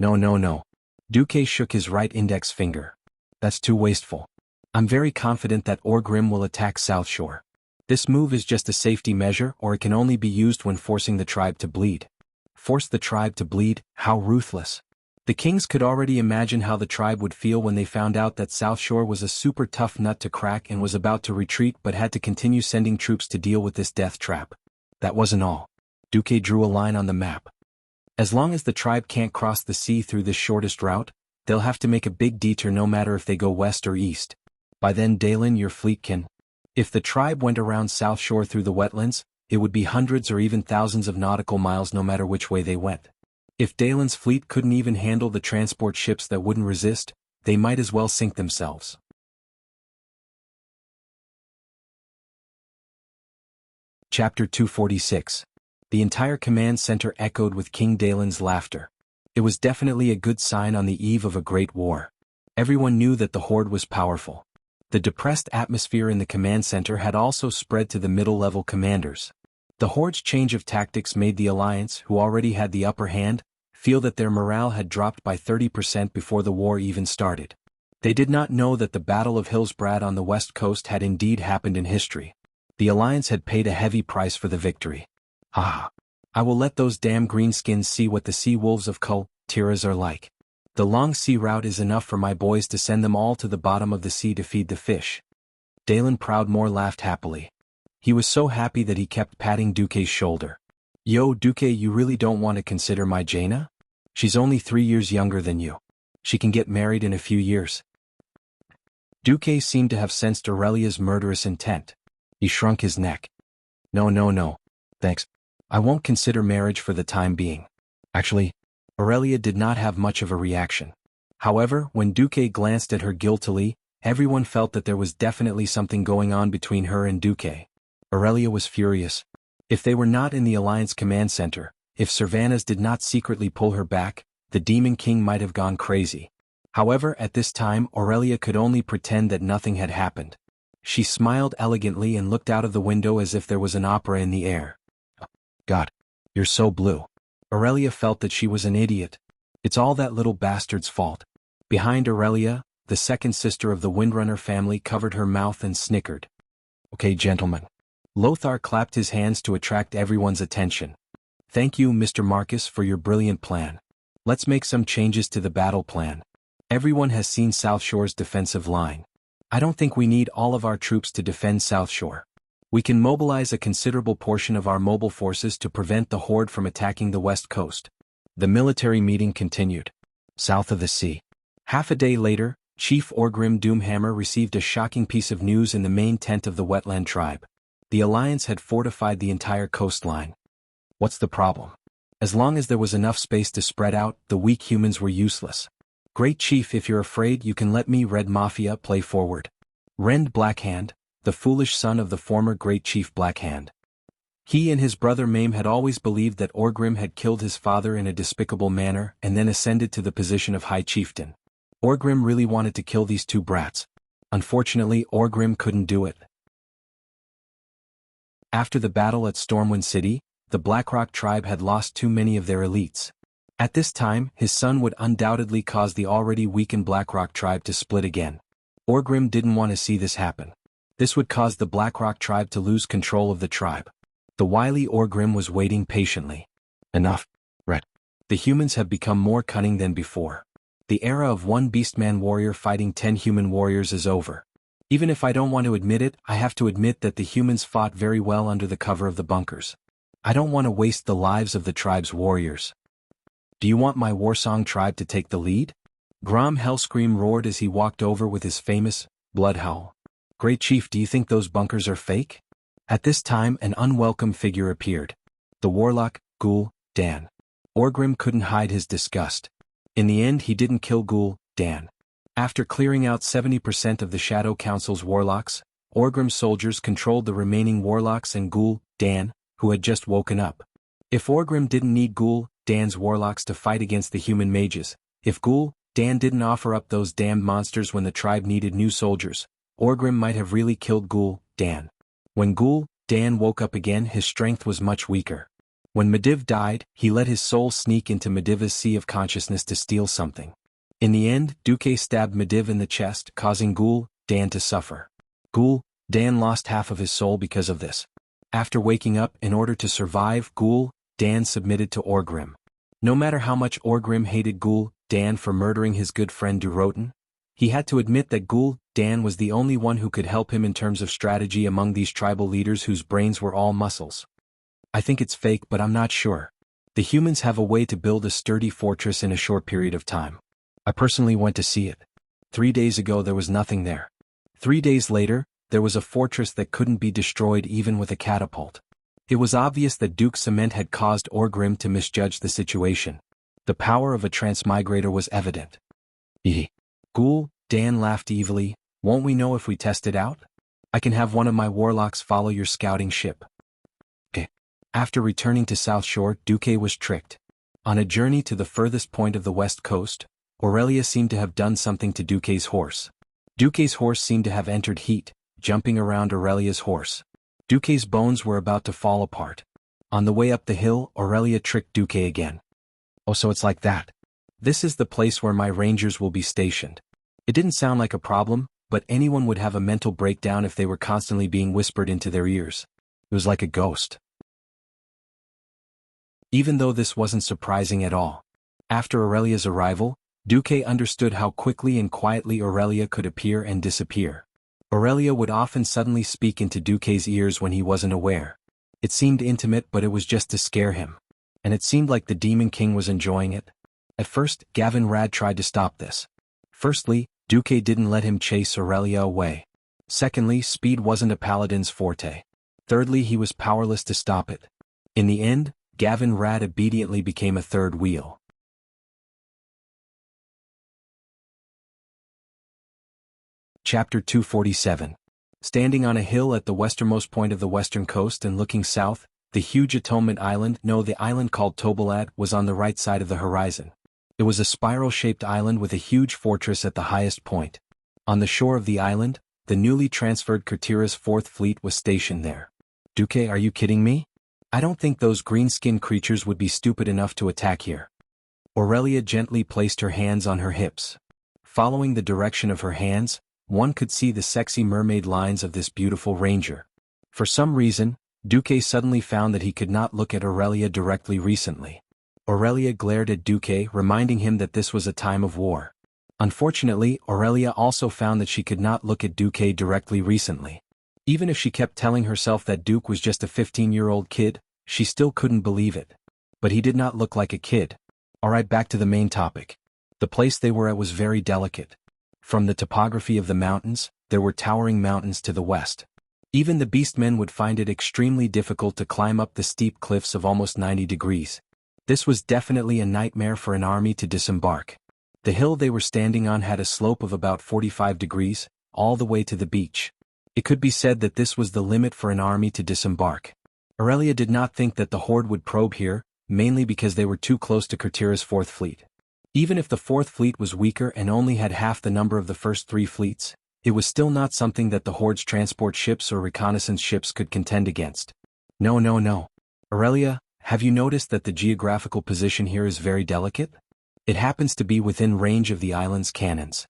No. Duque shook his right index finger. That's too wasteful. I'm very confident that Orgrim will attack South Shore. This move is just a safety measure, or it can only be used when forcing the tribe to bleed. Force the tribe to bleed? How ruthless. The kings could already imagine how the tribe would feel when they found out that South Shore was a super tough nut to crack and was about to retreat but had to continue sending troops to deal with this death trap. That wasn't all. Duque drew a line on the map. As long as the tribe can't cross the sea through this shortest route, they'll have to make a big detour no matter if they go west or east. By then, Dalen, your fleet can. If the tribe went around South Shore through the wetlands, it would be hundreds or even thousands of nautical miles no matter which way they went. If Dalen's fleet couldn't even handle the transport ships that wouldn't resist, they might as well sink themselves. Chapter 246. The entire command center echoed with King Dalen's laughter. It was definitely a good sign on the eve of a great war. Everyone knew that the Horde was powerful. The depressed atmosphere in the command center had also spread to the middle-level commanders. The Horde's change of tactics made the Alliance, who already had the upper hand, feel that their morale had dropped by 30% before the war even started. They did not know that the Battle of Hillsbrad on the west coast had indeed happened in history. The Alliance had paid a heavy price for the victory. Ah! I will let those damn greenskins see what the sea wolves of Kul Tiras are like. The long sea route is enough for my boys to send them all to the bottom of the sea to feed the fish. Dalen Proudmoore laughed happily. He was so happy that he kept patting Duque's shoulder. Yo, Duque, you really don't want to consider my Jaina? She's only 3 years younger than you. She can get married in a few years. Duque seemed to have sensed Aurelia's murderous intent. He shrunk his neck. No. Thanks. I won't consider marriage for the time being. Actually, Aurelia did not have much of a reaction. However, when Duque glanced at her guiltily, everyone felt that there was definitely something going on between her and Duque. Aurelia was furious. If they were not in the Alliance command center, if Servanas did not secretly pull her back, the Demon King might have gone crazy. However, at this time Aurelia could only pretend that nothing had happened. She smiled elegantly and looked out of the window as if there was an opera in the air. God, you're so blue. Aurelia felt that she was an idiot. It's all that little bastard's fault. Behind Aurelia, the second sister of the Windrunner family covered her mouth and snickered. Okay, gentlemen. Lothar clapped his hands to attract everyone's attention. Thank you, Mr. Marcus, for your brilliant plan. Let's make some changes to the battle plan. Everyone has seen South Shore's defensive line. I don't think we need all of our troops to defend South Shore. We can mobilize a considerable portion of our mobile forces to prevent the Horde from attacking the west coast. The military meeting continued. South of the sea. Half a day later, Chief Orgrim Doomhammer received a shocking piece of news in the main tent of the Wetland tribe. The Alliance had fortified the entire coastline. What's the problem? As long as there was enough space to spread out, the weak humans were useless. Great Chief, if you're afraid, you can let me, Red Mafia, play forward. Rend Blackhand, the foolish son of the former Great Chief Blackhand. He and his brother Mame had always believed that Orgrim had killed his father in a despicable manner and then ascended to the position of High Chieftain. Orgrim really wanted to kill these two brats. Unfortunately, Orgrim couldn't do it. After the battle at Stormwind City, the Blackrock tribe had lost too many of their elites. At this time, his son would undoubtedly cause the already weakened Blackrock tribe to split again. Orgrim didn't want to see this happen. This would cause the Blackrock tribe to lose control of the tribe. The wily Orgrim was waiting patiently. Enough, Red. The humans have become more cunning than before. The era of one beastman warrior fighting 10 human warriors is over. Even if I don't want to admit it, I have to admit that the humans fought very well under the cover of the bunkers. I don't want to waste the lives of the tribe's warriors. Do you want my Warsong tribe to take the lead? Grom Hellscream roared as he walked over with his famous blood howl. Great Chief, do you think those bunkers are fake? At this time, an unwelcome figure appeared. The warlock, Ghoul Dan. Orgrim couldn't hide his disgust. In the end, he didn't kill Ghoul Dan. After clearing out 70% of the Shadow Council's warlocks, Orgrim's soldiers controlled the remaining warlocks and Ghoul Dan, who had just woken up. If Orgrim didn't need Ghoul Dan's warlocks to fight against the human mages, if Ghoul Dan didn't offer up those damned monsters when the tribe needed new soldiers, Orgrim might have really killed Ghoul Dan. When Ghoul Dan woke up again, his strength was much weaker. When Mediv died, he let his soul sneak into Medivh's sea of consciousness to steal something. In the end, Duque stabbed Mediv in the chest, causing Ghoul Dan to suffer. Ghoul Dan lost half of his soul because of this. After waking up, in order to survive, Ghoul Dan submitted to Orgrim. No matter how much Orgrim hated Ghoul Dan for murdering his good friend Durotan, he had to admit that Ghoul Dan was the only one who could help him in terms of strategy among these tribal leaders whose brains were all muscles. I think it's fake, but I'm not sure. The humans have a way to build a sturdy fortress in a short period of time. I personally went to see it. 3 days ago there was nothing there. 3 days later, there was a fortress that couldn't be destroyed even with a catapult. It was obvious that Duke Cement had caused Orgrim to misjudge the situation. The power of a transmigrator was evident. Ghoul Dan laughed evilly. Won't we know if we test it out? I can have one of my warlocks follow your scouting ship. Okay. After returning to South Shore, Duque was tricked. On a journey to the furthest point of the west coast, Aurelia seemed to have done something to Duque's horse. Duque's horse seemed to have entered heat, jumping around Aurelia's horse. Duque's bones were about to fall apart. On the way up the hill, Aurelia tricked Duque again. "Oh, so it's like that. This is the place where my rangers will be stationed." It didn't sound like a problem, but anyone would have a mental breakdown if they were constantly being whispered into their ears. It was like a ghost. Even though this wasn't surprising at all. After Aurelia's arrival, Duque understood how quickly and quietly Aurelia could appear and disappear. Aurelia would often suddenly speak into Duque's ears when he wasn't aware. It seemed intimate, but it was just to scare him. And it seemed like the Demon King was enjoying it. At first, Gavin Rad tried to stop this. Firstly, Duque didn't let him chase Aurelia away. Secondly, speed wasn't a paladin's forte. Thirdly, he was powerless to stop it. In the end, Gavin Rad obediently became a third wheel. Chapter 247. Standing on a hill at the westernmost point of the western coast and looking south, the huge Atonement Island, the island called Tobalad, was on the right side of the horizon. It was a spiral-shaped island with a huge fortress at the highest point. On the shore of the island, the newly transferred Kurtira's 4th Fleet was stationed there. "Duque, are you kidding me? I don't think those green-skinned creatures would be stupid enough to attack here." Aurelia gently placed her hands on her hips. Following the direction of her hands, one could see the sexy mermaid lines of this beautiful ranger. For some reason, Duque suddenly found that he could not look at Aurelia directly recently. Aurelia glared at Duque, reminding him that this was a time of war. Unfortunately, Aurelia also found that she could not look at Duque directly recently. Even if she kept telling herself that Duque was just a 15-year-old kid, she still couldn't believe it. But he did not look like a kid. Alright, back to the main topic. The place they were at was very delicate. From the topography of the mountains, there were towering mountains to the west. Even the beastmen would find it extremely difficult to climb up the steep cliffs of almost 90 degrees. This was definitely a nightmare for an army to disembark. The hill they were standing on had a slope of about 45 degrees, all the way to the beach. It could be said that this was the limit for an army to disembark. Aurelia did not think that the horde would probe here, mainly because they were too close to Kurtira's 4th Fleet. Even if the 4th Fleet was weaker and only had half the number of the first 3 fleets, it was still not something that the horde's transport ships or reconnaissance ships could contend against. No. Aurelia, have you noticed that the geographical position here is very delicate? It happens to be within range of the island's cannons.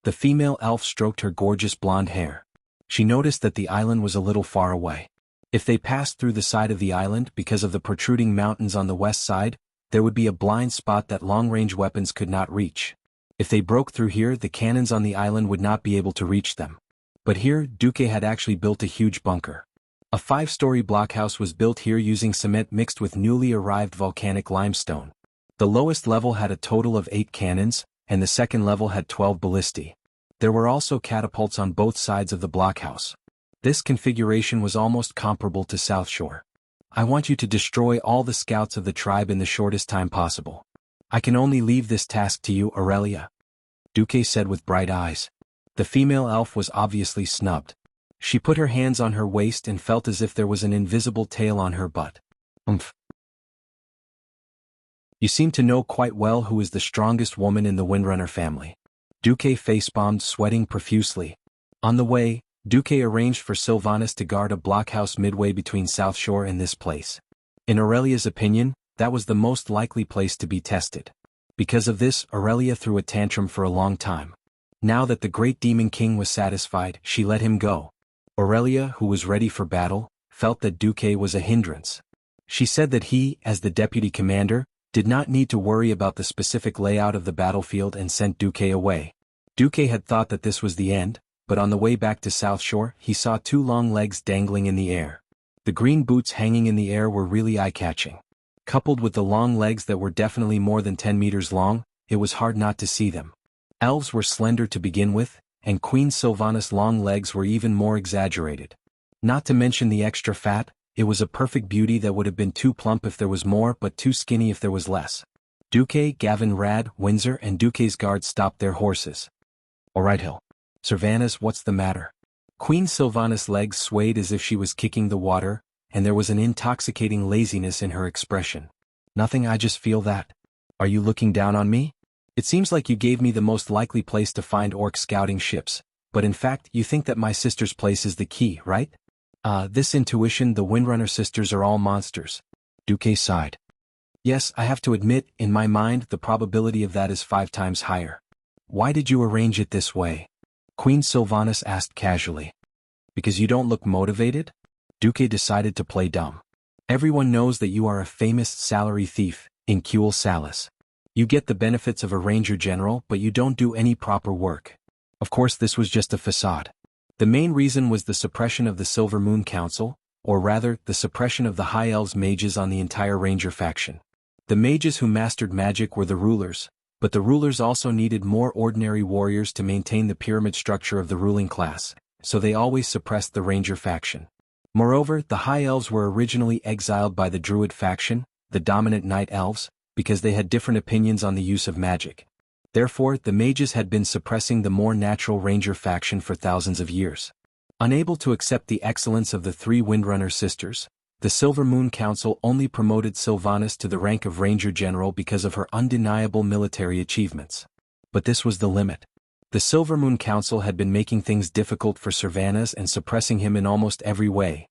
The female elf stroked her gorgeous blonde hair. She noticed that the island was a little far away. If they passed through the side of the island because of the protruding mountains on the west side, there would be a blind spot that long-range weapons could not reach. If they broke through here, the cannons on the island would not be able to reach them. But here, Duque had actually built a huge bunker. A 5-story blockhouse was built here using cement mixed with newly arrived volcanic limestone. The lowest level had a total of 8 cannons, and the second level had 12 ballistae. There were also catapults on both sides of the blockhouse. This configuration was almost comparable to South Shore. "I want you to destroy all the scouts of the tribe in the shortest time possible. I can only leave this task to you, Aurelia," Duque said with bright eyes. The female elf was obviously snubbed. She put her hands on her waist and felt as if there was an invisible tail on her butt. "Umph. You seem to know quite well who is the strongest woman in the Windrunner family." Duque face-bombed, sweating profusely. On the way, Duque arranged for Sylvanas to guard a blockhouse midway between South Shore and this place. In Aurelia's opinion, that was the most likely place to be tested. Because of this, Aurelia threw a tantrum for a long time. Now that the great Demon King was satisfied, she let him go. Aurelia, who was ready for battle, felt that Duque was a hindrance. She said that he, as the deputy commander, did not need to worry about the specific layout of the battlefield and sent Duque away. Duque had thought that this was the end, but on the way back to South Shore, he saw 2 long legs dangling in the air. The green boots hanging in the air were really eye-catching. Coupled with the long legs that were definitely more than 10 meters long, it was hard not to see them. Elves were slender to begin with, and Queen Sylvanas' long legs were even more exaggerated. Not to mention the extra fat, it was a perfect beauty that would have been too plump if there was more but too skinny if there was less. Duque, Gavin Rad, Windsor and Duque's guards stopped their horses. "Alright, Hill. Sylvanas, what's the matter?" Queen Sylvanas' legs swayed as if she was kicking the water, and there was an intoxicating laziness in her expression. Nothing, I just feel that. Are you looking down on me? It seems like you gave me the most likely place to find orc scouting ships, but in fact you think that my sister's place is the key, right? This intuition, the Windrunner sisters are all monsters. Duque sighed. Yes, I have to admit, in my mind the probability of that is 5 times higher. Why did you arrange it this way? Queen Sylvanas asked casually. Because you don't look motivated? Duque decided to play dumb. Everyone knows that you are a famous salary thief, incul salus. You get the benefits of a ranger general, but you don't do any proper work. Of course, this was just a facade. The main reason was the suppression of the Silver Moon Council, or rather, the suppression of the High Elves mages on the entire ranger faction. The mages who mastered magic were the rulers, but the rulers also needed more ordinary warriors to maintain the pyramid structure of the ruling class, so they always suppressed the ranger faction. Moreover, the High Elves were originally exiled by the Druid faction, the dominant Night Elves, because they had different opinions on the use of magic. Therefore, the mages had been suppressing the more natural ranger faction for thousands of years. Unable to accept the excellence of the 3 Windrunner sisters, the Silver Moon Council only promoted Sylvanas to the rank of Ranger General because of her undeniable military achievements. But this was the limit. The Silver Moon Council had been making things difficult for Sylvanas and suppressing him in almost every way.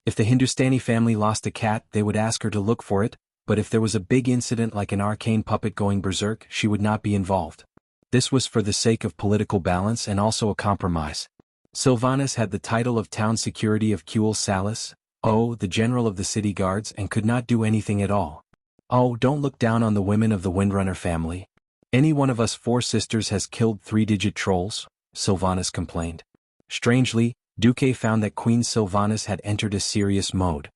If the Hindustani family lost a cat, they would ask her to look for it, but if there was a big incident like an arcane puppet going berserk, she would not be involved. This was for the sake of political balance and also a compromise. Sylvanas had the title of Town Security of Cul Salus, the general of the city guards, and could not do anything at all. Oh, don't look down on the women of the Windrunner family. Any one of us 4 sisters has killed 3-digit trolls, Sylvanas complained. Strangely, Duque found that Queen Sylvanas had entered a serious mode.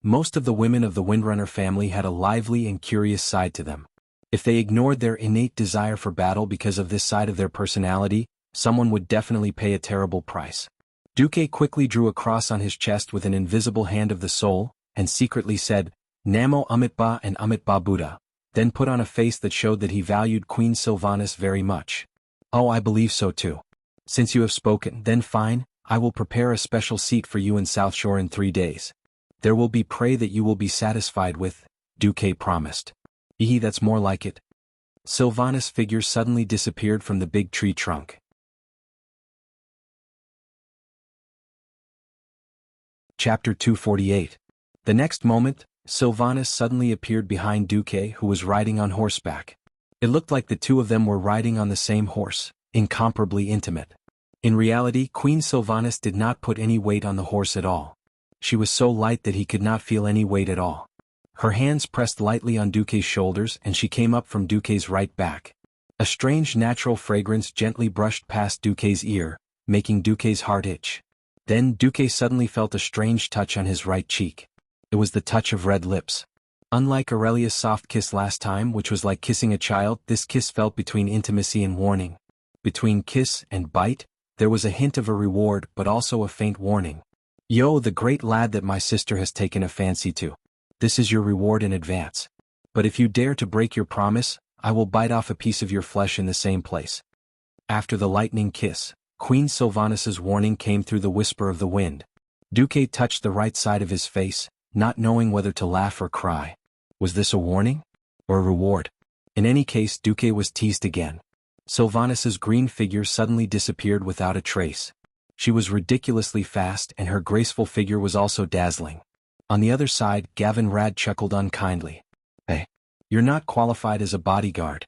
Most of the women of the Windrunner family had a lively and curious side to them. If they ignored their innate desire for battle because of this side of their personality, someone would definitely pay a terrible price. Duque quickly drew a cross on his chest with an invisible hand of the soul, and secretly said, Namo Amitba and Amitba Buddha, then put on a face that showed that he valued Queen Sylvanas very much. Oh, I believe so too. Since you have spoken, then fine, I will prepare a special seat for you in South Shore in 3 days. There will be prey that you will be satisfied with, Duque promised. That's more like it. Sylvanas' figure suddenly disappeared from the big tree trunk. Chapter 248. The next moment, Sylvanas suddenly appeared behind Duque, who was riding on horseback. It looked like the 2 of them were riding on the same horse, incomparably intimate. In reality, Queen Sylvanas did not put any weight on the horse at all. She was so light that he could not feel any weight at all. Her hands pressed lightly on Duque's shoulders and she came up from Duque's right back. A strange natural fragrance gently brushed past Duque's ear, making Duque's heart itch. Then Duque suddenly felt a strange touch on his right cheek. It was the touch of red lips. Unlike Aurelia's soft kiss last time, which was like kissing a child, this kiss felt between intimacy and warning. Between kiss and bite, there was a hint of a reward but also a faint warning. Yo, the great lad that my sister has taken a fancy to. This is your reward in advance. But if you dare to break your promise, I will bite off a piece of your flesh in the same place. After the lightning kiss, Queen Sylvanas's warning came through the whisper of the wind. Duque touched the right side of his face, not knowing whether to laugh or cry. Was this a warning? Or a reward? In any case, Duque was teased again. Sylvanas's green figure suddenly disappeared without a trace. She was ridiculously fast and her graceful figure was also dazzling. On the other side, Gavin Rad chuckled unkindly. Hey, you're not qualified as a bodyguard,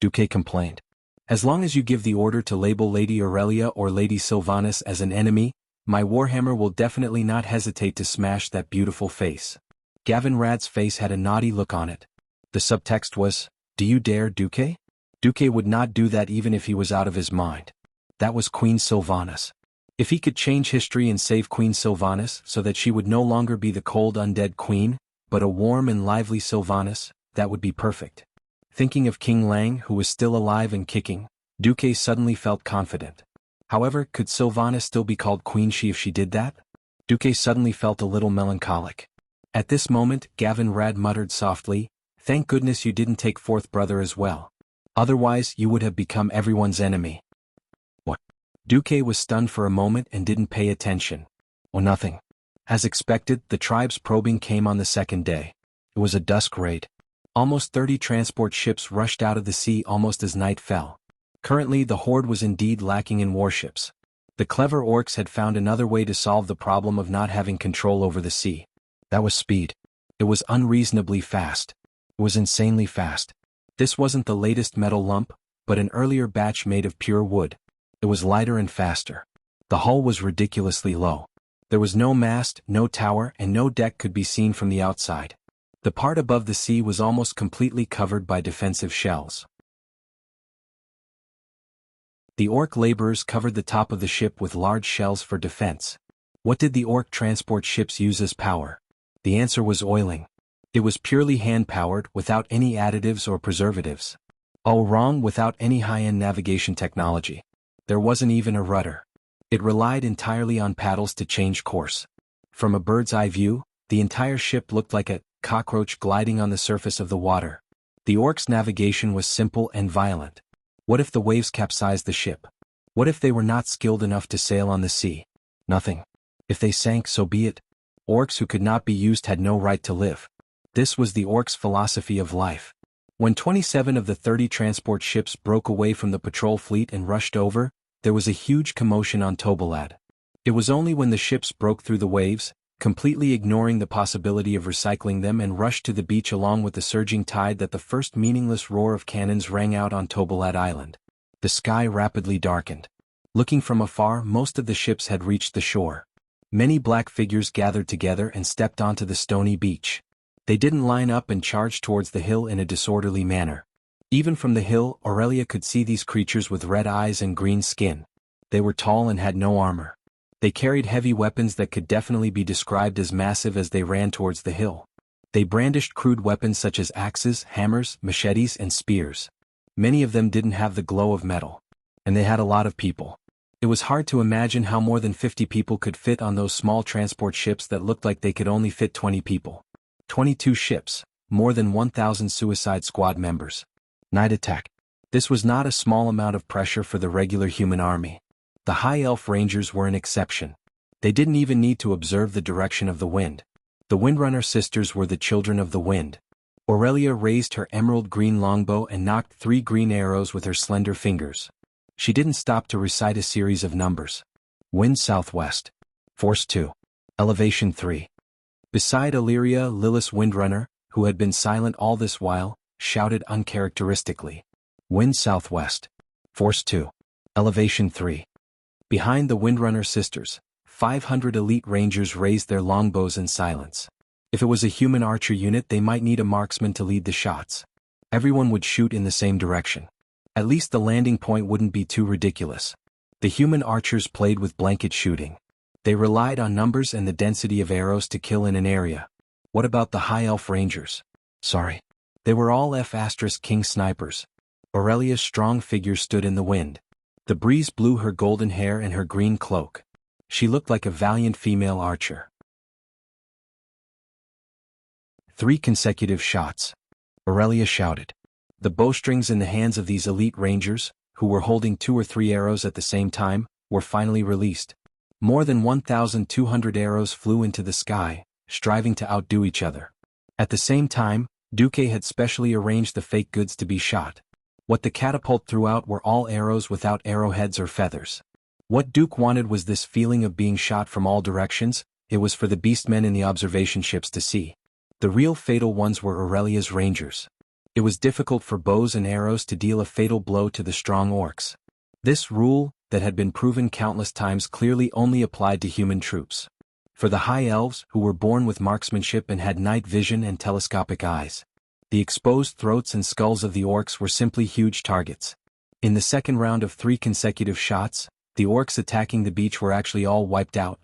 Duque complained. As long as you give the order to label Lady Aurelia or Lady Sylvanas as an enemy, my warhammer will definitely not hesitate to smash that beautiful face. Gavin Rad's face had a naughty look on it. The subtext was, do you dare, Duque? Duque would not do that even if he was out of his mind. That was Queen Sylvanas. If he could change history and save Queen Sylvanas so that she would no longer be the cold undead queen, but a warm and lively Sylvanas, that would be perfect. Thinking of King Lang, who was still alive and kicking, Duque suddenly felt confident. However, could Sylvanas still be called Queen if she did that? Duque suddenly felt a little melancholic. At this moment, Gavin Rad muttered softly, thank goodness you didn't take fourth brother as well. Otherwise, you would have become everyone's enemy. What? Duque was stunned for a moment and didn't pay attention. Oh, nothing. As expected, the tribe's probing came on the second day. It was a dusk raid. Almost 30 transport ships rushed out of the sea almost as night fell. Currently, the horde was indeed lacking in warships. The clever orcs had found another way to solve the problem of not having control over the sea. That was speed. It was unreasonably fast. It was insanely fast. This wasn't the latest metal lump, but an earlier batch made of pure wood. It was lighter and faster. The hull was ridiculously low. There was no mast, no tower, and no deck could be seen from the outside. The part above the sea was almost completely covered by defensive shells. The orc laborers covered the top of the ship with large shells for defense. What did the orc transport ships use as power? The answer was oiling. It was purely hand-powered, without any additives or preservatives. All wrong, without any high-end navigation technology. There wasn't even a rudder. It relied entirely on paddles to change course. From a bird's-eye view, the entire ship looked like a cockroach gliding on the surface of the water. The orcs' navigation was simple and violent. What if the waves capsized the ship? What if they were not skilled enough to sail on the sea? Nothing. If they sank, so be it. Orcs who could not be used had no right to live. This was the orcs' philosophy of life. When 27 of the 30 transport ships broke away from the patrol fleet and rushed over, there was a huge commotion on Tobalad. It was only when the ships broke through the waves, completely ignoring the possibility of recycling them, and rushed to the beach along with the surging tide, that the first meaningless roar of cannons rang out on Tobalad Island. The sky rapidly darkened. Looking from afar, most of the ships had reached the shore. Many black figures gathered together and stepped onto the stony beach. They didn't line up and charge towards the hill in a disorderly manner. Even from the hill, Aurelia could see these creatures with red eyes and green skin. They were tall and had no armor. They carried heavy weapons that could definitely be described as massive as they ran towards the hill. They brandished crude weapons such as axes, hammers, machetes, and spears. Many of them didn't have the glow of metal. And they had a lot of people. It was hard to imagine how more than 50 people could fit on those small transport ships that looked like they could only fit 20 people. 22 ships, more than 1,000 Suicide Squad members. Night attack. This was not a small amount of pressure for the regular human army. The High Elf Rangers were an exception. They didn't even need to observe the direction of the wind. The Windrunner sisters were the children of the wind. Aurelia raised her emerald green longbow and knocked 3 green arrows with her slender fingers. She didn't stop to recite a series of numbers. Wind southwest. Force 2. Elevation 3. Beside Illyria, Lilith's Windrunner, who had been silent all this while, shouted uncharacteristically. Wind southwest. Force 2. Elevation 3. Behind the Windrunner sisters, 500 elite rangers raised their longbows in silence. If it was a human archer unit, they might need a marksman to lead the shots. Everyone would shoot in the same direction. At least the landing point wouldn't be too ridiculous. The human archers played with blanket shooting. They relied on numbers and the density of arrows to kill in an area. What about the High Elf Rangers? Sorry. They were all F*King snipers. Aurelia's strong figure stood in the wind. The breeze blew her golden hair and her green cloak. She looked like a valiant female archer. 3 consecutive shots. Aurelia shouted. The bowstrings in the hands of these elite rangers, who were holding 2 or 3 arrows at the same time, were finally released. More than 1,200 arrows flew into the sky, striving to outdo each other. At the same time, Duque had specially arranged the fake goods to be shot. What the catapult threw out were all arrows without arrowheads or feathers. What Duke wanted was this feeling of being shot from all directions. It was for the beastmen in the observation ships to see. The real fatal ones were Aurelia's rangers. It was difficult for bows and arrows to deal a fatal blow to the strong orcs. This rule, that had been proven countless times, clearly only applied to human troops. For the High Elves, who were born with marksmanship and had night vision and telescopic eyes, the exposed throats and skulls of the orcs were simply huge targets. In the second round of 3 consecutive shots, the orcs attacking the beach were actually all wiped out.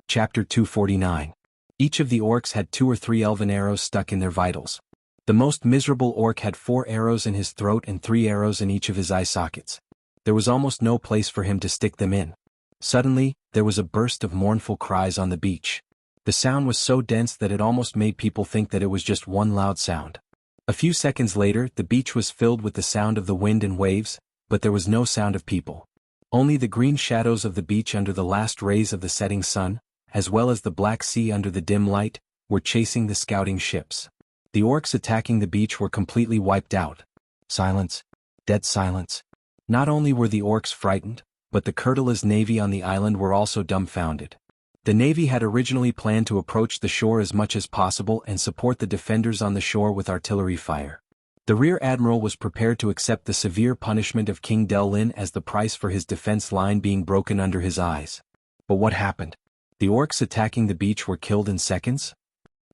Chapter 249. Each of the orcs had 2 or 3 elven arrows stuck in their vitals. The most miserable orc had 4 arrows in his throat and 3 arrows in each of his eye sockets. There was almost no place for him to stick them in. Suddenly, there was a burst of mournful cries on the beach. The sound was so dense that it almost made people think that it was just one loud sound. A few seconds later, the beach was filled with the sound of the wind and waves, but there was no sound of people. Only the green shadows of the beach under the last rays of the setting sun, as well as the Black Sea under the dim light, were chasing the scouting ships. The orcs attacking the beach were completely wiped out. Silence. Dead silence. Not only were the orcs frightened, but the Kurtula's navy on the island were also dumbfounded. The navy had originally planned to approach the shore as much as possible and support the defenders on the shore with artillery fire. The rear admiral was prepared to accept the severe punishment of King Del-Lin as the price for his defense line being broken under his eyes. But what happened? The orcs attacking the beach were killed in seconds?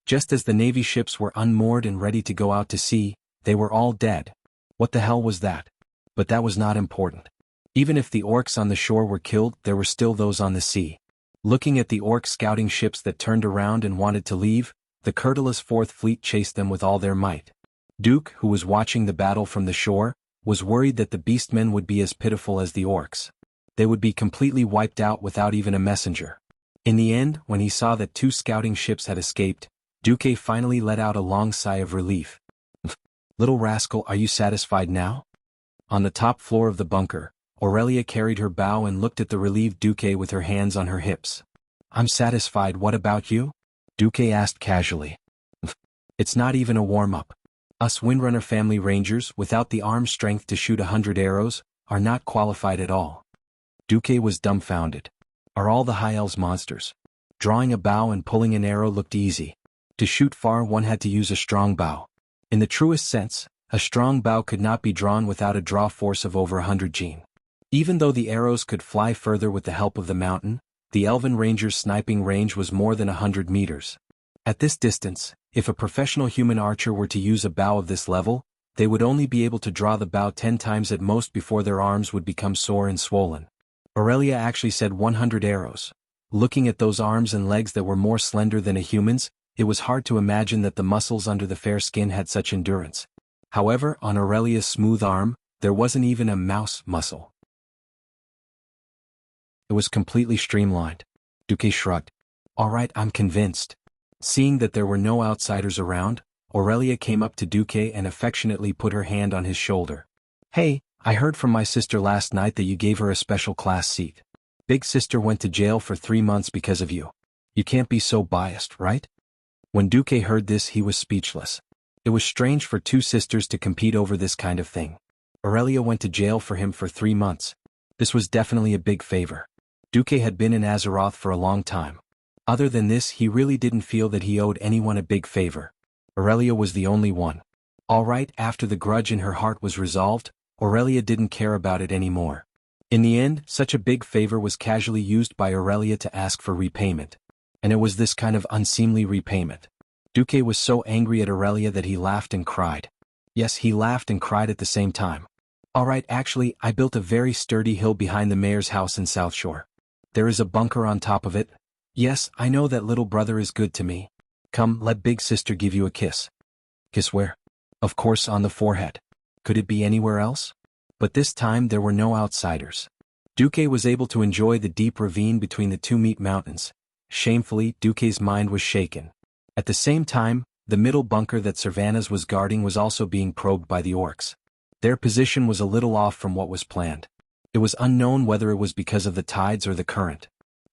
Just as the navy ships were unmoored and ready to go out to sea, they were all dead. What the hell was that? But that was not important. Even if the orcs on the shore were killed, there were still those on the sea. Looking at the orc scouting ships that turned around and wanted to leave, the Kurtula's Fourth Fleet chased them with all their might. Duke, who was watching the battle from the shore, was worried that the beastmen would be as pitiful as the orcs. They would be completely wiped out without even a messenger. In the end, when he saw that 2 scouting ships had escaped, Duque finally let out a long sigh of relief. Little rascal, are you satisfied now? On the top floor of the bunker, Aurelia carried her bow and looked at the relieved Duque with her hands on her hips. I'm satisfied, what about you? Duque asked casually. It's not even a warm-up. Us Windrunner family rangers, without the arm strength to shoot 100 arrows, are not qualified at all. Duque was dumbfounded. Are all the High Elves monsters? Drawing a bow and pulling an arrow looked easy. To shoot far one had to use a strong bow. In the truest sense, a strong bow could not be drawn without a draw force of over 100 Gen. Even though the arrows could fly further with the help of the mountain, the Elven Ranger's sniping range was more than 100 meters. At this distance, if a professional human archer were to use a bow of this level, they would only be able to draw the bow 10 times at most before their arms would become sore and swollen. Aurelia actually said 100 arrows. Looking at those arms and legs that were more slender than a human's, it was hard to imagine that the muscles under the fair skin had such endurance. However, on Aurelia's smooth arm, there wasn't even a mouse muscle. It was completely streamlined. Duque shrugged. All right, I'm convinced. Seeing that there were no outsiders around, Aurelia came up to Duque and affectionately put her hand on his shoulder. Hey, I heard from my sister last night that you gave her a special class seat. Big sister went to jail for 3 months because of you. You can't be so biased, right? When Duque heard this, he was speechless. It was strange for 2 sisters to compete over this kind of thing. Aurelia went to jail for him for 3 months. This was definitely a big favor. Duque had been in Azeroth for a long time. Other than this, he really didn't feel that he owed anyone a big favor. Aurelia was the only one. All right, after the grudge in her heart was resolved, Aurelia didn't care about it anymore. In the end, such a big favor was casually used by Aurelia to ask for repayment. And it was this kind of unseemly repayment. Duque was so angry at Aurelia that he laughed and cried. Yes, he laughed and cried at the same time. All right, actually, I built a very sturdy hill behind the mayor's house in South Shore. There is a bunker on top of it. Yes, I know that little brother is good to me. Come, let big sister give you a kiss. Kiss where? Of course, on the forehead. Could it be anywhere else? But this time there were no outsiders. Duque was able to enjoy the deep ravine between the 2 meat mountains. Shamefully, Duque's mind was shaken. At the same time, the middle bunker that Servanas was guarding was also being probed by the orcs. Their position was a little off from what was planned. It was unknown whether it was because of the tides or the current.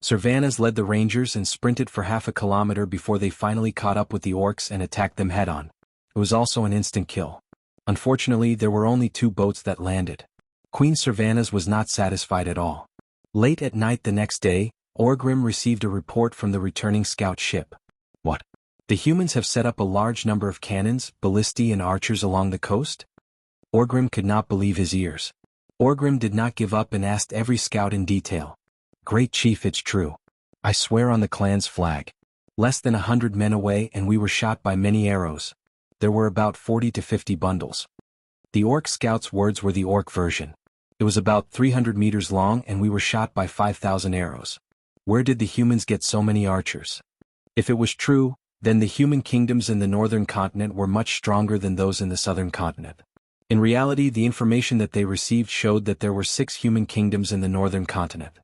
Servanas led the rangers and sprinted for half a kilometer before they finally caught up with the orcs and attacked them head-on. It was also an instant kill. Unfortunately, there were only 2 boats that landed. Queen Servanas was not satisfied at all. Late at night the next day, Orgrim received a report from the returning scout ship. What? The humans have set up a large number of cannons, ballistae and archers along the coast? Orgrim could not believe his ears. Orgrim did not give up and asked every scout in detail. Great chief, it's true. I swear on the clan's flag. Less than 100 men away and we were shot by many arrows. There were about 40 to 50 bundles. The orc scout's words were the orc version. It was about 300 meters long and we were shot by 5,000 arrows. Where did the humans get so many archers? If it was true, then the human kingdoms in the northern continent were much stronger than those in the southern continent. In reality, the information that they received showed that there were 6 human kingdoms in the northern continent.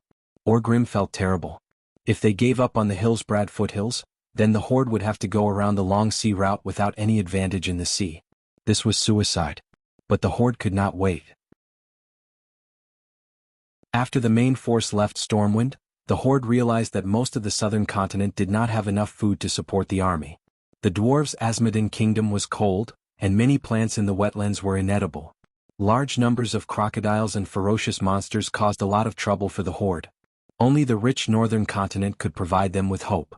Orgrim felt terrible. If they gave up on the Hillsbrad foothills, then the horde would have to go around the long sea route without any advantage in the sea. This was suicide. But the horde could not wait. After the main force left Stormwind, the Horde realized that most of the southern continent did not have enough food to support the army. The dwarves' Asmodin kingdom was cold, and many plants in the wetlands were inedible. Large numbers of crocodiles and ferocious monsters caused a lot of trouble for the Horde. Only the rich northern continent could provide them with hope.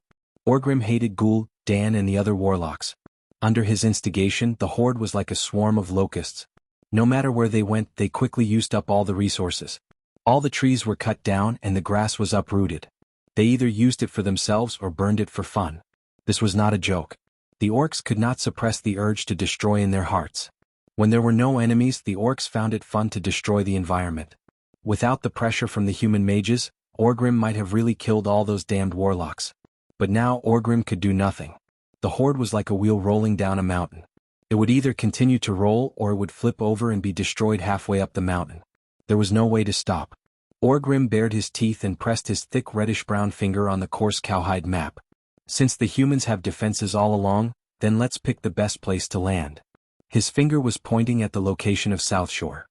Orgrim hated Ghoul, Dan and the other warlocks. Under his instigation, the Horde was like a swarm of locusts. No matter where they went, they quickly used up all the resources. All the trees were cut down and the grass was uprooted. They either used it for themselves or burned it for fun. This was not a joke. The orcs could not suppress the urge to destroy in their hearts. When there were no enemies, the orcs found it fun to destroy the environment. Without the pressure from the human mages, Orgrim might have really killed all those damned warlocks. But now Orgrim could do nothing. The Horde was like a wheel rolling down a mountain. It would either continue to roll or it would flip over and be destroyed halfway up the mountain. There was no way to stop. Orgrim bared his teeth and pressed his thick reddish-brown finger on the coarse cowhide map. Since the humans have defenses all along, then let's pick the best place to land. His finger was pointing at the location of South Shore.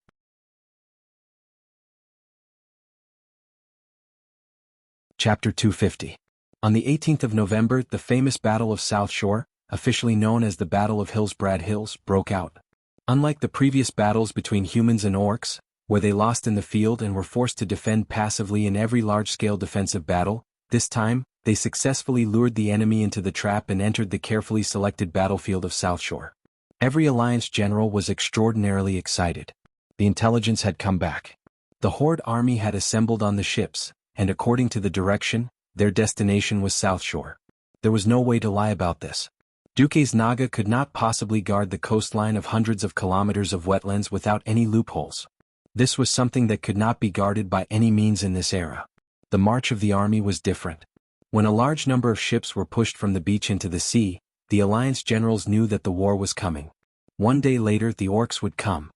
Chapter 250. On the 18th of November, the famous Battle of South Shore, officially known as the Battle of Hillsbrad Hills, broke out. Unlike the previous battles between humans and orcs, where they lost in the field and were forced to defend passively in every large-scale defensive battle, this time, they successfully lured the enemy into the trap and entered the carefully selected battlefield of South Shore. Every Alliance general was extraordinarily excited. The intelligence had come back. The Horde army had assembled on the ships, and according to the direction, their destination was South Shore. There was no way to lie about this. Duques Naga could not possibly guard the coastline of hundreds of kilometers of wetlands without any loopholes. This was something that could not be guarded by any means in this era. The march of the army was different. When a large number of ships were pushed from the beach into the sea, the Alliance generals knew that the war was coming. One day later the orcs would come.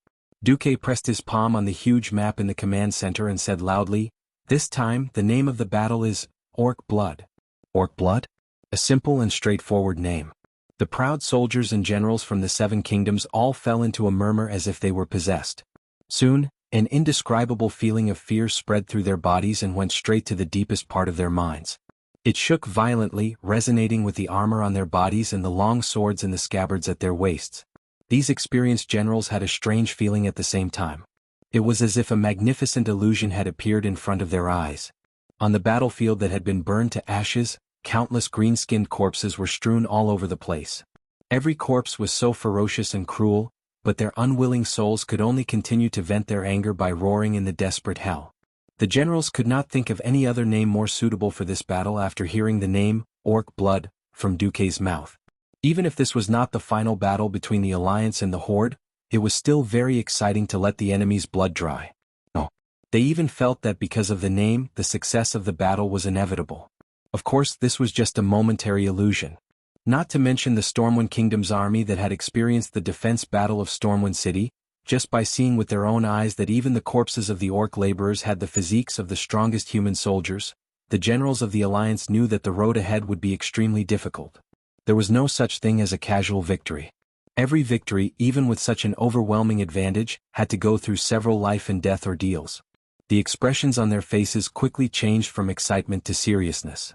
Duque pressed his palm on the huge map in the command center and said loudly, "This time, the name of the battle is Orc Blood." Orc Blood? A simple and straightforward name. The proud soldiers and generals from the Seven Kingdoms all fell into a murmur as if they were possessed. Soon, an indescribable feeling of fear spread through their bodies and went straight to the deepest part of their minds. It shook violently, resonating with the armor on their bodies and the long swords in the scabbards at their waists. These experienced generals had a strange feeling at the same time. It was as if a magnificent illusion had appeared in front of their eyes. On the battlefield that had been burned to ashes, countless green-skinned corpses were strewn all over the place. Every corpse was so ferocious and cruel, but their unwilling souls could only continue to vent their anger by roaring in the desperate hell. The generals could not think of any other name more suitable for this battle after hearing the name, Orc Blood, from Duque's mouth. Even if this was not the final battle between the Alliance and the Horde, it was still very exciting to let the enemy's blood dry. No. They even felt that because of the name, the success of the battle was inevitable. Of course, this was just a momentary illusion. Not to mention the Stormwind Kingdom's army that had experienced the defense battle of Stormwind City, just by seeing with their own eyes that even the corpses of the orc laborers had the physiques of the strongest human soldiers, the generals of the Alliance knew that the road ahead would be extremely difficult. There was no such thing as a casual victory. Every victory, even with such an overwhelming advantage, had to go through several life and death ordeals. The expressions on their faces quickly changed from excitement to seriousness.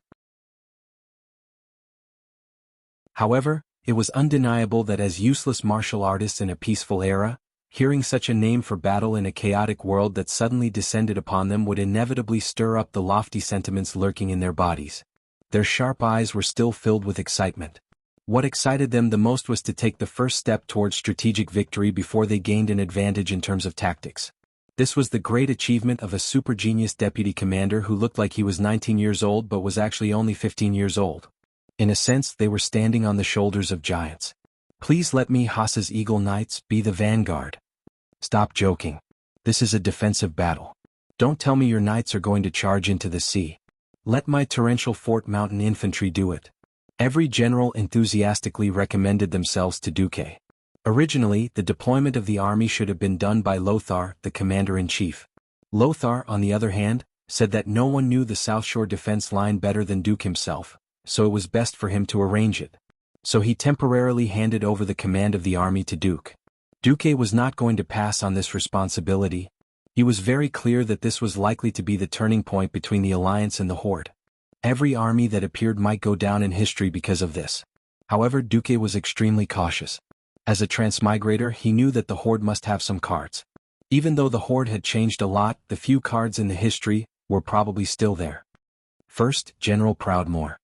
However, it was undeniable that as useless martial artists in a peaceful era, hearing such a name for battle in a chaotic world that suddenly descended upon them would inevitably stir up the lofty sentiments lurking in their bodies. Their sharp eyes were still filled with excitement. What excited them the most was to take the first step towards strategic victory before they gained an advantage in terms of tactics. This was the great achievement of a super genius deputy commander who looked like he was 19 years old but was actually only 15 years old. In a sense, they were standing on the shoulders of giants. "Please let me, Haas's Eagle Knights, be the vanguard." "Stop joking. This is a defensive battle. Don't tell me your knights are going to charge into the sea. Let my torrential Fort Mountain infantry do it." Every general enthusiastically recommended themselves to Duque. Originally, the deployment of the army should have been done by Lothar, the commander-in-chief. Lothar, on the other hand, said that no one knew the South Shore defense line better than Duque himself, so it was best for him to arrange it. So he temporarily handed over the command of the army to Duque. Duque was not going to pass on this responsibility. He was very clear that this was likely to be the turning point between the Alliance and the Horde. Every army that appeared might go down in history because of this. However, Duque was extremely cautious. As a transmigrator, he knew that the Horde must have some cards. Even though the Horde had changed a lot, the few cards in the history were probably still there. First, General Proudmoore.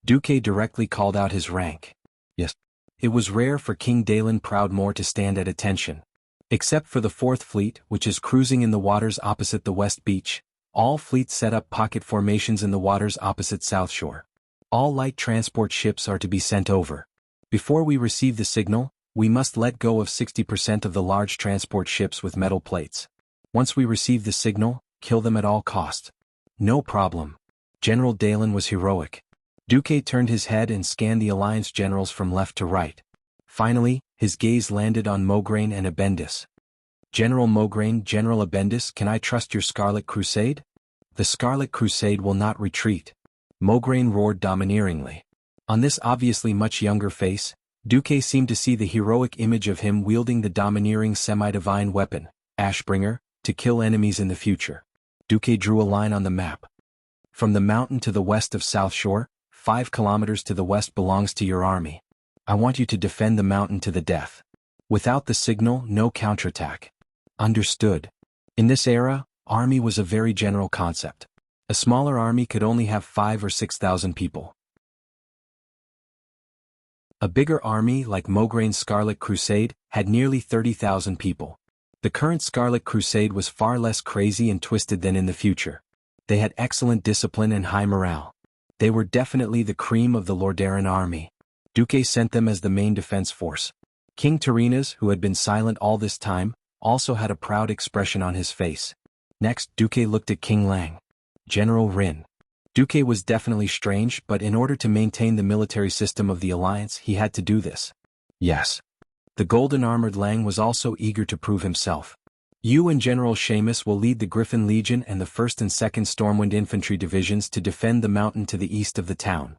Duque directly called out his rank. Yes. It was rare for King Dalen Proudmoore to stand at attention. Except for the 4th Fleet, which is cruising in the waters opposite the West Beach, all fleets set up pocket formations in the waters opposite South Shore. All light transport ships are to be sent over. Before we receive the signal, we must let go of 60% of the large transport ships with metal plates. Once we receive the signal, kill them at all cost. No problem. General Dalen was heroic. Duque turned his head and scanned the Alliance generals from left to right. Finally, his gaze landed on Mograine and Abendis. General Mograine, General Abendis, can I trust your Scarlet Crusade? The Scarlet Crusade will not retreat. Mograine roared domineeringly. On this obviously much younger face, Duque seemed to see the heroic image of him wielding the domineering semi-divine weapon, Ashbringer, to kill enemies in the future. Duque drew a line on the map. From the mountain to the west of South Shore, 5 kilometers to the west belongs to your army. I want you to defend the mountain to the death. Without the signal, no counterattack. Understood. In this era, army was a very general concept. A smaller army could only have 5 or 6,000 people. A bigger army, like Mograine's Scarlet Crusade, had nearly 30,000 people. The current Scarlet Crusade was far less crazy and twisted than in the future. They had excellent discipline and high morale. They were definitely the cream of the Lordaeron army. Duque sent them as the main defense force. King Terenas, who had been silent all this time, also had a proud expression on his face. Next, Duque looked at King Lang. General Rin. Duque was definitely strange, but in order to maintain the military system of the Alliance, he had to do this. Yes. The golden-armored Lang was also eager to prove himself. You and General Seamus will lead the Griffin Legion and the 1st and 2nd Stormwind Infantry Divisions to defend the mountain to the east of the town.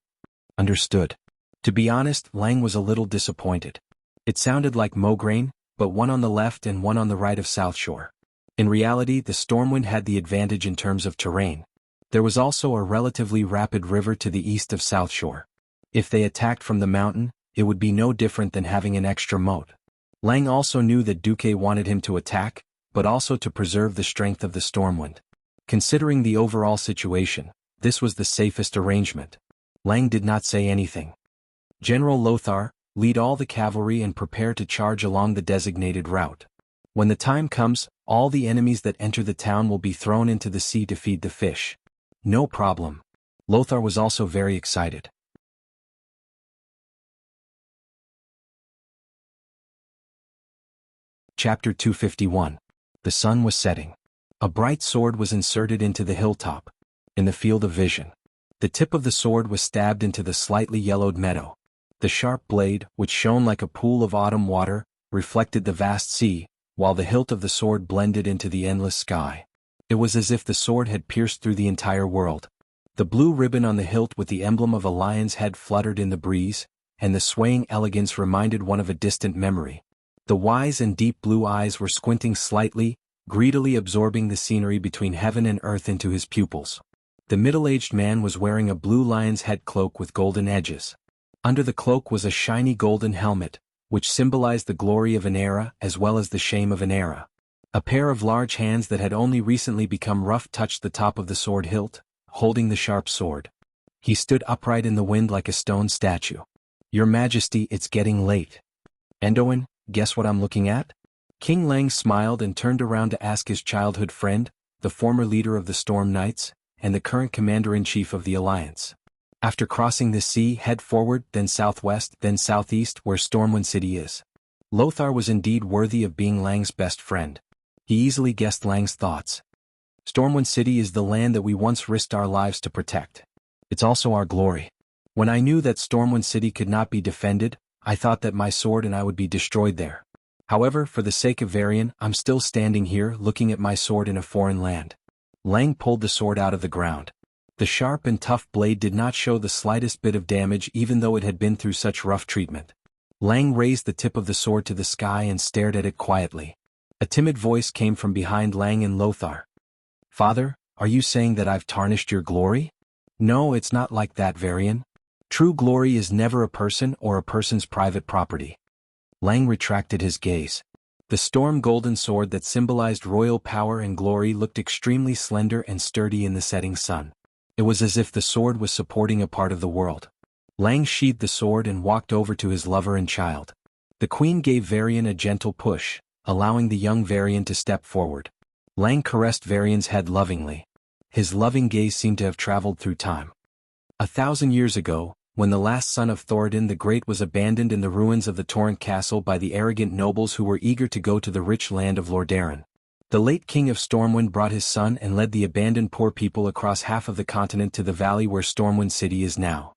Understood. To be honest, Lang was a little disappointed. It sounded like Mograine, but one on the left and one on the right of South Shore. In reality, the Stormwind had the advantage in terms of terrain. There was also a relatively rapid river to the east of South Shore. If they attacked from the mountain, it would be no different than having an extra moat. Lang also knew that Duque wanted him to attack, but also to preserve the strength of the Stormwind. Considering the overall situation, this was the safest arrangement. Lang did not say anything. General Lothar, lead all the cavalry and prepare to charge along the designated route. When the time comes, all the enemies that enter the town will be thrown into the sea to feed the fish. No problem. Lothar was also very excited. Chapter 251. The sun was setting. A bright sword was inserted into the hilltop. In the field of vision. The tip of the sword was stabbed into the slightly yellowed meadow. The sharp blade, which shone like a pool of autumn water, reflected the vast sea, while the hilt of the sword blended into the endless sky. It was as if the sword had pierced through the entire world. The blue ribbon on the hilt with the emblem of a lion's head fluttered in the breeze, and the swaying elegance reminded one of a distant memory. The wise and deep blue eyes were squinting slightly, greedily absorbing the scenery between heaven and earth into his pupils. The middle-aged man was wearing a blue lion's head cloak with golden edges. Under the cloak was a shiny golden helmet, which symbolized the glory of an era as well as the shame of an era. A pair of large hands that had only recently become rough touched the top of the sword hilt, holding the sharp sword. He stood upright in the wind like a stone statue. Your Majesty, it's getting late. Endoin, guess what I'm looking at? King Lang smiled and turned around to ask his childhood friend, the former leader of the Storm Knights, and the current commander-in-chief of the Alliance. After crossing the sea, head forward, then southwest, then southeast, where Stormwind City is. Lothar was indeed worthy of being Lang's best friend. He easily guessed Lang's thoughts. Stormwind City is the land that we once risked our lives to protect. It's also our glory. When I knew that Stormwind City could not be defended, I thought that my sword and I would be destroyed there. However, for the sake of Varian, I'm still standing here looking at my sword in a foreign land. Lang pulled the sword out of the ground. The sharp and tough blade did not show the slightest bit of damage even though it had been through such rough treatment. Lang raised the tip of the sword to the sky and stared at it quietly. A timid voice came from behind Lang and Lothar. Father, are you saying that I've tarnished your glory? No, it's not like that, Varian. True glory is never a person or a person's private property. Lang retracted his gaze. The storm golden sword that symbolized royal power and glory looked extremely slender and sturdy in the setting sun. It was as if the sword was supporting a part of the world. Lang sheathed the sword and walked over to his lover and child. The queen gave Varian a gentle push, allowing the young Varian to step forward. Lang caressed Varian's head lovingly. His loving gaze seemed to have traveled through time. 1,000 years ago, when the last son of Thoradin the Great was abandoned in the ruins of the Torrent Castle by the arrogant nobles who were eager to go to the rich land of Lordaeron, the late king of Stormwind brought his son and led the abandoned poor people across half of the continent to the valley where Stormwind City is now.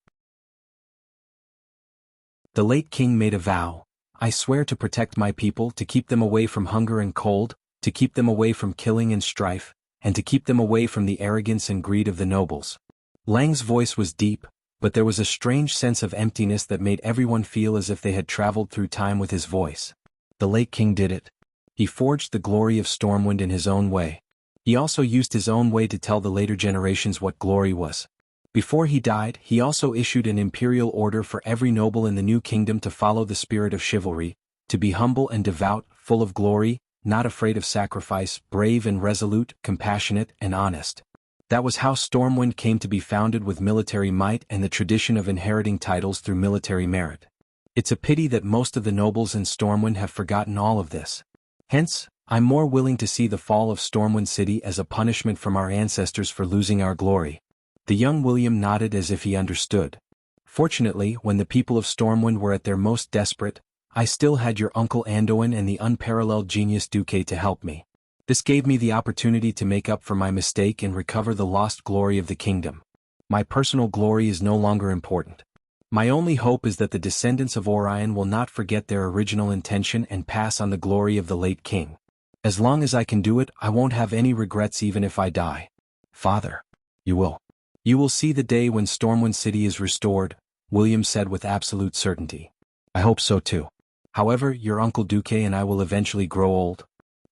The late king made a vow: I swear to protect my people, to keep them away from hunger and cold, to keep them away from killing and strife, and to keep them away from the arrogance and greed of the nobles. Lang's voice was deep, but there was a strange sense of emptiness that made everyone feel as if they had traveled through time with his voice. The late king did it. He forged the glory of Stormwind in his own way. He also used his own way to tell the later generations what glory was. Before he died, he also issued an imperial order for every noble in the new kingdom to follow the spirit of chivalry, to be humble and devout, full of glory, not afraid of sacrifice, brave and resolute, compassionate and honest. That was how Stormwind came to be founded, with military might and the tradition of inheriting titles through military merit. It's a pity that most of the nobles in Stormwind have forgotten all of this. Hence, I'm more willing to see the fall of Stormwind City as a punishment from our ancestors for losing our glory. The young William nodded as if he understood. Fortunately, when the people of Stormwind were at their most desperate, I still had your uncle Anduin and the unparalleled genius Duque to help me. This gave me the opportunity to make up for my mistake and recover the lost glory of the kingdom. My personal glory is no longer important. My only hope is that the descendants of Orion will not forget their original intention and pass on the glory of the late king. As long as I can do it, I won't have any regrets even if I die. Father, you will. You will see the day when Stormwind City is restored, William said with absolute certainty. I hope so too. However, your Uncle Duque and I will eventually grow old.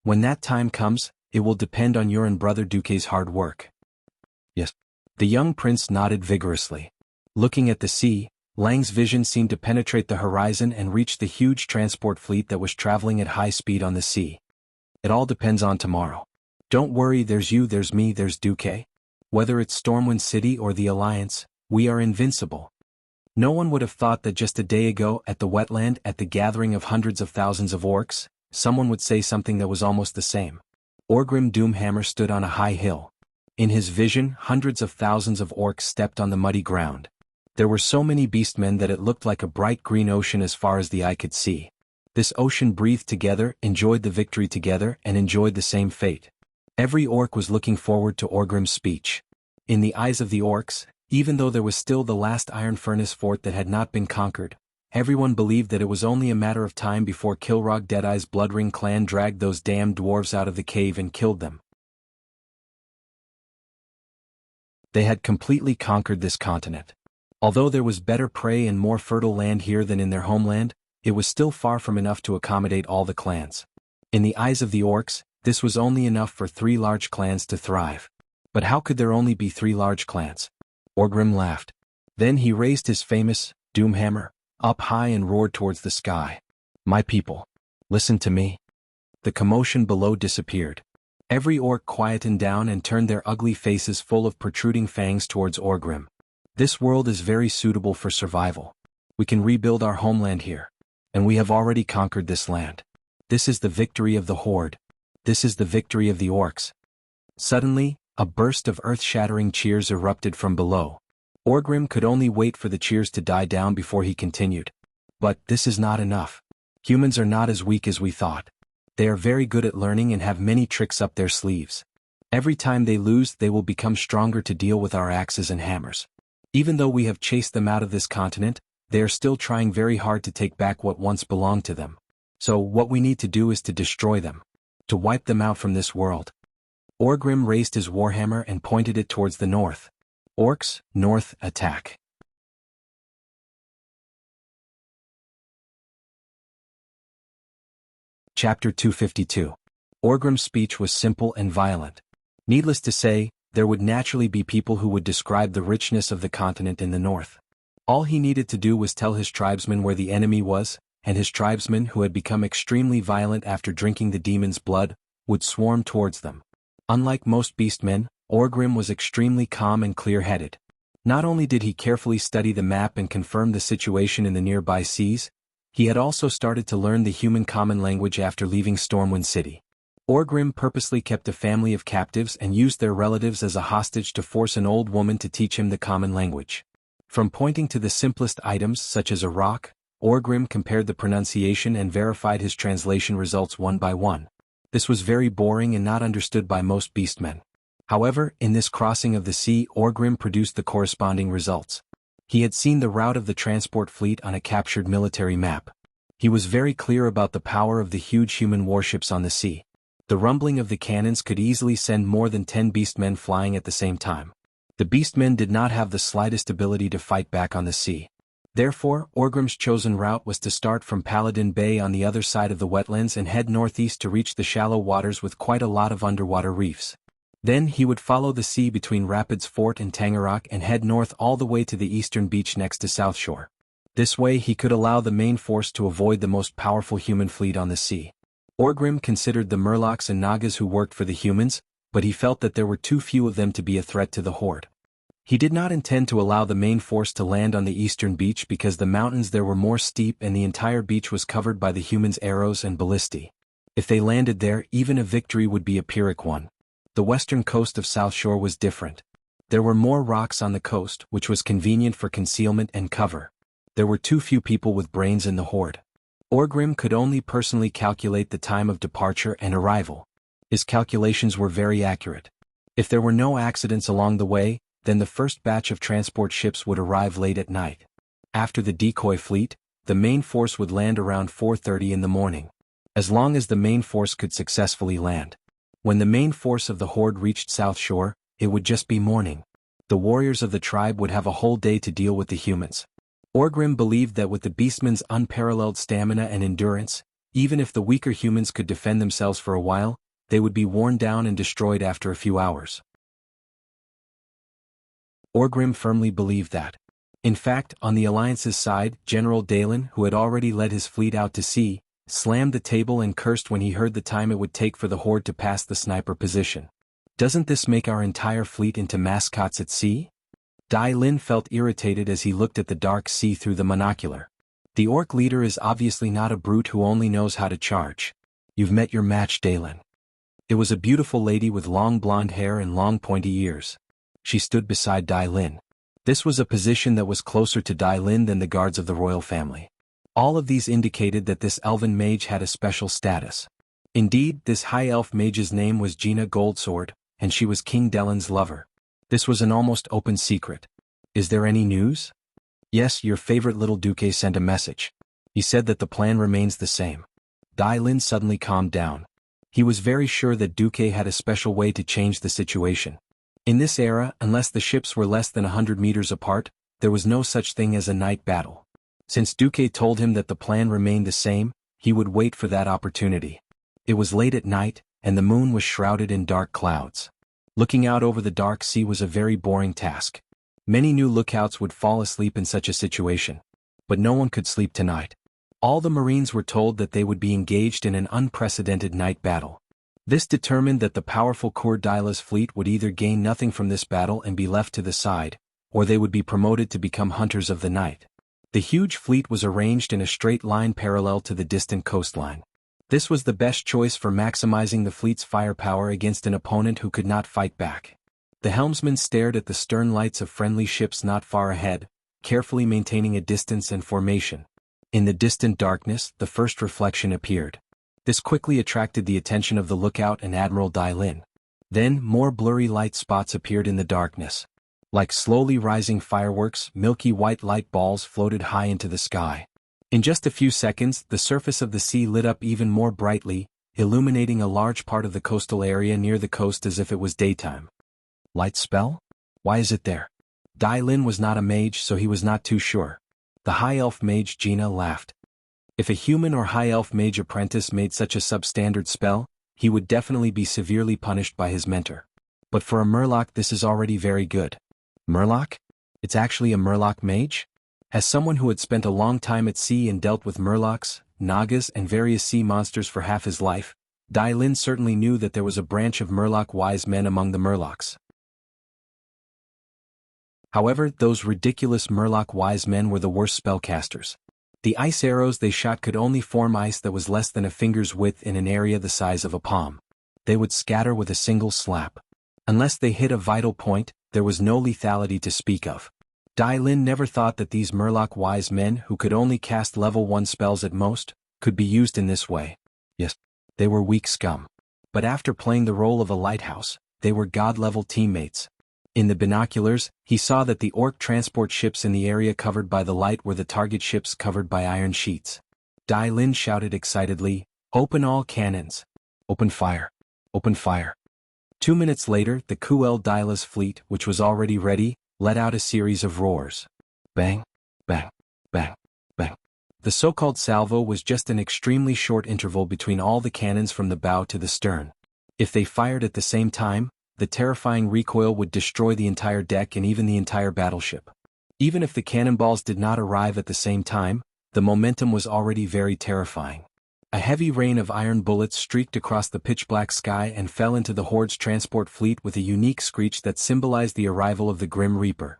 When that time comes, it will depend on your and Brother Duque's hard work. Yes. The young prince nodded vigorously. Looking at the sea, Lang's vision seemed to penetrate the horizon and reach the huge transport fleet that was traveling at high speed on the sea. It all depends on tomorrow. Don't worry, there's you, there's me, there's Duque. Whether it's Stormwind City or the Alliance, we are invincible. No one would have thought that just a day ago at the wetland, at the gathering of hundreds of thousands of orcs, someone would say something that was almost the same. Orgrim Doomhammer stood on a high hill. In his vision, hundreds of thousands of orcs stepped on the muddy ground. There were so many beastmen that it looked like a bright green ocean as far as the eye could see. This ocean breathed together, enjoyed the victory together, and enjoyed the same fate. Every orc was looking forward to Orgrim's speech. In the eyes of the orcs, even though there was still the last iron furnace fort that had not been conquered, everyone believed that it was only a matter of time before Kilrog Deadeye's Bloodring clan dragged those damned dwarves out of the cave and killed them. They had completely conquered this continent. Although there was better prey and more fertile land here than in their homeland, it was still far from enough to accommodate all the clans. In the eyes of the orcs, this was only enough for 3 large clans to thrive. But how could there only be 3 large clans? Orgrim laughed. Then he raised his famous Doomhammer up high and roared towards the sky. My people, listen to me. The commotion below disappeared. Every orc quietened down and turned their ugly faces full of protruding fangs towards Orgrim. This world is very suitable for survival. We can rebuild our homeland here. And we have already conquered this land. This is the victory of the Horde. This is the victory of the orcs. Suddenly, a burst of earth-shattering cheers erupted from below. Orgrim could only wait for the cheers to die down before he continued. But this is not enough. Humans are not as weak as we thought. They are very good at learning and have many tricks up their sleeves. Every time they lose, they will become stronger to deal with our axes and hammers. Even though we have chased them out of this continent, they are still trying very hard to take back what once belonged to them. So what we need to do is to destroy them. To wipe them out from this world. Orgrim raised his warhammer and pointed it towards the north. Orcs, north, attack. Chapter 252. Orgrim's speech was simple and violent. Needless to say, there would naturally be people who would describe the richness of the continent in the north. All he needed to do was tell his tribesmen where the enemy was, and his tribesmen, who had become extremely violent after drinking the demon's blood, would swarm towards them. Unlike most beastmen, Orgrim was extremely calm and clear-headed. Not only did he carefully study the map and confirm the situation in the nearby seas, he had also started to learn the human common language after leaving Stormwind City. Orgrim purposely kept a family of captives and used their relatives as a hostage to force an old woman to teach him the common language. From pointing to the simplest items such as a rock, Orgrim compared the pronunciation and verified his translation results one by one. This was very boring and not understood by most beastmen. However, in this crossing of the sea, Orgrim produced the corresponding results. He had seen the route of the transport fleet on a captured military map. He was very clear about the power of the huge human warships on the sea. The rumbling of the cannons could easily send more than 10 beastmen flying at the same time. The beastmen did not have the slightest ability to fight back on the sea. Therefore, Orgrim's chosen route was to start from Paladin Bay on the other side of the wetlands and head northeast to reach the shallow waters with quite a lot of underwater reefs. Then he would follow the sea between Rapids Fort and Tangarock and head north all the way to the eastern beach next to South Shore. This way he could allow the main force to avoid the most powerful human fleet on the sea. Orgrim considered the Murlocs and Nagas who worked for the humans, but he felt that there were too few of them to be a threat to the Horde. He did not intend to allow the main force to land on the eastern beach because the mountains there were more steep and the entire beach was covered by the humans' arrows and ballistae. If they landed there, even a victory would be a Pyrrhic one. The western coast of South Shore was different. There were more rocks on the coast, which was convenient for concealment and cover. There were too few people with brains in the Horde. Orgrim could only personally calculate the time of departure and arrival. His calculations were very accurate. If there were no accidents along the way, then the first batch of transport ships would arrive late at night. After the decoy fleet, the main force would land around 4:30 in the morning. As long as the main force could successfully land. When the main force of the Horde reached South Shore, it would just be morning. The warriors of the tribe would have a whole day to deal with the humans. Orgrim believed that with the beastmen's unparalleled stamina and endurance, even if the weaker humans could defend themselves for a while, they would be worn down and destroyed after a few hours. Orgrim firmly believed that. In fact, on the Alliance's side, General Dalen, who had already led his fleet out to sea, slammed the table and cursed when he heard the time it would take for the Horde to pass the sniper position. Doesn't this make our entire fleet into mascots at sea? Dai Lin felt irritated as he looked at the dark sea through the monocular. The orc leader is obviously not a brute who only knows how to charge. You've met your match, Dalen. It was a beautiful lady with long blonde hair and long pointy ears. She stood beside Dai Lin. This was a position that was closer to Dai Lin than the guards of the royal family. All of these indicated that this elven mage had a special status. Indeed, this high elf mage's name was Gina Goldsword, and she was King Delen's lover. This was an almost open secret. Is there any news? Yes, your favorite little Duque sent a message. He said that the plan remains the same. Dai Lin suddenly calmed down. He was very sure that Duque had a special way to change the situation. In this era, unless the ships were less than 100 meters apart, there was no such thing as a night battle. Since Duque told him that the plan remained the same, he would wait for that opportunity. It was late at night, and the moon was shrouded in dark clouds. Looking out over the dark sea was a very boring task. Many new lookouts would fall asleep in such a situation. But no one could sleep tonight. All the Marines were told that they would be engaged in an unprecedented night battle. This determined that the powerful Kur Dyla's fleet would either gain nothing from this battle and be left to the side, or they would be promoted to become hunters of the night. The huge fleet was arranged in a straight line parallel to the distant coastline. This was the best choice for maximizing the fleet's firepower against an opponent who could not fight back. The helmsman stared at the stern lights of friendly ships not far ahead, carefully maintaining a distance and formation. In the distant darkness, the first reflection appeared. This quickly attracted the attention of the lookout and Admiral Dai Lin. Then, more blurry light spots appeared in the darkness. Like slowly rising fireworks, milky white light balls floated high into the sky. In just a few seconds, the surface of the sea lit up even more brightly, illuminating a large part of the coastal area near the coast as if it was daytime. Light spell? Why is it there? Dai Lin was not a mage, so he was not too sure. The high elf mage Gina laughed. If a human or high elf mage apprentice made such a substandard spell, he would definitely be severely punished by his mentor. But for a Murloc this is already very good. Murloc? It's actually a Murloc mage? As someone who had spent a long time at sea and dealt with Murlocs, Nagas and various sea monsters for half his life, Dai Lin certainly knew that there was a branch of Murloc wise men among the Murlocs. However, those ridiculous Murloc wise men were the worst spellcasters. The ice arrows they shot could only form ice that was less than a finger's width in an area the size of a palm. They would scatter with a single slap. Unless they hit a vital point, there was no lethality to speak of. Dai Lin never thought that these Murloc wise men who could only cast level 1 spells at most, could be used in this way. Yes, they were weak scum. But after playing the role of a lighthouse, they were god-level teammates. In the binoculars, he saw that the orc transport ships in the area covered by the light were the target ships covered by iron sheets. Dai Lin shouted excitedly, "Open all cannons! Open fire! Open fire!" 2 minutes later, the Kuel Daila's fleet, which was already ready, let out a series of roars. Bang, bang, bang, bang. The so-called salvo was just an extremely short interval between all the cannons from the bow to the stern. If they fired at the same time, the terrifying recoil would destroy the entire deck and even the entire battleship. Even if the cannonballs did not arrive at the same time, the momentum was already very terrifying. A heavy rain of iron bullets streaked across the pitch-black sky and fell into the Horde's transport fleet with a unique screech that symbolized the arrival of the Grim Reaper.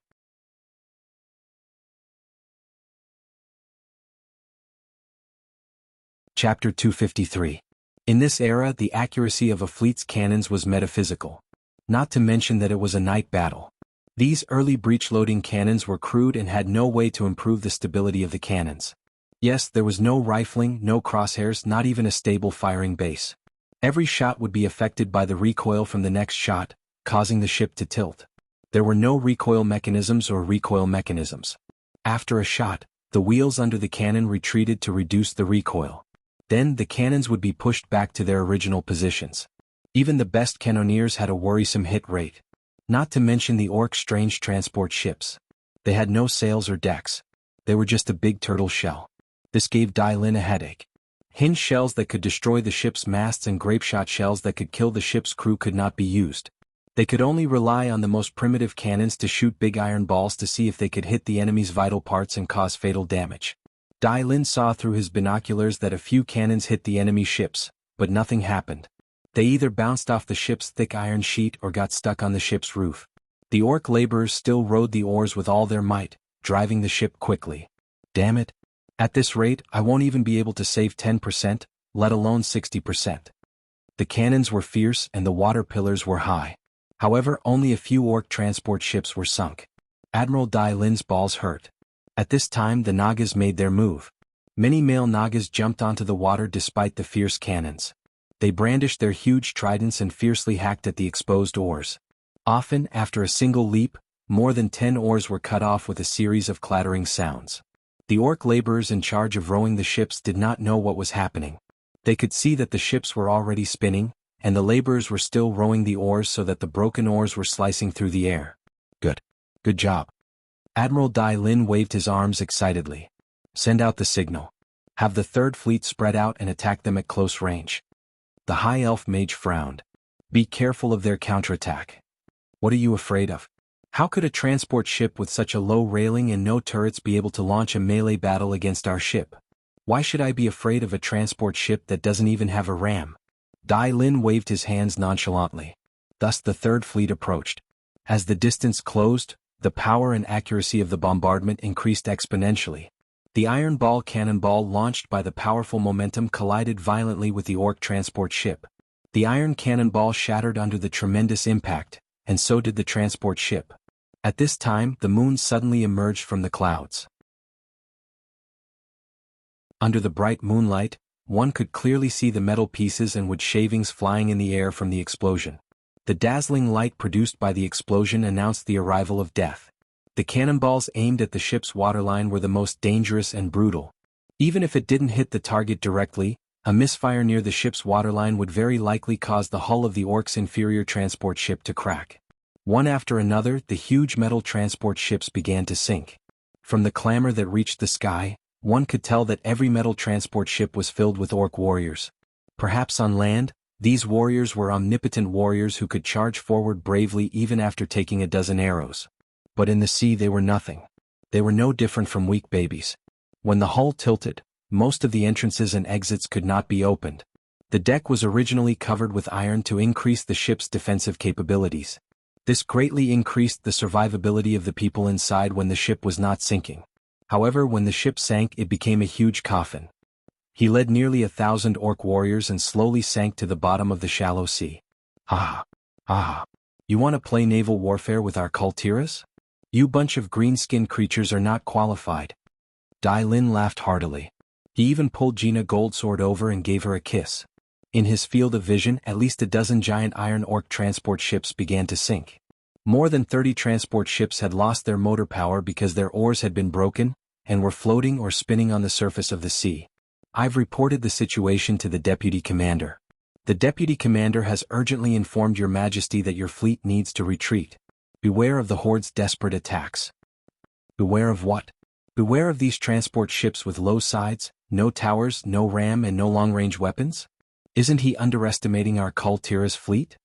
Chapter 253. In this era, the accuracy of a fleet's cannons was metaphysical. Not to mention that it was a night battle. These early breech-loading cannons were crude and had no way to improve the stability of the cannons. Yes, there was no rifling, no crosshairs, not even a stable firing base. Every shot would be affected by the recoil from the next shot, causing the ship to tilt. There were no recoil mechanisms or recoil mechanisms. After a shot, the wheels under the cannon retreated to reduce the recoil. Then the cannons would be pushed back to their original positions. Even the best cannoneers had a worrisome hit rate. Not to mention the orc strange transport ships. They had no sails or decks. They were just a big turtle shell. This gave Dai Lin a headache. Hinge shells that could destroy the ship's masts and grapeshot shells that could kill the ship's crew could not be used. They could only rely on the most primitive cannons to shoot big iron balls to see if they could hit the enemy's vital parts and cause fatal damage. Dai Lin saw through his binoculars that a few cannons hit the enemy ships, but nothing happened. They either bounced off the ship's thick iron sheet or got stuck on the ship's roof. The orc laborers still rowed the oars with all their might, driving the ship quickly. Damn it. At this rate, I won't even be able to save 10%, let alone 60%. The cannons were fierce and the water pillars were high. However, only a few orc transport ships were sunk. Admiral Dai Lin's balls hurt. At this time the Nagas made their move. Many male Nagas jumped onto the water despite the fierce cannons. They brandished their huge tridents and fiercely hacked at the exposed oars. Often, after a single leap, more than 10 oars were cut off with a series of clattering sounds. The orc laborers in charge of rowing the ships did not know what was happening. They could see that the ships were already spinning, and the laborers were still rowing the oars so that the broken oars were slicing through the air. Good. Good job. Admiral Dai Lin waved his arms excitedly. Send out the signal. Have the third fleet spread out and attack them at close range. The high elf mage frowned. Be careful of their counterattack. What are you afraid of? How could a transport ship with such a low railing and no turrets be able to launch a melee battle against our ship? Why should I be afraid of a transport ship that doesn't even have a ram? Dai Lin waved his hands nonchalantly. Thus the third fleet approached. As the distance closed, the power and accuracy of the bombardment increased exponentially. The iron ball cannonball launched by the powerful momentum collided violently with the orc transport ship. The iron cannonball shattered under the tremendous impact, and so did the transport ship. At this time, the moon suddenly emerged from the clouds. Under the bright moonlight, one could clearly see the metal pieces and wood shavings flying in the air from the explosion. The dazzling light produced by the explosion announced the arrival of death. The cannonballs aimed at the ship's waterline were the most dangerous and brutal. Even if it didn't hit the target directly, a misfire near the ship's waterline would very likely cause the hull of the orc's inferior transport ship to crack. One after another, the huge metal transport ships began to sink. From the clamor that reached the sky, one could tell that every metal transport ship was filled with orc warriors. Perhaps on land, These warriors were omnipotent warriors who could charge forward bravely even after taking a dozen arrows. But in the sea they were nothing. They were no different from weak babies. When the hull tilted, most of the entrances and exits could not be opened. The deck was originally covered with iron to increase the ship's defensive capabilities. This greatly increased the survivability of the people inside when the ship was not sinking. However, when the ship sank, it became a huge coffin. He led nearly 1,000 orc warriors and slowly sank to the bottom of the shallow sea. Ah! Ah! You want to play naval warfare with our Kultiras? You bunch of green-skinned creatures are not qualified. Dai Lin laughed heartily. He even pulled Gina Goldsword over and gave her a kiss. In his field of vision, at least a dozen giant iron orc transport ships began to sink. More than 30 transport ships had lost their motor power because their oars had been broken, and were floating or spinning on the surface of the sea. I've reported the situation to the Deputy Commander. The Deputy Commander has urgently informed Your Majesty that your fleet needs to retreat. Beware of the Horde's desperate attacks. Beware of what? Beware of these transport ships with low sides, no towers, no ram and no long-range weapons? Isn't he underestimating our Kultira's fleet?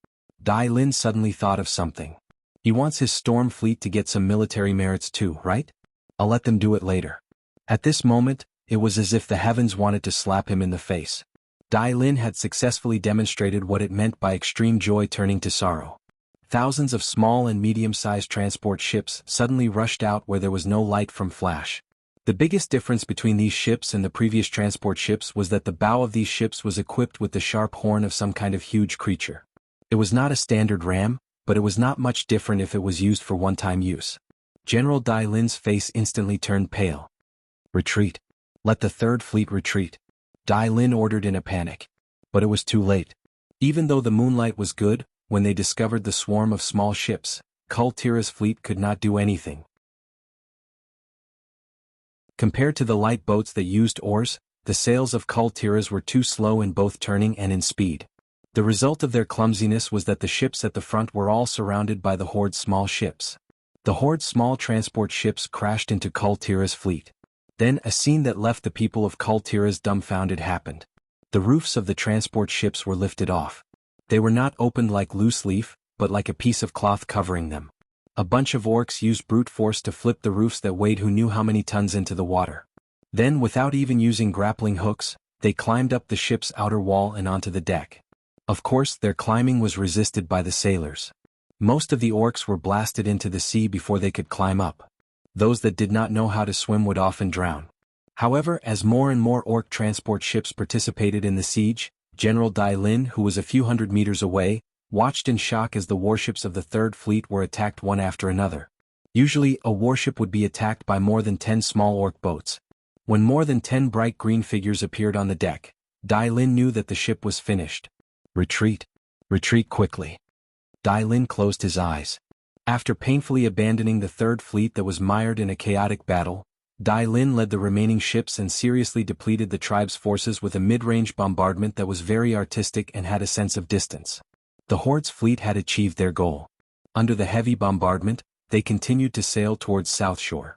Dai Lin suddenly thought of something. He wants his storm fleet to get some military merits too, right? I'll let them do it later. At this moment, it was as if the heavens wanted to slap him in the face. Dai Lin had successfully demonstrated what it meant by extreme joy turning to sorrow. Thousands of small and medium-sized transport ships suddenly rushed out where there was no light from flash. The biggest difference between these ships and the previous transport ships was that the bow of these ships was equipped with the sharp horn of some kind of huge creature. It was not a standard ram, but it was not much different if it was used for one-time use. General Dai Lin's face instantly turned pale. Retreat. Let the Third Fleet retreat. Dai Lin ordered in a panic. But it was too late. Even though the moonlight was good, when they discovered the swarm of small ships, Kultira's fleet could not do anything. Compared to the light boats that used oars, the sails of Kultiras were too slow in both turning and in speed. The result of their clumsiness was that the ships at the front were all surrounded by the Horde's small ships. The Horde's small transport ships crashed into Kultira's fleet. Then a scene that left the people of Kultiras dumbfounded happened. The roofs of the transport ships were lifted off. They were not opened like loose leaf, but like a piece of cloth covering them. A bunch of orcs used brute force to flip the roofs that weighed who knew how many tons into the water. Then, without even using grappling hooks, they climbed up the ship's outer wall and onto the deck. Of course, their climbing was resisted by the sailors. Most of the orcs were blasted into the sea before they could climb up. Those that did not know how to swim would often drown. However, as more and more orc transport ships participated in the siege, General Dai Lin, who was a few hundred meters away, watched in shock as the warships of the Third Fleet were attacked one after another. Usually, a warship would be attacked by more than 10 small orc boats. When more than 10 bright green figures appeared on the deck, Dai Lin knew that the ship was finished. Retreat. Retreat quickly. Dai Lin closed his eyes. After painfully abandoning the Third Fleet that was mired in a chaotic battle, Dai Lin led the remaining ships and seriously depleted the tribe's forces with a mid-range bombardment that was very artistic and had a sense of distance. The Horde's fleet had achieved their goal. Under the heavy bombardment, they continued to sail towards South Shore.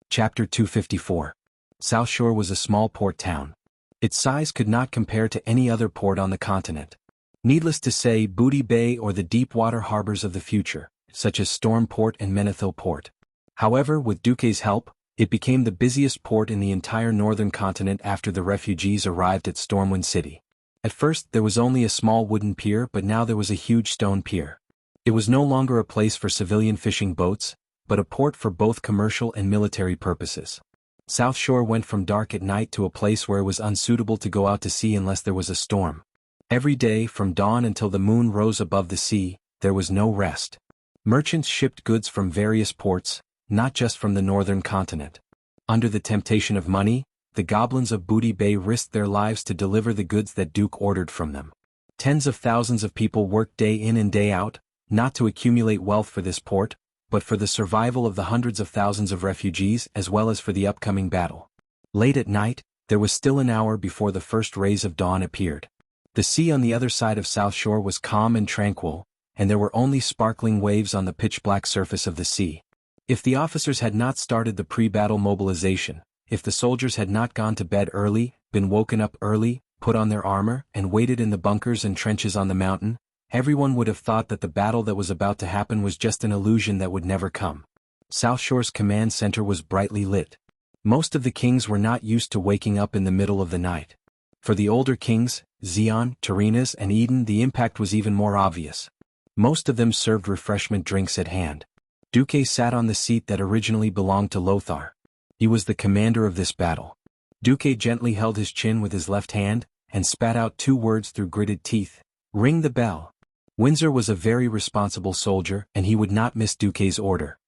Chapter 254. South Shore was a small port town. Its size could not compare to any other port on the continent. Needless to say, Booty Bay or the deep water harbors of the future, such as Storm Port and Menethil Port. However, with Duque's help, it became the busiest port in the entire northern continent after the refugees arrived at Stormwind City. At first, there was only a small wooden pier, but now there was a huge stone pier. It was no longer a place for civilian fishing boats, but a port for both commercial and military purposes. South Shore went from dark at night to a place where it was unsuitable to go out to sea unless there was a storm. Every day, from dawn until the moon rose above the sea, there was no rest. Merchants shipped goods from various ports, not just from the northern continent. Under the temptation of money, the goblins of Booty Bay risked their lives to deliver the goods that Duke ordered from them. Tens of thousands of people worked day in and day out, not to accumulate wealth for this port, but for the survival of the hundreds of thousands of refugees as well as for the upcoming battle. Late at night, there was still an hour before the first rays of dawn appeared. The sea on the other side of South Shore was calm and tranquil, and there were only sparkling waves on the pitch-black surface of the sea. If the officers had not started the pre-battle mobilization, if the soldiers had not gone to bed early, been woken up early, put on their armor, and waited in the bunkers and trenches on the mountain, everyone would have thought that the battle that was about to happen was just an illusion that would never come. South Shore's command center was brightly lit. Most of the kings were not used to waking up in the middle of the night. For the older kings, Xian, Tyrrhenus, and Eden, the impact was even more obvious. Most of them served refreshment drinks at hand. Duque sat on the seat that originally belonged to Lothar. He was the commander of this battle. Duque gently held his chin with his left hand, and spat out 2 words through gritted teeth: "Ring the bell." Windsor was a very responsible soldier, and he would not miss Duque's order.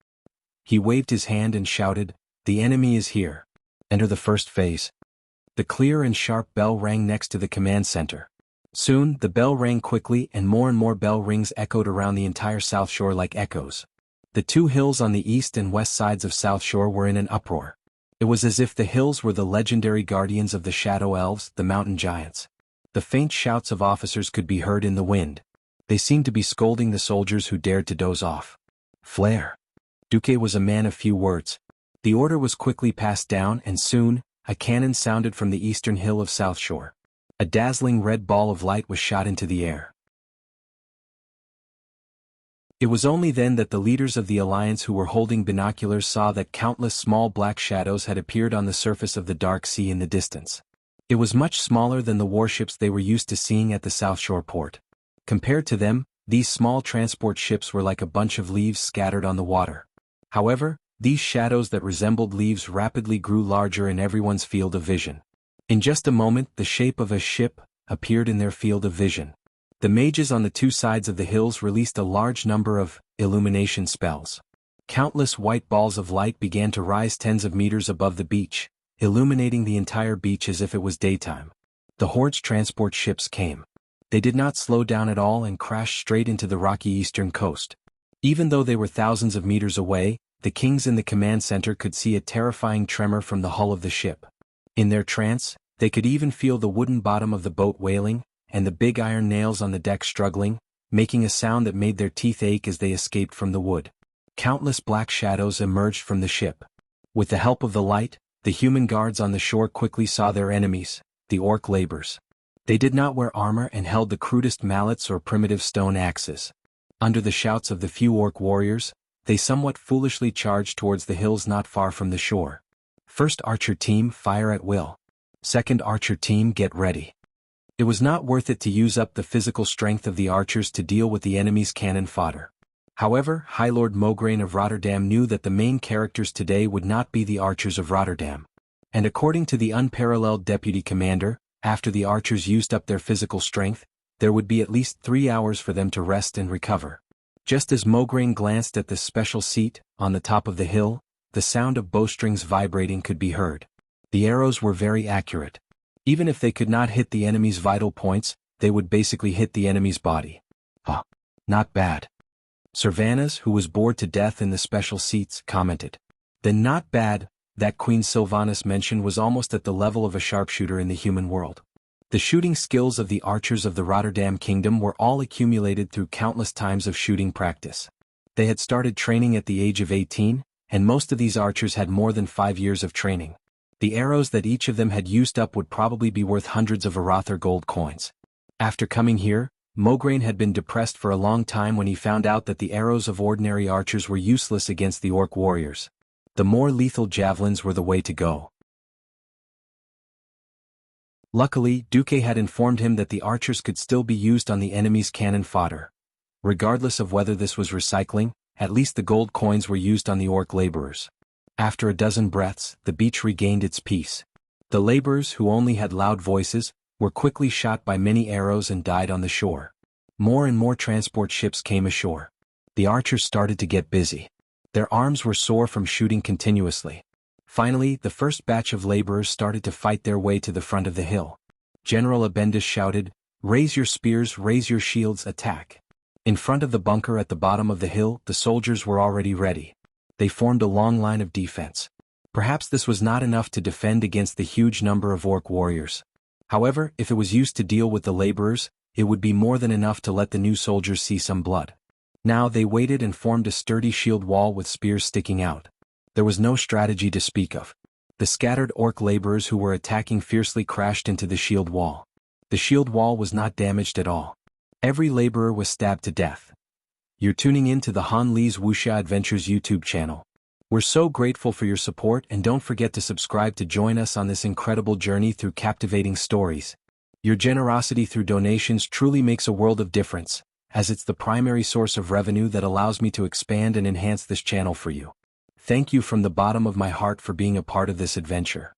He waved his hand and shouted, "The enemy is here. Enter the first phase." The clear and sharp bell rang next to the command center. Soon, the bell rang quickly and more bell rings echoed around the entire South Shore like echoes. The 2 hills on the east and west sides of South Shore were in an uproar. It was as if the hills were the legendary guardians of the shadow elves, the mountain giants. The faint shouts of officers could be heard in the wind. They seemed to be scolding the soldiers who dared to doze off. Flare. Duque was a man of few words. The order was quickly passed down, and soon, a cannon sounded from the eastern hill of South Shore. A dazzling red ball of light was shot into the air. It was only then that the leaders of the alliance who were holding binoculars saw that countless small black shadows had appeared on the surface of the dark sea in the distance. It was much smaller than the warships they were used to seeing at the South Shore port. Compared to them, these small transport ships were like a bunch of leaves scattered on the water. However, these shadows that resembled leaves rapidly grew larger in everyone's field of vision. In just a moment, the shape of a ship appeared in their field of vision. The mages on the 2 sides of the hills released a large number of illumination spells. Countless white balls of light began to rise tens of meters above the beach, illuminating the entire beach as if it was daytime. The Horde's transport ships came. They did not slow down at all and crashed straight into the rocky eastern coast. Even though they were thousands of meters away, the kings in the command center could see a terrifying tremor from the hull of the ship. In their trance, they could even feel the wooden bottom of the boat wailing, and the big iron nails on the deck struggling, making a sound that made their teeth ache as they escaped from the wood. Countless black shadows emerged from the ship. With the help of the light, the human guards on the shore quickly saw their enemies, the orc laborers. They did not wear armor and held the crudest mallets or primitive stone axes. Under the shouts of the few orc warriors, they somewhat foolishly charged towards the hills not far from the shore. First archer team, fire at will. Second archer team, get ready. It was not worth it to use up the physical strength of the archers to deal with the enemy's cannon fodder. However, High Lord Mograine of Rotterdam knew that the main characters today would not be the archers of Rotterdam. And according to the unparalleled deputy commander, after the archers used up their physical strength, there would be at least 3 hours for them to rest and recover. Just as Mograine glanced at the special seat, on the top of the hill, the sound of bowstrings vibrating could be heard. The arrows were very accurate. Even if they could not hit the enemy's vital points, they would basically hit the enemy's body. Not bad. Servanas, who was bored to death in the special seats, commented. Then not bad, that Queen Sylvanas mentioned was almost at the level of a sharpshooter in the human world. The shooting skills of the archers of the Rotterdam Kingdom were all accumulated through countless times of shooting practice. They had started training at the age of 18, and most of these archers had more than 5 years of training. The arrows that each of them had used up would probably be worth hundreds of Arather gold coins. After coming here, Mograine had been depressed for a long time when he found out that the arrows of ordinary archers were useless against the orc warriors. The more lethal javelins were the way to go. Luckily, Duque had informed him that the archers could still be used on the enemy's cannon fodder. Regardless of whether this was recycling, at least the gold coins were used on the orc laborers. After a dozen breaths, the beach regained its peace. The laborers, who only had loud voices, were quickly shot by many arrows and died on the shore. More and more transport ships came ashore. The archers started to get busy. Their arms were sore from shooting continuously. Finally, the first batch of laborers started to fight their way to the front of the hill. General Abendus shouted, "Raise your spears, raise your shields, attack." In front of the bunker at the bottom of the hill, the soldiers were already ready. They formed a long line of defense. Perhaps this was not enough to defend against the huge number of orc warriors. However, if it was used to deal with the laborers, it would be more than enough to let the new soldiers see some blood. Now they waited and formed a sturdy shield wall with spears sticking out. There was no strategy to speak of. The scattered orc laborers who were attacking fiercely crashed into the shield wall. The shield wall was not damaged at all. Every laborer was stabbed to death. You're tuning in to the Han Li's Wuxia Adventures YouTube channel. We're so grateful for your support, and don't forget to subscribe to join us on this incredible journey through captivating stories. Your generosity through donations truly makes a world of difference, as it's the primary source of revenue that allows me to expand and enhance this channel for you. Thank you from the bottom of my heart for being a part of this adventure.